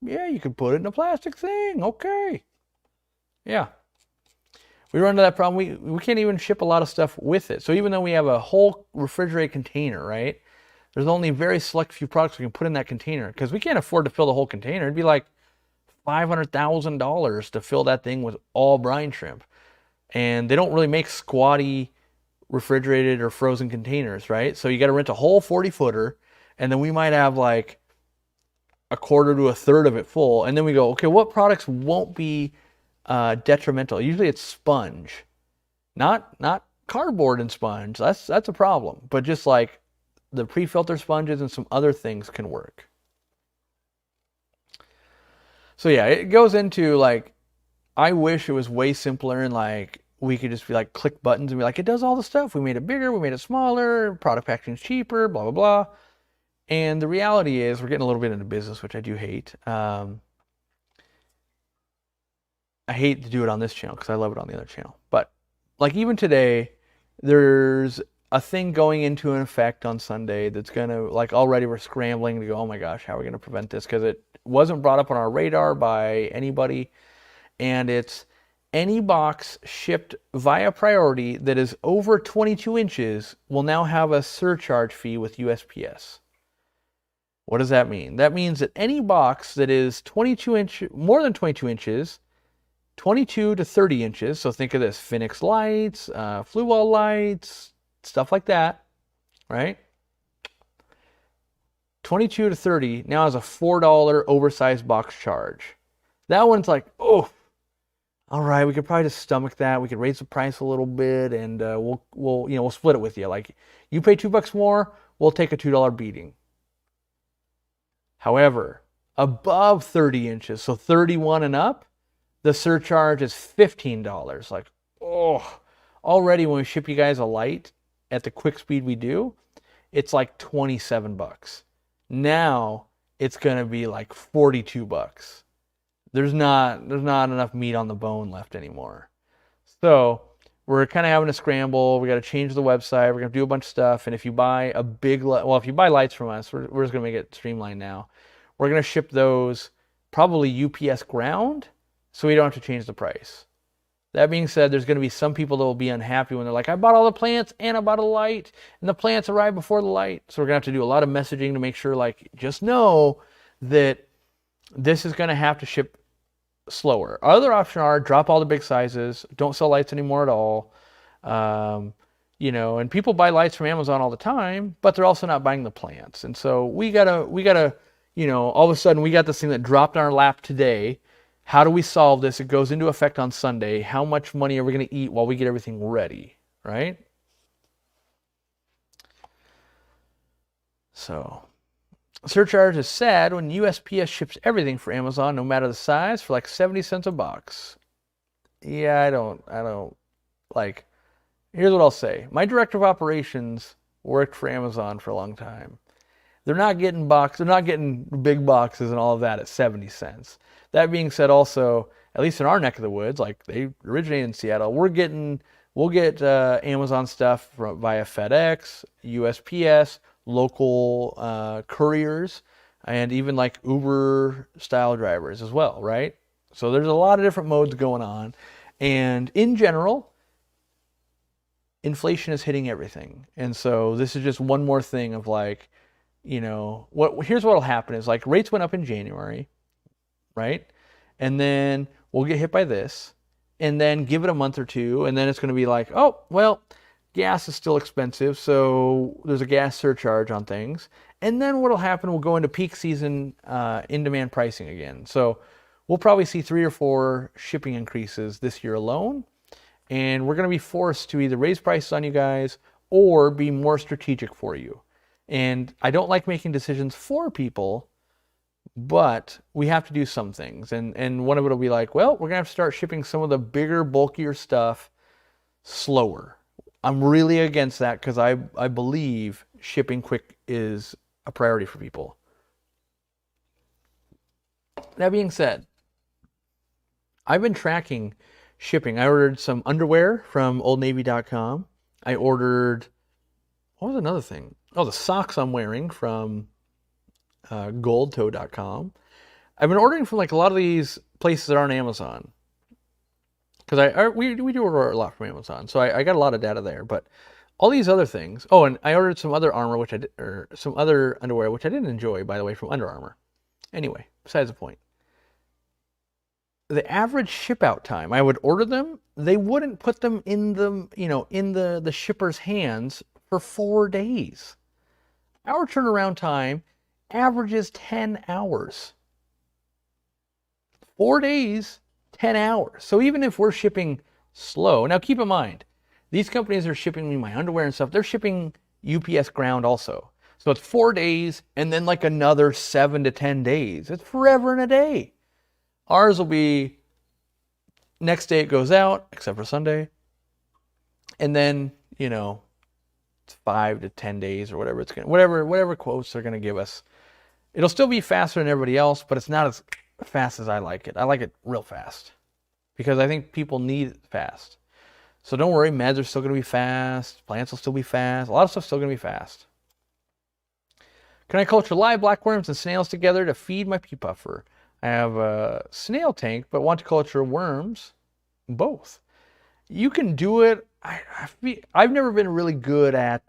yeah, you can put it in a plastic thing. Okay. Yeah. We run into that problem. We can't even ship a lot of stuff with it. So even though we have a whole refrigerated container, right? There's only a very select few products we can put in that container because we can't afford to fill the whole container. It'd be like $500,000 to fill that thing with all brine shrimp. And they don't really make squatty refrigerated or frozen containers, right? So you got to rent a whole 40-footer, and then we might have like a quarter to a third of it full. And then we go, okay, what products won't be detrimental? Usually it's sponge, not cardboard and sponge. That's a problem. But just like the pre-filter sponges and some other things can work. So yeah, it goes into like, I wish it was way simpler and like we could just be like click buttons and be like, it does all the stuff. We made it bigger, we made it smaller, product packaging is cheaper, blah, blah, blah. And the reality is we're getting a little bit into business, which I do hate. I hate to do it on this channel because I love it on the other channel. But like even today, there's a thing going into an effect on Sunday that's going to, like, already we're scrambling to go, oh my gosh, how are we going to prevent this? Because it wasn't brought up on our radar by anybody. And it's any box shipped via priority that is over 22 inches will now have a surcharge fee with USPS. What does that mean? That means that any box that is more than 22 inches, 22 to 30 inches, so think of this, Phoenix lights, flue wall lights, stuff like that, right? 22 to 30 now has a $4 oversized box charge. That one's like, oh, all right, we could probably just stomach that. We could raise the price a little bit, and we'll split it with you. Like, you pay $2 more, we'll take a $2 beating. However, above 30 inches, so 31 and up, the surcharge is $15. Like, oh, already when we ship you guys a light at the quick speed we do, it's like $27. Now it's going to be like $42. There's not enough meat on the bone left anymore. So we're kind of having a scramble. We got to change the website. We're going to do a bunch of stuff. And if you buy if you buy lights from us, we're just going to make it streamlined now. We're going to ship those probably UPS ground, so we don't have to change the price. That being said, there's going to be some people that will be unhappy when they're like, I bought all the plants and I bought a light, and the plants arrived before the light. So we're going to have to do a lot of messaging to make sure, like, just know that this is going to have to ship slower. Our other option are drop all the big sizes, don't sell lights anymore at all. And people buy lights from Amazon all the time, but they're also not buying the plants. And so we gotta, all of a sudden we got this thing that dropped on our lap today. How do we solve this? It goes into effect on Sunday. How much money are we going to eat while we get everything ready, right? So, surcharge is sad when USPS ships everything for Amazon, no matter the size, for like 70 cents a box. Yeah, I don't like. Here's what I'll say. My director of operations worked for Amazon for a long time. They're not getting big boxes and all of that at 70 cents. That being said, also, at least in our neck of the woods, like they originated in Seattle, we'll get Amazon stuff via FedEx, USPS, local couriers, and even like Uber style drivers as well, right? So there's a lot of different modes going on. And in general, inflation is hitting everything. And so this is just one more thing of like, here's what'll happen is like rates went up in January, right? And then we'll get hit by this, and then give it a month or two, and then it's going to be like, oh, well, gas is still expensive, so there's a gas surcharge on things. And then what'll happen, we'll go into peak season in-demand pricing again. So we'll probably see 3 or 4 shipping increases this year alone. And we're going to be forced to either raise prices on you guys or be more strategic for you. And I don't like making decisions for people, but we have to do some things. And one of it will be like, well, we're going to have to start shipping some of the bigger, bulkier stuff slower. I'm really against that because I believe shipping quick is a priority for people. That being said, I've been tracking shipping. I ordered some underwear from oldnavy.com. I ordered, what was another thing? Oh, the socks I'm wearing from goldtoe.com. I've been ordering from like a lot of these places that aren't Amazon. Because we do order a lot from Amazon. So I got a lot of data there. But all these other things. Oh, and I ordered some other some other underwear, which I didn't enjoy, by the way, from Under Armour. Anyway, besides the point. The average ship out time, I would order them, they wouldn't put them in the shipper's hands for 4 days. Our turnaround time averages 10 hours. 4 days, 10 hours. So even if we're shipping slow, now keep in mind, these companies are shipping me my underwear and stuff, they're shipping UPS ground also. So it's 4 days and then like another 7 to 10 days. It's forever and a day. Ours will be next day it goes out, except for Sunday. And then, it's 5 to 10 days or whatever whatever quotes they're gonna give us. It'll still be faster than everybody else, but it's not as fast as I like it. I like it real fast. Because I think people need it fast. So don't worry, meds are still gonna be fast, plants will still be fast, a lot of stuff's still gonna be fast. Can I culture live blackworms and snails together to feed my pea puffer? I have a snail tank, but want to culture worms, both. You can do it. I've never been really good at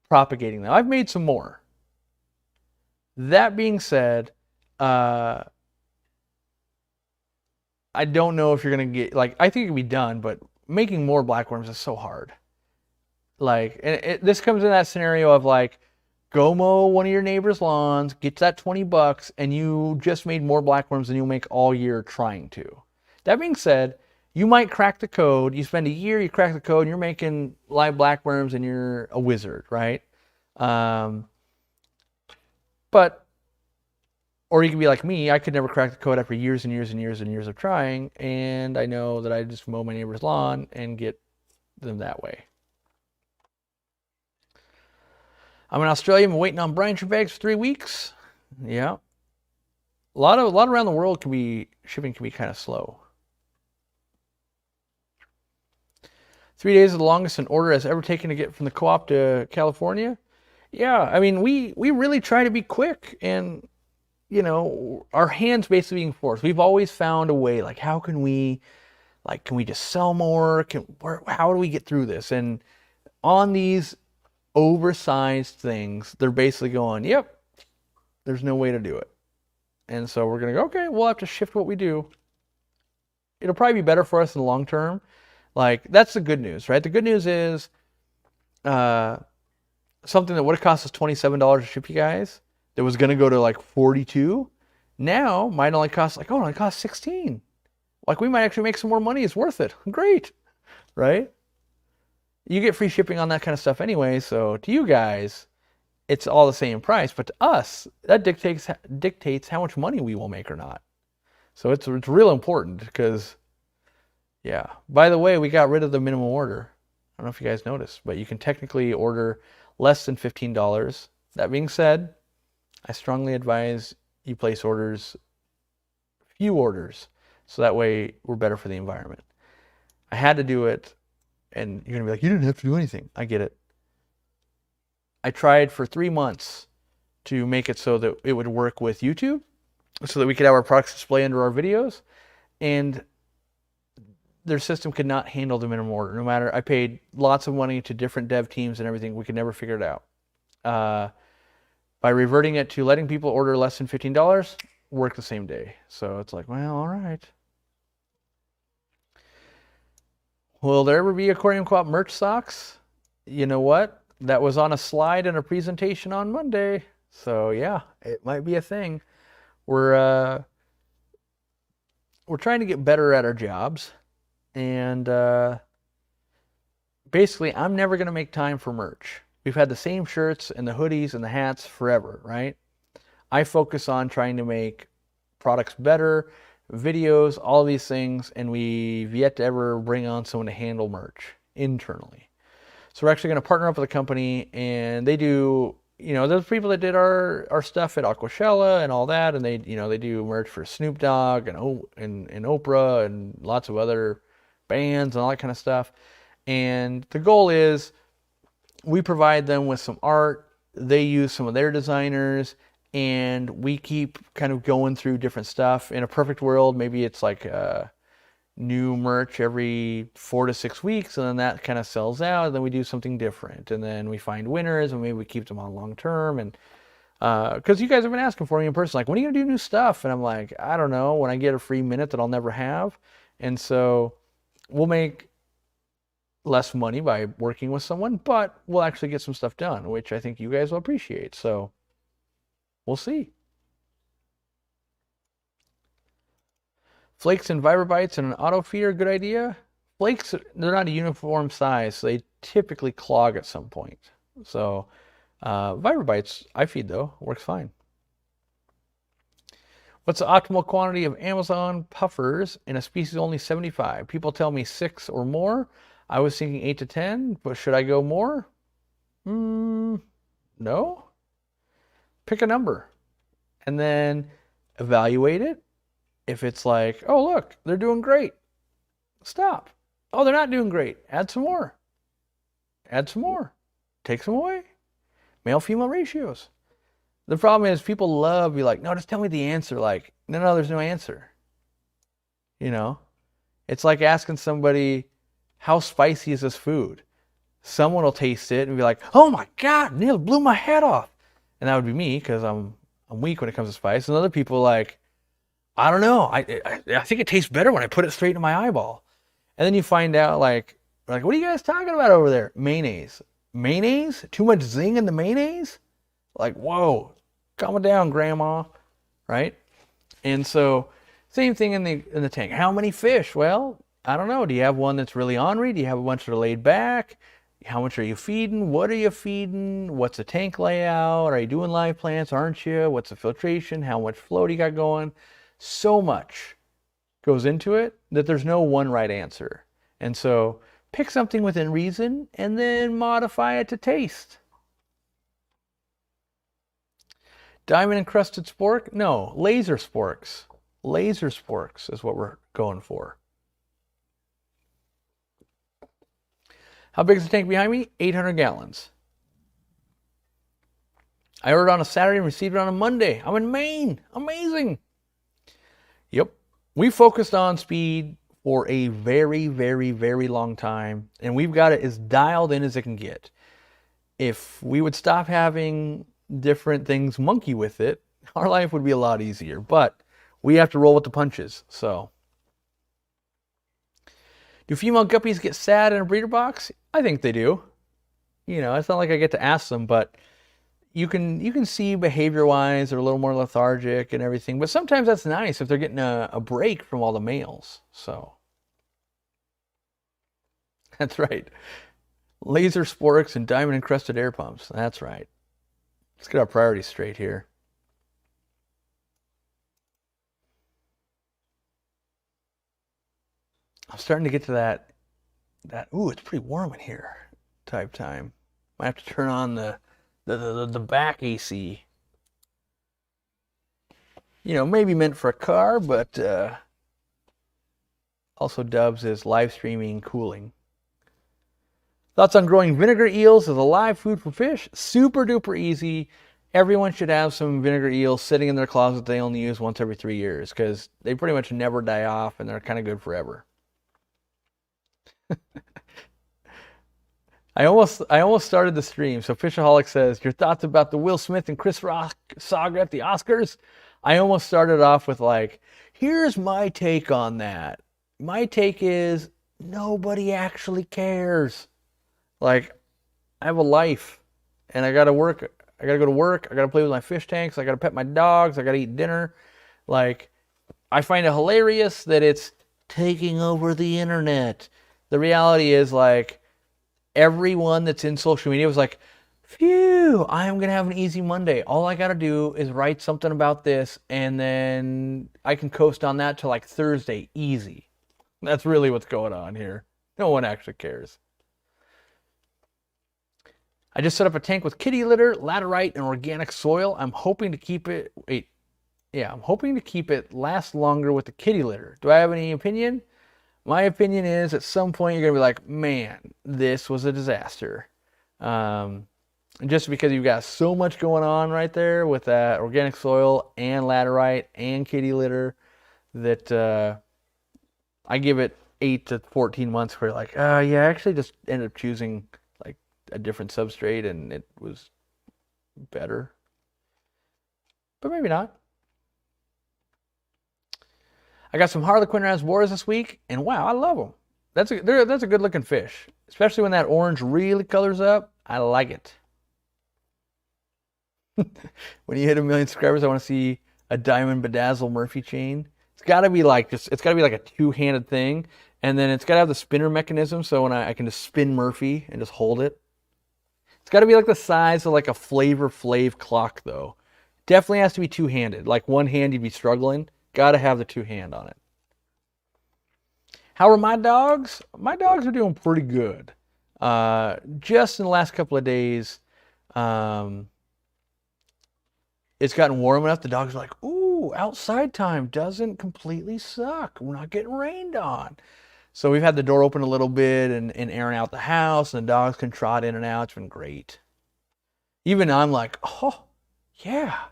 propagating them. I've made some more. That being said, I don't know if you're going to get, like, I think it can be done, but making more blackworms is so hard. Like, this comes in that scenario of like, go mow one of your neighbor's lawns, get that $20, and you just made more blackworms than you'll make all year trying to. That being said, you might crack the code. You spend a year, you crack the code, and you're making live blackworms, and you're a wizard, right? Or you can be like me. I could never crack the code after years and years and years and years of trying, and I know that I just mow my neighbor's lawn and get them that way. I'm in Australia. I'm waiting on Brine bags for 3 weeks. Yeah. A lot around the world shipping can be kind of slow. 3 days is the longest an order has ever taken to get from the co-op to California. Yeah, I mean, we really try to be quick, and our hands basically being forced. We've always found a way, like, how can we just sell more? How do we get through this? And on these oversized things, they're basically going, yep, there's no way to do it. And so we're going to go, okay, we'll have to shift what we do. It'll probably be better for us in the long term. Like, that's the good news, right? The good news is something that would have cost us $27 to ship you guys, that was going to go to like 42, now might only cost like, oh, it only costs 16. Like, we might actually make some more money. It's worth it. Great, right? You get free shipping on that kind of stuff anyway, so to you guys, it's all the same price, but to us, that dictates how much money we will make or not. So it's real important because, yeah. By the way, we got rid of the minimum order. I don't know if you guys noticed, but you can technically order less than $15. That being said, I strongly advise you place orders, few orders, so that way we're better for the environment. I had to do it, and you're going to be like, you didn't have to do anything. I get it. I tried for 3 months to make it so that it would work with YouTube, so that we could have our products display under our videos, and their system could not handle the minimum order. No matter, I paid lots of money to different dev teams and everything, we could never figure it out. By reverting it to letting people order less than $15, work the same day. So it's like, well, all right. Will there ever be Aquariumcoop merch socks? You know what? That was on a slide in a presentation on Monday. So yeah, it might be a thing. We're trying to get better at our jobs, and basically I'm never going to make time for merch. We've had the same shirts and the hoodies and the hats forever, right? I focus on trying to make products better, videos, all these things, and we've yet to ever bring on someone to handle merch internally. So we're actually going to partner up with a company, and they do, there's people that did our stuff at Aquashella and all that, and they do merch for Snoop Dogg and Oprah and lots of other bands and all that kind of stuff. And the goal is we provide them with some art, they use some of their designers, and we keep kind of going through different stuff. In a perfect world, maybe it's like new merch every 4 to 6 weeks, and then that kind of sells out, and then we do something different, and then we find winners, and maybe we keep them on long term. And because you guys have been asking for me in person, like, when are you gonna do new stuff? And I'm like, I don't know, when I get a free minute that I'll never have. And so we'll make less money by working with someone, but we'll actually get some stuff done, which I think you guys will appreciate. So we'll see. Flakes and Vibrobites and an auto feeder, good idea. Flakes, they're not a uniform size, so they typically clog at some point. So Vibrobites, I feed though, works fine. What's the optimal quantity of Amazon puffers in a species only 75? People tell me 6 or more. I was thinking 8 to 10, but should I go more? No. Pick a number and then evaluate it. If it's like, oh, look, they're doing great, stop. Oh, they're not doing great, add some more. Add some more. Take some away. Male-female ratios. The problem is people love be like, no, just tell me the answer. Like, no, there's no answer. It's like asking somebody, how spicy is this food? Someone will taste it and be like, oh my God, Neil blew my head off. And that would be me, because I'm weak when it comes to spice. And other people like, I don't know. I think it tastes better when I put it straight in my eyeball. And then you find out like, what are you guys talking about over there? Mayonnaise. Mayonnaise? Too much zing in the mayonnaise? Like, whoa, calm it down, grandma, right? And so, same thing in the tank. How many fish? Well, I don't know. Do you have one that's really ornery? Do you have a bunch that are laid back? How much are you feeding? What are you feeding? What's the tank layout? Are you doing live plants? Aren't you? What's the filtration? How much flow do you got going? So much goes into it that there's no one right answer. And so pick something within reason and then modify it to taste. Diamond encrusted spork? No, laser sporks. Laser sporks is what we're going for. How big is the tank behind me? 800 gallons. I ordered on a Saturday and received it on a Monday. I'm in Maine. Amazing. Yep. We focused on speed for a very, very, very long time, and we've got it as dialed in as it can get. If we would stop having different things monkey with it, Our life would be a lot easier, but we have to roll with the punches. So, do female guppies get sad in a breeder box? I think they do. You know, it's not like I get to ask them, but you can see behavior-wise they're a little more lethargic and everything. But sometimes that's nice if they're getting a break from all the males. So, that's right. Laser sporks and diamond encrusted air pumps. That's right. Let's get our priorities straight here. I'm starting to get to that ooh, it's pretty warm in here type time. Might have to turn on the back AC. You know, maybe meant for a car, but also dubs as live streaming cooling. Thoughts on growing vinegar eels as a live food for fish? Super duper easy. Everyone should have some vinegar eels sitting in their closet they only use once every 3 years because they pretty much never die off and they're kind of good forever. I almost started the stream. So Fishaholic says, your thoughts about the Will Smith and Chris Rock saga at the Oscars? I almost started off with like, here's my take on that. My take is nobody actually cares. Like, I have a life and I gotta work. I gotta go to work. I gotta play with my fish tanks. I gotta pet my dogs. I gotta eat dinner. Like, I find it hilarious that it's taking over the internet. The reality is, like, everyone that's in social media was like, phew, I'm going to have an easy Monday. All I got to do is write something about this, and then I can coast on that to, like, Thursday. Easy. That's really what's going on here. No one actually cares. I just set up a tank with kitty litter, laterite, and organic soil. I'm hoping to keep it... I'm hoping to keep it last longer with the kitty litter. Do I have any opinion? My opinion is at some point you're going to be like, man, this was a disaster. Just because you've got so much going on right there with that organic soil and laterite and kitty litter that I give it 8 to 14 months where you're like, yeah, I actually just ended up choosing like a different substrate and it was better. But maybe not. I got some Harlequin rasboras this week, and wow, I love them. That's a good looking fish, especially when that orange really colors up. I like it. When you hit 1 million subscribers, I want to see a diamond bedazzle Murphy chain. It's got to be like a 2-handed thing, and then it's got to have the spinner mechanism, so when I can just spin Murphy and just hold it. It's got to be like the size of like a Flavor Flav clock, though. Definitely has to be 2-handed. Like one hand, you'd be struggling. Got to have the 2-hand on it. How are my dogs? My dogs are doing pretty good. Just in the last couple of days, it's gotten warm enough. The dogs are like, ooh, outside time doesn't completely suck. We're not getting rained on. So we've had the door open a little bit and airing out the house, and the dogs can trot in and out. It's been great. Even I'm like, oh, yeah.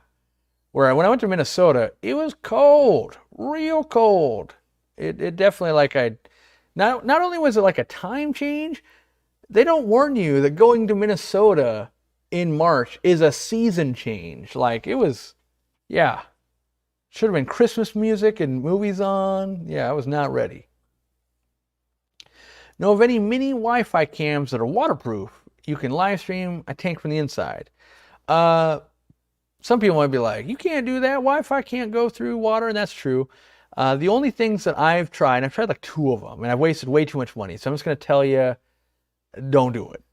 Where when I went to Minnesota, it was cold, real cold. It definitely not only was it like a time change, they don't warn you that going to Minnesota in March is a season change. Like it was, yeah. Should have been Christmas music and movies on. Yeah, I was not ready. Know of any mini Wi-Fi cams that are waterproof? You can live stream a tank from the inside. Some people might be like, you can't do that. Wi-Fi can't go through water, and that's true. The only things that I've tried like 2 of them, and I've wasted way too much money. So I'm just going to tell you, don't do it.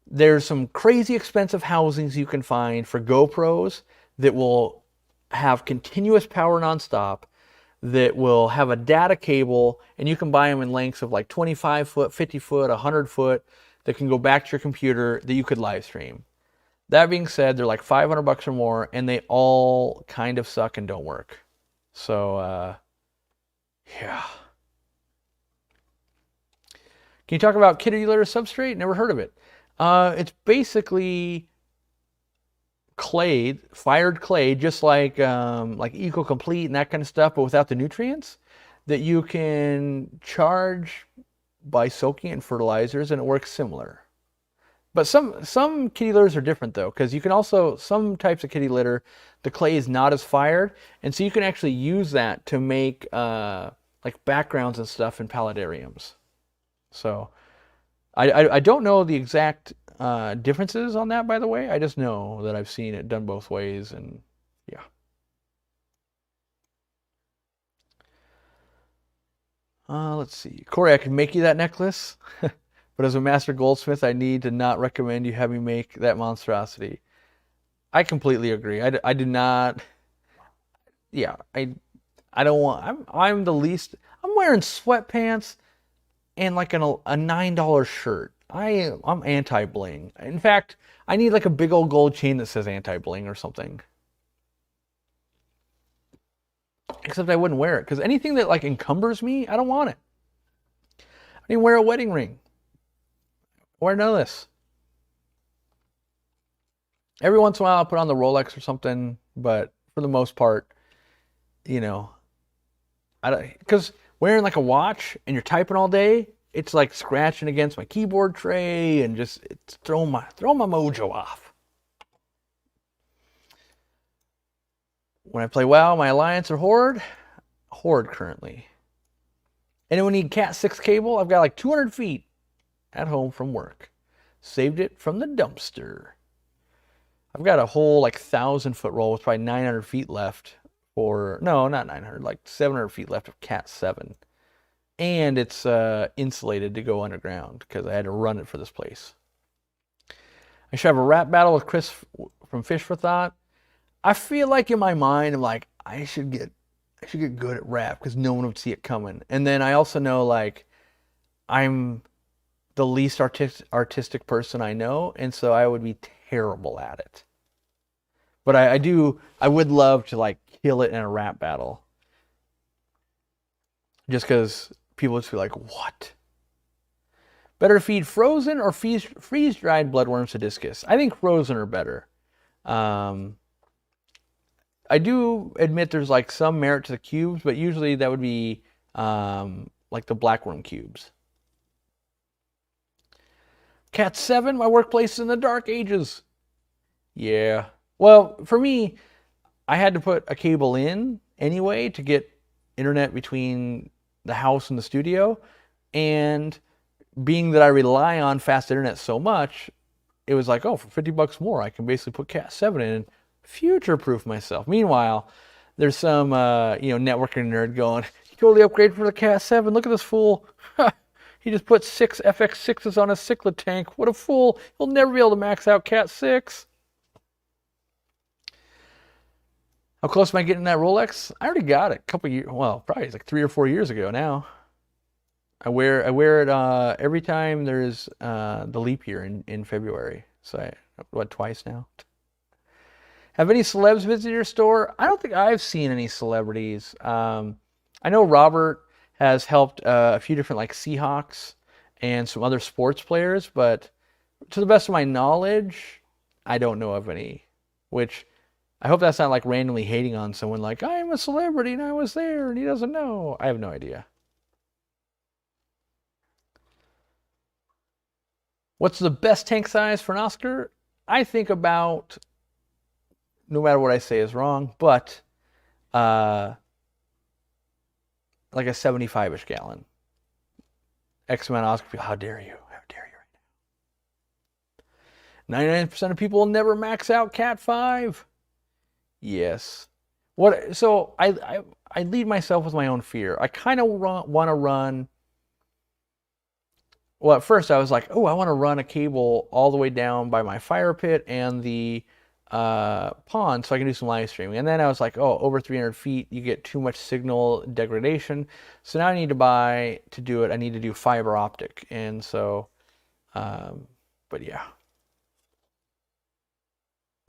There's some crazy expensive housings you can find for GoPros that will have continuous power nonstop, that will have a data cable, and you can buy them in lengths of like 25 foot, 50 foot, 100 foot, that can go back to your computer that you could live stream. That being said, they're like $500 or more, and they all kind of suck and don't work. So, yeah. Can you talk about kitty litter substrate? Never heard of it. It's basically clay, fired clay, just like Eco Complete and that kind of stuff, but without the nutrients, that you can charge by soaking it in fertilizers, and it works similar. But some kitty litters are different though, because you can also, some types of kitty litter, the clay is not as fired, and so you can actually use that to make like backgrounds and stuff in paludariums. So I don't know the exact differences on that, by the way. I just know that I've seen it done both ways, and yeah. Let's see. Corey, I can make you that necklace, but as a master goldsmith, I need to not recommend you have me make that monstrosity. I completely agree. I do not. Yeah, I don't want. I'm the least. I'm wearing sweatpants and like a $9 shirt. I'm anti-bling. In fact, I need like a big old gold chain that says anti-bling or something. Except I wouldn't wear it, because anything that like encumbers me, I don't want it. I didn't wear a wedding ring. Wear none of this. Every once in a while I'll put on the Rolex or something, but for the most part, you know, because wearing like a watch and you're typing all day, it's like scratching against my keyboard tray and just it's throwing my mojo off. When I play WoW, my Alliance or Horde? Horde currently. Anyone need Cat 6 cable? I've got like 200 feet at home from work. Saved it from the dumpster. I've got a whole like 1,000-foot roll with probably 900 feet left. Or, no, not 900, like 700 feet left of Cat 7. And it's insulated to go underground because I had to run it for this place. I should have a rap battle with Chris from Fish for Thought. I feel like in my mind, I'm like, I should get good at rap because no one would see it coming. And then I also know like I'm the least artistic person I know, and so I would be terrible at it. But I would love to like kill it in a rap battle. Just because people would be like, what? Better to feed frozen or freeze-dried bloodworms to discus? I think frozen are better. I do admit there's like some merit to the cubes, but usually that would be like the blackworm cubes. Cat 7, my workplace is in the dark ages. Yeah. Well, for me, I had to put a cable in anyway to get internet between the house and the studio. And being that I rely on fast internet so much, it was like, oh, for $50 more, I can basically put Cat 7 in and future-proof myself. Meanwhile, there's some networking nerd going, you totally upgraded for the Cat 7. Look at this fool. He just put 6 FX6s on a cichlid tank. What a fool. He'll never be able to max out Cat 6. How close am I getting that Rolex? I already got it a couple years, well, probably like 3 or 4 years ago now. I wear it every time there's the leap year in February. So twice now? Have any celebs visited your store? I don't think I've seen any celebrities. I know Robert has helped a few different like Seahawks and some other sports players, but to the best of my knowledge, I don't know of any. Which I hope that's not like randomly hating on someone like, I am a celebrity and I was there and he doesn't know. I have no idea. What's the best tank size for an Oscar? I think about, no matter what I say is wrong, but like a 75-ish gallon. X amount of Oscar, how dare you? How dare you right now? 99% of people will never max out Cat 5. Yes. So I lead myself with my own fear. I kind of want to run. Well, at first I was like, oh, I want to run a cable all the way down by my fire pit and the pond so I can do some live streaming. And then I was like, oh, over 300 feet, you get too much signal degradation. So now I need to do it, I need to do fiber optic. And so, but yeah.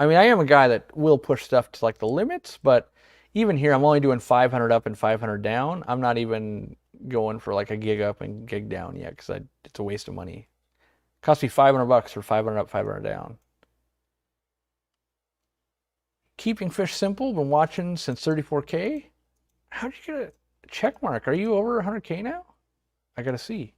I mean, I am a guy that will push stuff to like the limits, but even here, I'm only doing 500 up and 500 down. I'm not even going for like a gig up and gig down yet because it's a waste of money. It cost me $500 for 500 up, 500 down. Keeping fish simple, been watching since 34K. How'd you get a check mark? Are you over 100K now? I gotta see.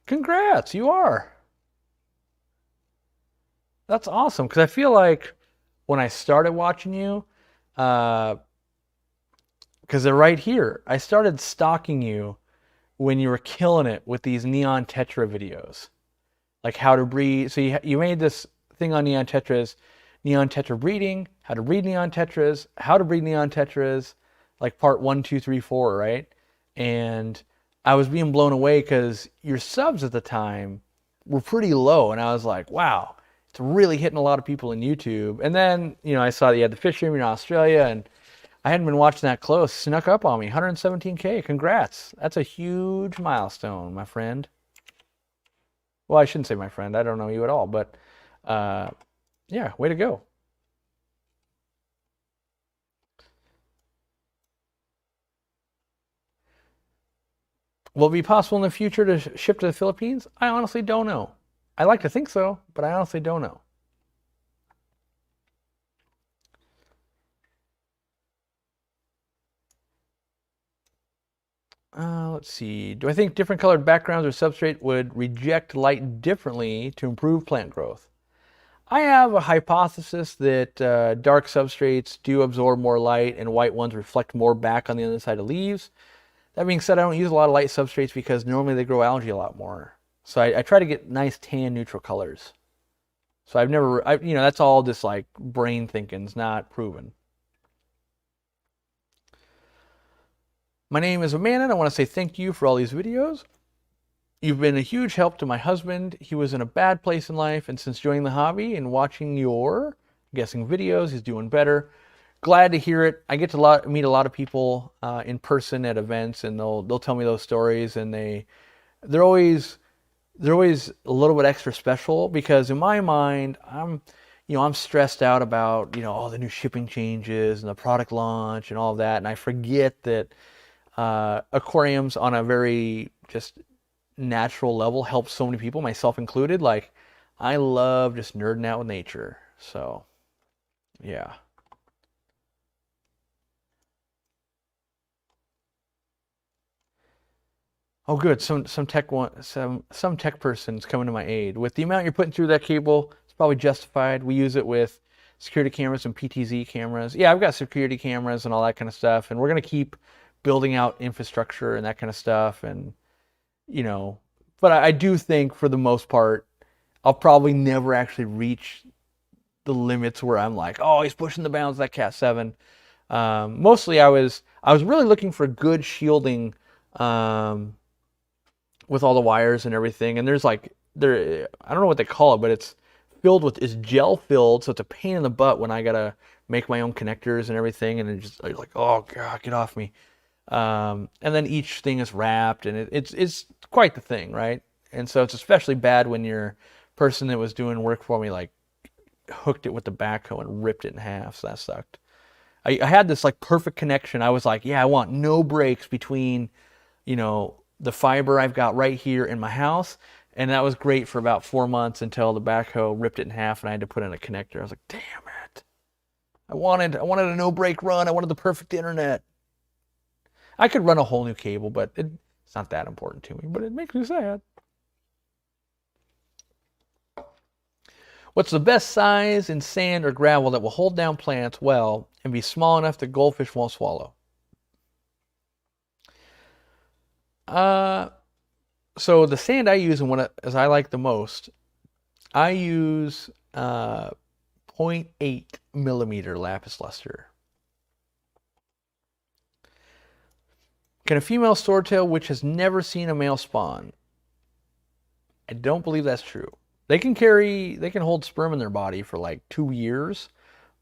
Congrats, you are. That's awesome, because I feel like when I started watching you, because they're right here, I started stalking you when you were killing it with these Neon Tetra videos. Like how to breed. So you made this thing on Neon Tetras, Neon Tetra breeding, how to breed Neon Tetras, how to breed Neon Tetras, like part 1, 2, 3, 4, right? And I was being blown away because your subs at the time were pretty low, and I was like, wow, it's really hitting a lot of people in YouTube. And then, I saw that you had the fish room in Australia, and I hadn't been watching that close. Snuck up on me, 117K. Congrats. That's a huge milestone, my friend. Well, I shouldn't say my friend. I don't know you at all, but yeah, way to go. Will it be possible in the future to ship to the Philippines? I honestly don't know. I like to think so, but I honestly don't know. Let's see. Do I think different colored backgrounds or substrate would reject light differently to improve plant growth? I have a hypothesis that dark substrates do absorb more light and white ones reflect more back on the other side of leaves. That being said, I don't use a lot of light substrates because normally they grow algae a lot more. So I try to get nice tan neutral colors. So I've never, that's all just like brain thinking. It's not proven. My name is Amanda, and I want to say thank you for all these videos. You've been a huge help to my husband. He was in a bad place in life, and since joining the hobby and watching your guessing videos, he's doing better. Glad to hear it. I get to meet a lot of people in person at events, and they'll tell me those stories, and they're always a little bit extra special because in my mind, I'm stressed out about all the new shipping changes and the product launch and all of that, and I forget that aquariums on a very just natural level help so many people, myself included. Like, I love just nerding out with nature. So, yeah. Oh, good. Some tech person's coming to my aid. With the amount you're putting through that cable, it's probably justified. We use it with security cameras and PTZ cameras. Yeah, I've got security cameras and all that kind of stuff, and we're gonna keep building out infrastructure and that kind of stuff. And but I do think for the most part, I'll probably never actually reach the limits where I'm like, oh, he's pushing the bounds of that Cat 7. Mostly I was really looking for good shielding with all the wires and everything. And I don't know what they call it, but it's gel filled, so it's a pain in the butt when I gotta make my own connectors and everything, and it's just like, oh god, get off me. And then each thing is wrapped, and it's quite the thing, right? And so it's especially bad when your person that was doing work for me like hooked it with the backhoe and ripped it in half. So that sucked. I had this like perfect connection. I was like, yeah, I want no breaks between, the fiber I've got right here in my house. And that was great for about 4 months until the backhoe ripped it in half and I had to put in a connector. I was like, damn it. I wanted a no break run. I wanted the perfect internet. I could run a whole new cable, but it's not that important to me, but it makes me sad. What's the best size in sand or gravel that will hold down plants well and be small enough that goldfish won't swallow? So the sand I use and as I like the most, I use 0.8 millimeter lapis luster. Can a female swordtail which has never seen a male spawn? I don't believe that's true. They can hold sperm in their body for like 2 years,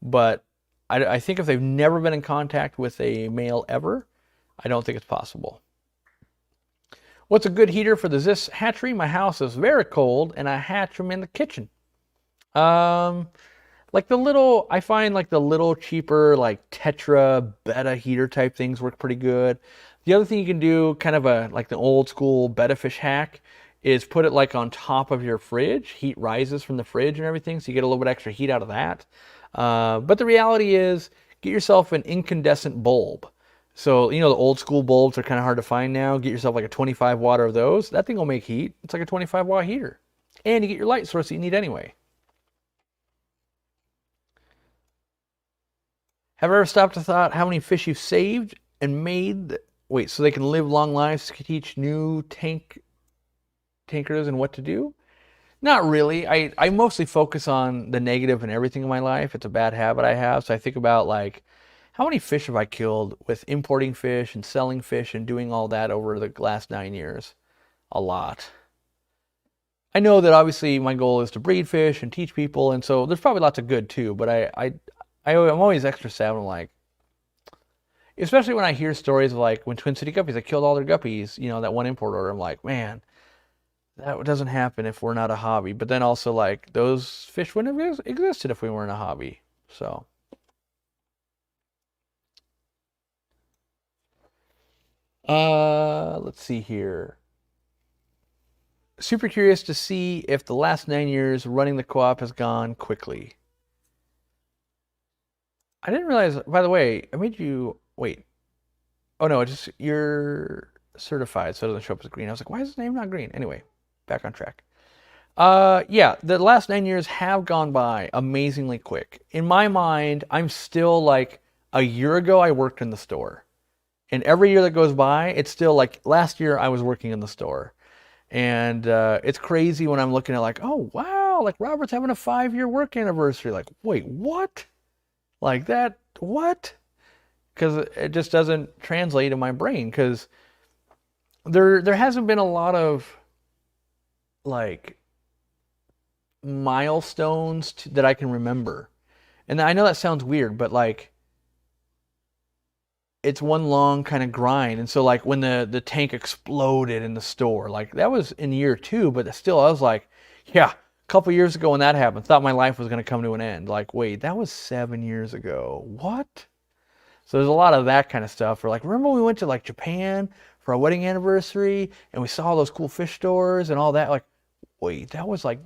but I think if they've never been in contact with a male ever, I don't think it's possible. What's a good heater for the Zis hatchery? My house is very cold, and I hatch them in the kitchen. Like I find like the little cheaper like Tetra Beta heater type things work pretty good. The other thing you can do, kind of like the old school betta fish hack, is put it like on top of your fridge. Heat rises from the fridge and everything, so you get a little bit extra heat out of that. But the reality is, get yourself an incandescent bulb. So, the old school bulbs are kind of hard to find now. Get yourself like a 25 watt of those. That thing will make heat. It's like a 25 watt heater. And you get your light source that you need anyway. Have you ever stopped to thought how many fish you've saved and made? Wait, so they can live long lives to teach new tankers and what to do? Not really. I mostly focus on the negative and everything in my life. It's a bad habit I have. So I think about like, how many fish have I killed with importing fish and selling fish and doing all that over the last 9 years? A lot. I know that obviously my goal is to breed fish and teach people, and so there's probably lots of good too, but I'm always extra sad when like, especially when I hear stories of like when Twin City Guppies, they killed all their guppies, that one import order. I'm like, man, that doesn't happen if we're not a hobby. But then also like those fish wouldn't have existed if we weren't a hobby. So. Let's see here. Super curious to see if the last 9 years running the co-op has gone quickly. I didn't realize, by the way, I made you, wait. Oh no, you're certified, so it doesn't show up as green. I was like, why is his name not green? Anyway, back on track. Yeah, the last 9 years have gone by amazingly quick. In my mind, I'm still like, a year ago I worked in the store. And every year that goes by, it's still like last year I was working in the store. And it's crazy when I'm looking at like, oh, wow, like Robert's having a 5-year work anniversary. Like, wait, what? Like that, what? Because it just doesn't translate in my brain. Because there hasn't been a lot of like milestones that I can remember. And I know that sounds weird, but like, it's one long kind of grind. And so like when the tank exploded in the store, like that was in year 2, but still I was like, yeah, a couple years ago when that happened, thought my life was going to come to an end. Like, wait, that was 7 years ago. What? So there's a lot of that kind of stuff. Or like, remember we went to like Japan for our wedding anniversary and we saw all those cool fish stores and all that? Like, wait, that was like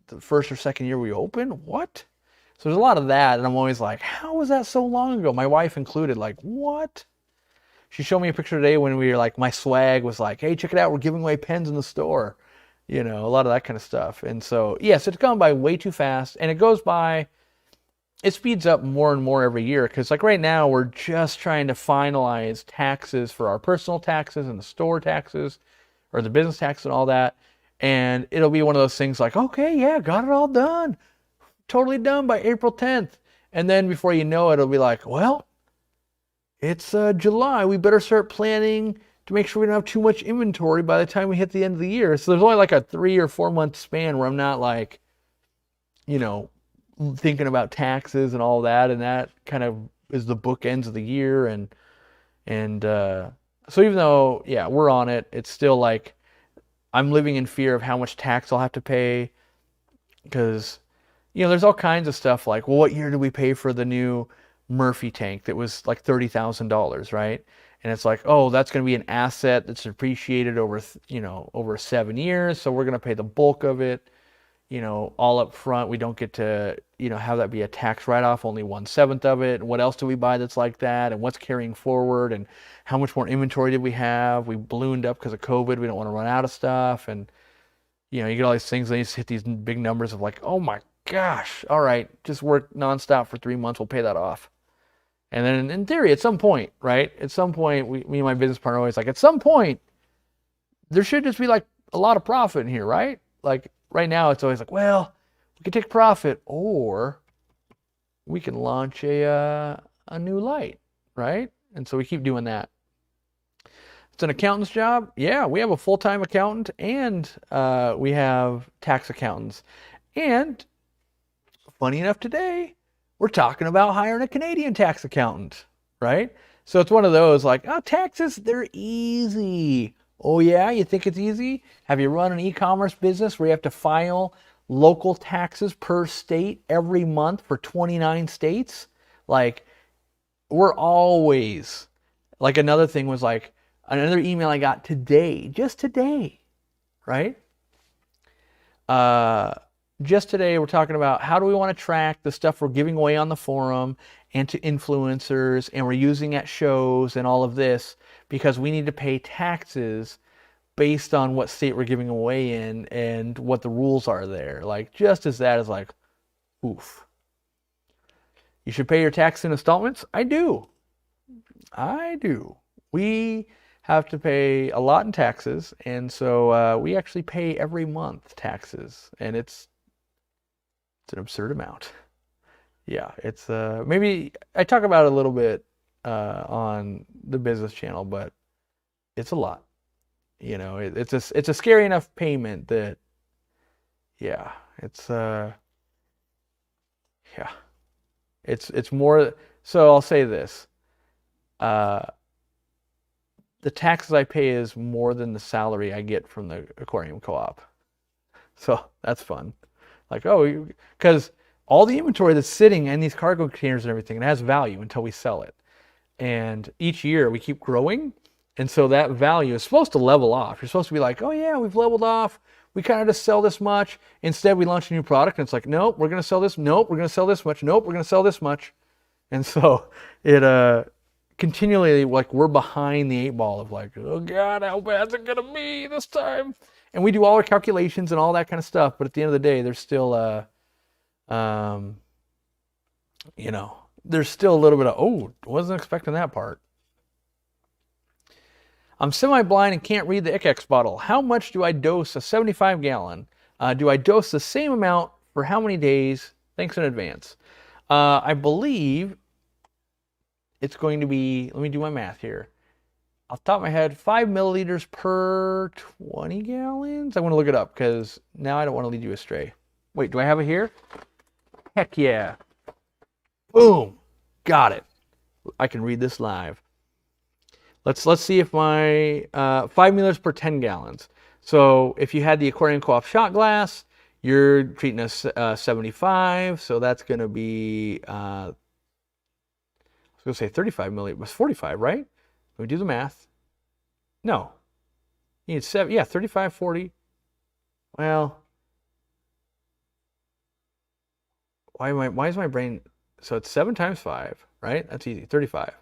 the first or second year we opened? What? So there's a lot of that, and I'm always like, how was that so long ago? My wife included, like, what? She showed me a picture today when we were like, my swag was like, hey, check it out, we're giving away pens in the store. A lot of that kind of stuff. And so, yes, it's gone by way too fast, and it speeds up more and more every year, because like right now, we're just trying to finalize taxes for our personal taxes and the store taxes, or the business tax and all that. And it'll be one of those things like, okay, yeah, got it all done. Totally done by April 10th. And then before you know it, it'll be like, well, it's July. We better start planning to make sure we don't have too much inventory by the time we hit the end of the year. So there's only like a 3 or 4 month span where I'm not like, thinking about taxes and all that. And that kind of is the bookends of the year. And so even though, yeah, we're on it, it's still like I'm living in fear of how much tax I'll have to pay, because there's all kinds of stuff like, well, what year did we pay for the new Murphy tank that was like $30,000, right? And it's like, oh, that's going to be an asset that's appreciated over 7 years. So we're going to pay the bulk of it, all up front. We don't get to, have that be a tax write-off, only 1/7 of it. And what else do we buy that's like that? And what's carrying forward? And how much more inventory did we have? We ballooned up because of COVID. We don't want to run out of stuff. And, you get all these things. They just hit these big numbers of like, oh my gosh, all right, just work nonstop for 3 months, we'll pay that off. And then in theory, at some point, right? At some point, me and my business partner are always like, at some point, there should just be like a lot of profit in here, right? Like right now, it's always like, well, we can take profit, or we can launch a new light, right? And so we keep doing that. It's an accountant's job. Yeah, we have a full-time accountant, and we have tax accountants. And funny enough, today we're talking about hiring a Canadian tax accountant, right? So it's one of those like, oh, taxes, they're easy. Oh yeah, you think it's easy? Have you run an e-commerce business where you have to file local taxes per state every month for 29 states? Like, we're always, like another thing was like, another email I got today, just today, right? just today we're talking about how do we want to track the stuff we're giving away on the forum and to influencers and we're using at shows and all of this because we need to pay taxes based on what state we're giving away in and what the rules are there. Like, just as that is like, oof. You should pay your tax in installments? I do. We have to pay a lot in taxes, and so we actually pay every month taxes, and it's an absurd amount. Yeah, it's maybe I talk about it a little bit on the business channel, but it's a lot. You know, it's a scary enough payment that, yeah, it's more. So I'll say this: the taxes I pay is more than the salary I get from the aquarium co-op. So that's fun. Like, oh, because all the inventory that's sitting in these cargo containers and everything, it has value until we sell it. And each year we keep growing. And so that value is supposed to level off. You're supposed to be like, oh yeah, we've leveled off. We kind of just sell this much. Instead, we launch a new product and it's like, nope, we're going to sell this. Nope, we're going to sell this much. Nope, we're going to sell this much. And so it continually, like, we're behind the 8 ball of like, oh God, how bad's it going to be this time? And we do all our calculations and all that kind of stuff. But at the end of the day, there's still, there's still a little bit of, oh, wasn't expecting that part. I'm semi-blind and can't read the ICX bottle. How much do I dose a 75-gallon? Do I dose the same amount for how many days? Thanks in advance. I believe it's going to be, let me do my math here. Off the top of my head, 5 milliliters per 20 gallons. I want to look it up because now I don't want to lead you astray. Wait, do I have it here? Heck yeah. Boom. Got it. I can read this live. Let's see if my 5 milliliters per 10 gallons. So if you had the Aquarium Co-op shot glass, you're treating us 75. So that's going to be, I was going to say 35 milliliters. It was 45, right? Let me do the math. No. You need 7. Yeah, 35, 40. Well, why is my brain? So it's 7 times 5, right? That's easy. 35.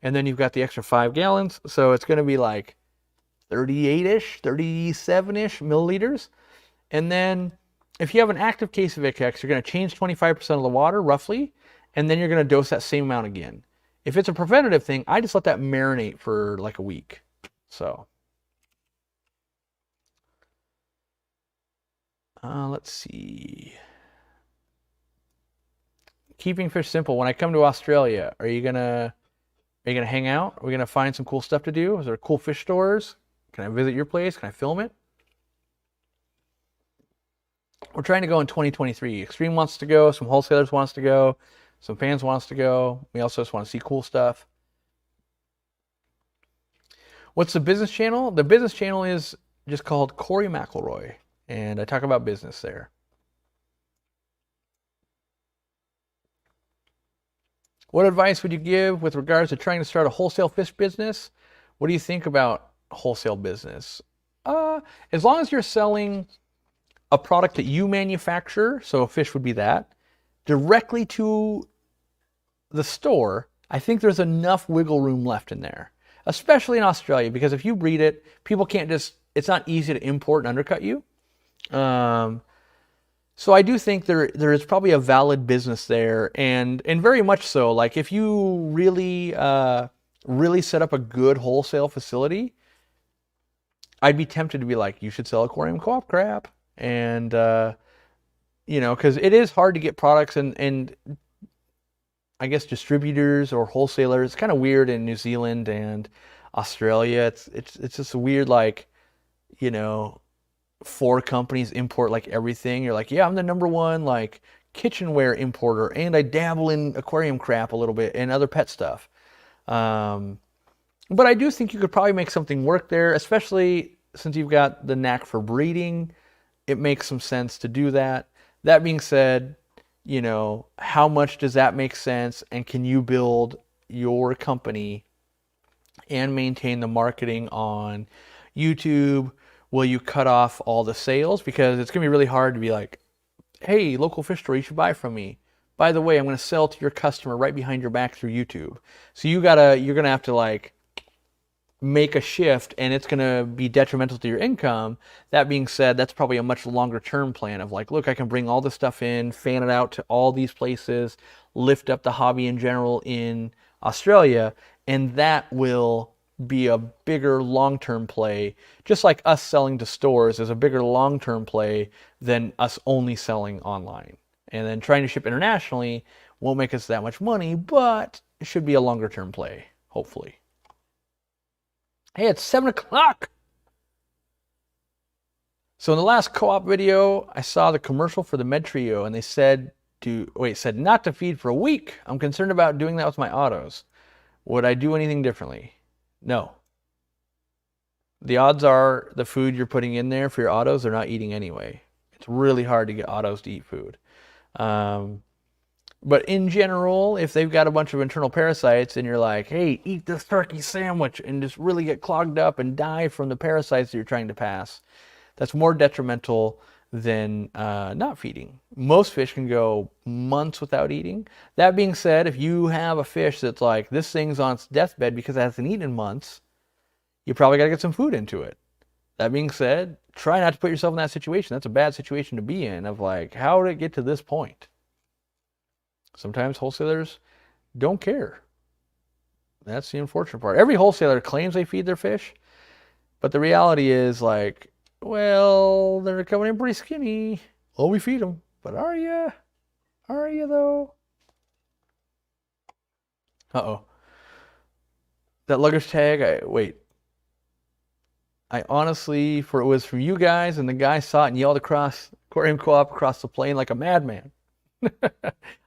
And then you've got the extra 5 gallons. So it's going to be like 38-ish, 37-ish milliliters. And then if you have an active case of ICX, you're going to change 25% of the water, roughly. And then you're going to dose that same amount again. If it's a preventative thing, I just let that marinate for like a week. So let's see. Keeping fish simple. When I come to Australia, are you gonna hang out? Are we gonna find some cool stuff to do? Is there cool fish stores? Can I visit your place? Can I film it? We're trying to go in 2023. Extreme wants to go. Some wholesalers wants to go. Some fans wants to go. We also just want to see cool stuff. What's the business channel? The business channel is just called Corey McElroy, and I talk about business there. What advice would you give with regards to trying to start a wholesale fish business? What do you think about wholesale business? As long as you're selling a product that you manufacture, so a fish would be that, directly to the store, I think there's enough wiggle room left in there, especially in Australia, because if you breed it, people can't just, it's not easy to import and undercut you. So I do think there is probably a valid business there, and very much so. Like if you really set up a good wholesale facility, I'd be tempted to be like, you should sell Aquarium Co-op crap, and because it is hard to get products and I guess distributors or wholesalers. It's kind of weird in New Zealand and Australia. It's just weird, like 4 companies import like everything. You're like, yeah, I'm the #1 like kitchenware importer, and I dabble in aquarium crap a little bit and other pet stuff. But I do think you could probably make something work there, especially since you've got the knack for breeding. It makes some sense to do that. That being said, how much does that make sense? And can you build your company and maintain the marketing on YouTube? Will you cut off all the sales? Because it's going to be really hard to be like, hey, local fish store, you should buy from me. By the way, I'm going to sell to your customer right behind your back through YouTube. So you're going to have to like make a shift, and it's going to be detrimental to your income. That being said, that's probably a much longer term plan of like, look, I can bring all this stuff in, fan it out to all these places, lift up the hobby in general in Australia, and that will be a bigger long-term play, just like us selling to stores is a bigger long-term play than us only selling online. And then trying to ship internationally won't make us that much money, but it should be a longer-term play, hopefully. Hey, it's 7 o'clock. So in the last co-op video, I saw the commercial for the Med Trio, and they said not to feed for a week. I'm concerned about doing that with my autos. Would I do anything differently? No. The odds are the food you're putting in there for your autos, they're not eating anyway. It's really hard to get autos to eat food. But in general, if they've got a bunch of internal parasites and you're like, hey, eat this turkey sandwich and just really get clogged up and die from the parasites that you're trying to pass, that's more detrimental than not feeding. Most fish can go months without eating. That being said, if you have a fish that's like, this thing's on its deathbed because it hasn't eaten in months, you probably got to get some food into it. That being said, try not to put yourself in that situation. That's a bad situation to be in, of like, how did it get to this point? Sometimes wholesalers don't care. That's the unfortunate part. Every wholesaler claims they feed their fish, but the reality is like, well, they're coming in pretty skinny. Well, we feed them, but are you? Are you though? Uh-oh. That luggage tag, I honestly, it was from you guys, and the guy saw it and yelled across Aquariumcoop across the plane like a madman.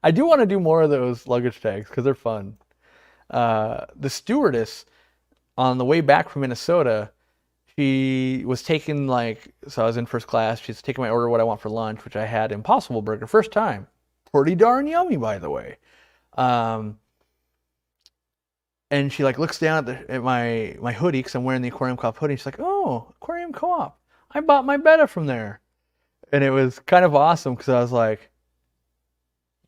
I do want to do more of those luggage tags because they're fun. The stewardess on the way back from Minnesota, she was taking so I was in first class. She's taking my order, what I want for lunch, which I had Impossible Burger, first time. Pretty darn yummy, by the way. And she looks down at my hoodie, because I'm wearing the Aquariumcoop hoodie. She's like, oh, Aquariumcoop. I bought my betta from there. And it was kind of awesome because I was like,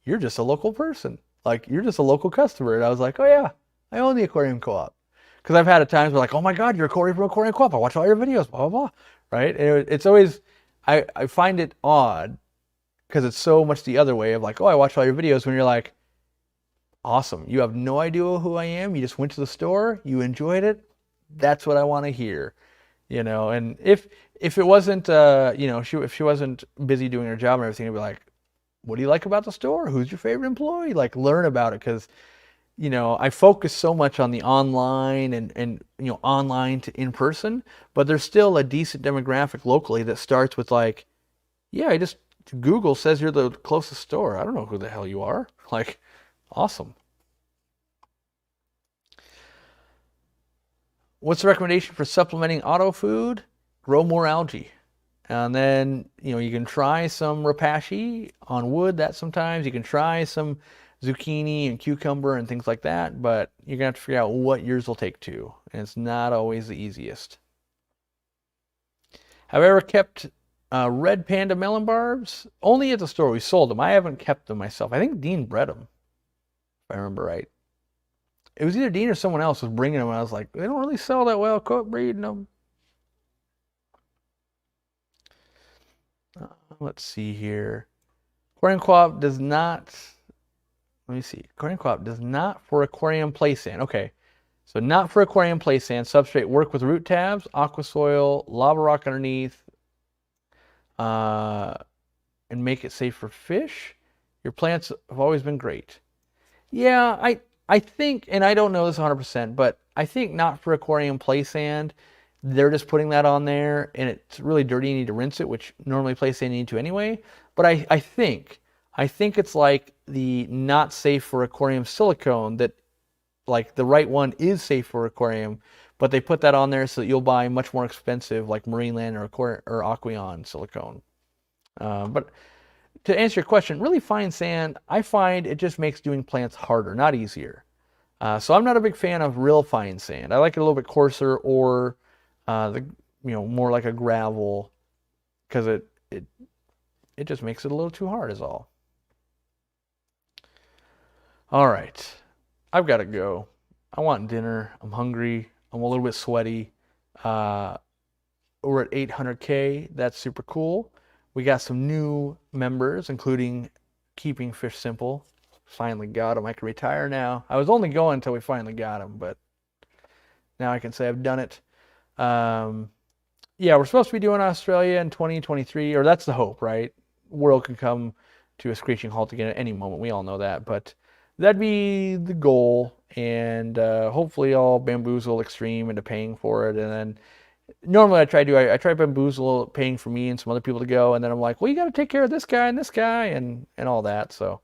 you're just a local person. You're just a local customer. And I was like, oh yeah, I own the Aquariumcoop. Because I've had at times where oh my God, you're Corey from Aquariumcoop. I watch all your videos, blah, blah, blah. Right? And it's always, I find it odd because it's so much the other way of oh, I watch all your videos, when you're like, awesome. You have no idea who I am. You just went to the store. You enjoyed it. That's what I want to hear. And if it wasn't, if she wasn't busy doing her job and everything, I'd be like, what do you like about the store? Who's your favorite employee? Learn about it, because, I focus so much on the online and online to in person, but there's still a decent demographic locally that starts with yeah, Google says you're the closest store. I don't know who the hell you are. Awesome. What's the recommendation for supplementing auto food? Grow more algae. And then, you can try some rapashi on wood, that sometimes. You can try some zucchini and cucumber and things like that, but you're going to have to figure out what yours will take to. And it's not always the easiest. Have I ever kept red panda melon barbs? Only at the store. We sold them. I haven't kept them myself. I think Dean bred them, if I remember right. It was either Dean or someone else was bringing them, and I was like, they don't really sell that well. Quit breeding them. Let's see here. Aquariumcoop does not, let me see. Aquariumcoop does not for aquarium play sand. Okay, so not for aquarium play sand. Substrate, work with root tabs, aqua soil, lava rock underneath, and make it safe for fish. Your plants have always been great. Yeah, I think, and I don't know this 100%, but I think not for aquarium play sand. They're just putting that on there, and it's really dirty. You need to rinse it, which normally play sand you need to anyway. But I think it's like the not safe for aquarium silicone, that the right one is safe for aquarium, but they put that on there so that you'll buy much more expensive Marineland or Aqueon silicone. But to answer your question, really fine sand, I find it just makes doing plants harder, not easier. So I'm not a big fan of real fine sand. I like it a little bit coarser, or more like a gravel, because It just makes it a little too hard is all. All right. I've got to go. I want dinner. I'm hungry. I'm a little bit sweaty. We're at 800K. That's super cool. We got some new members, including Keeping Fish Simple. Finally got him. I can retire now. I was only going until we finally got him, but now I can say I've done it. Yeah, we're supposed to be doing Australia in 2023, or that's the hope, right? World could come to a screeching halt again at any moment. We all know that, but that'd be the goal, and hopefully I'll bamboozle Extreme into paying for it. And then normally I try to bamboozle paying for me and some other people to go, and then I'm like, well, you got to take care of this guy and all that. So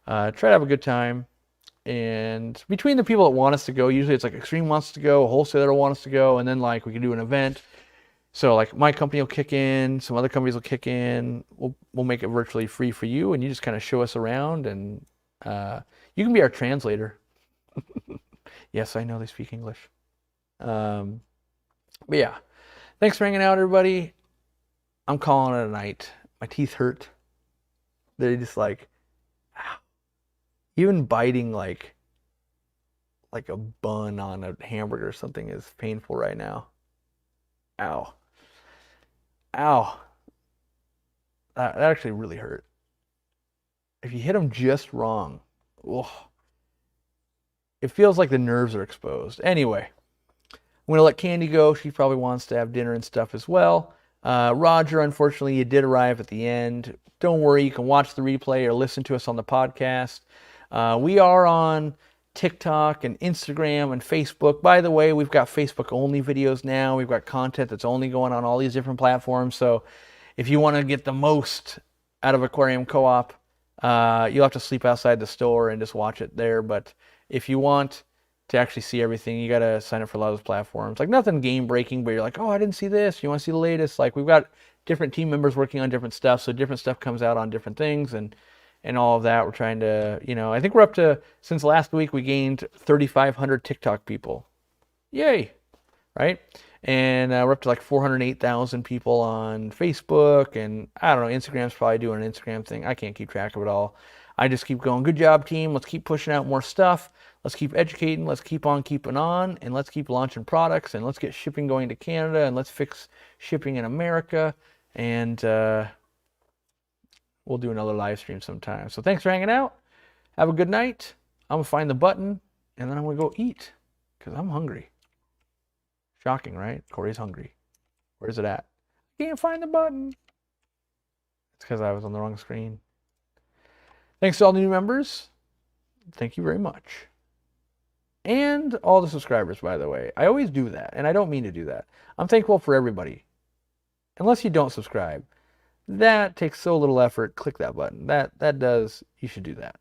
try to have a good time. And between the people that want us to go, usually it's like Extreme wants to go, a wholesaler wants us to go, and then like we can do an event. So like my company will kick in, some other companies will kick in. We'll make it virtually free for you, and you just kind of show us around, and you can be our translator. Yes, I know they speak English. But yeah, thanks for hanging out, everybody. I'm calling it a night. My teeth hurt. They're just like, ow. Even biting like a bun on a hamburger or something is painful right now. Ow. Ow. That actually really hurt. If you hit them just wrong, ugh, it feels like the nerves are exposed. Anyway, I'm going to let Candy go. She probably wants to have dinner and stuff as well. Roger, unfortunately, you did arrive at the end. Don't worry, you can watch the replay or listen to us on the podcast. We are on TikTok and Instagram and Facebook. By the way, we've got Facebook only videos now. We've got content that's only going on all these different platforms. So if you want to get the most out of Aquarium Co-op, you'll have to sleep outside the store and just watch it there. But if you want to actually see everything, you got to sign up for a lot of those platforms. Like nothing game breaking, but you're like, oh, I didn't see this. You want to see the latest? Like we've got different team members working on different stuff. So different stuff comes out on different things, and all of that. We're trying to, I think we're up to, since last week, we gained 3,500 TikTok people. Yay, right? And we're up to like 408,000 people on Facebook, and I don't know, Instagram's probably doing an Instagram thing. I can't keep track of it all. I just keep going, good job, team. Let's keep pushing out more stuff. Let's keep educating. Let's keep on keeping on, and let's keep launching products, and let's get shipping going to Canada, and let's fix shipping in America, and we'll do another live stream sometime. So thanks for hanging out. Have a good night. I'm going to find the button, and then I'm going to go eat because I'm hungry. Shocking, right? Corey's hungry. Where's it at? Can't find the button. It's because I was on the wrong screen. Thanks to all the new members. Thank you very much. And all the subscribers, by the way. I always do that, and I don't mean to do that. I'm thankful for everybody. Unless you don't subscribe. That takes so little effort. Click that button. That does. You should do that.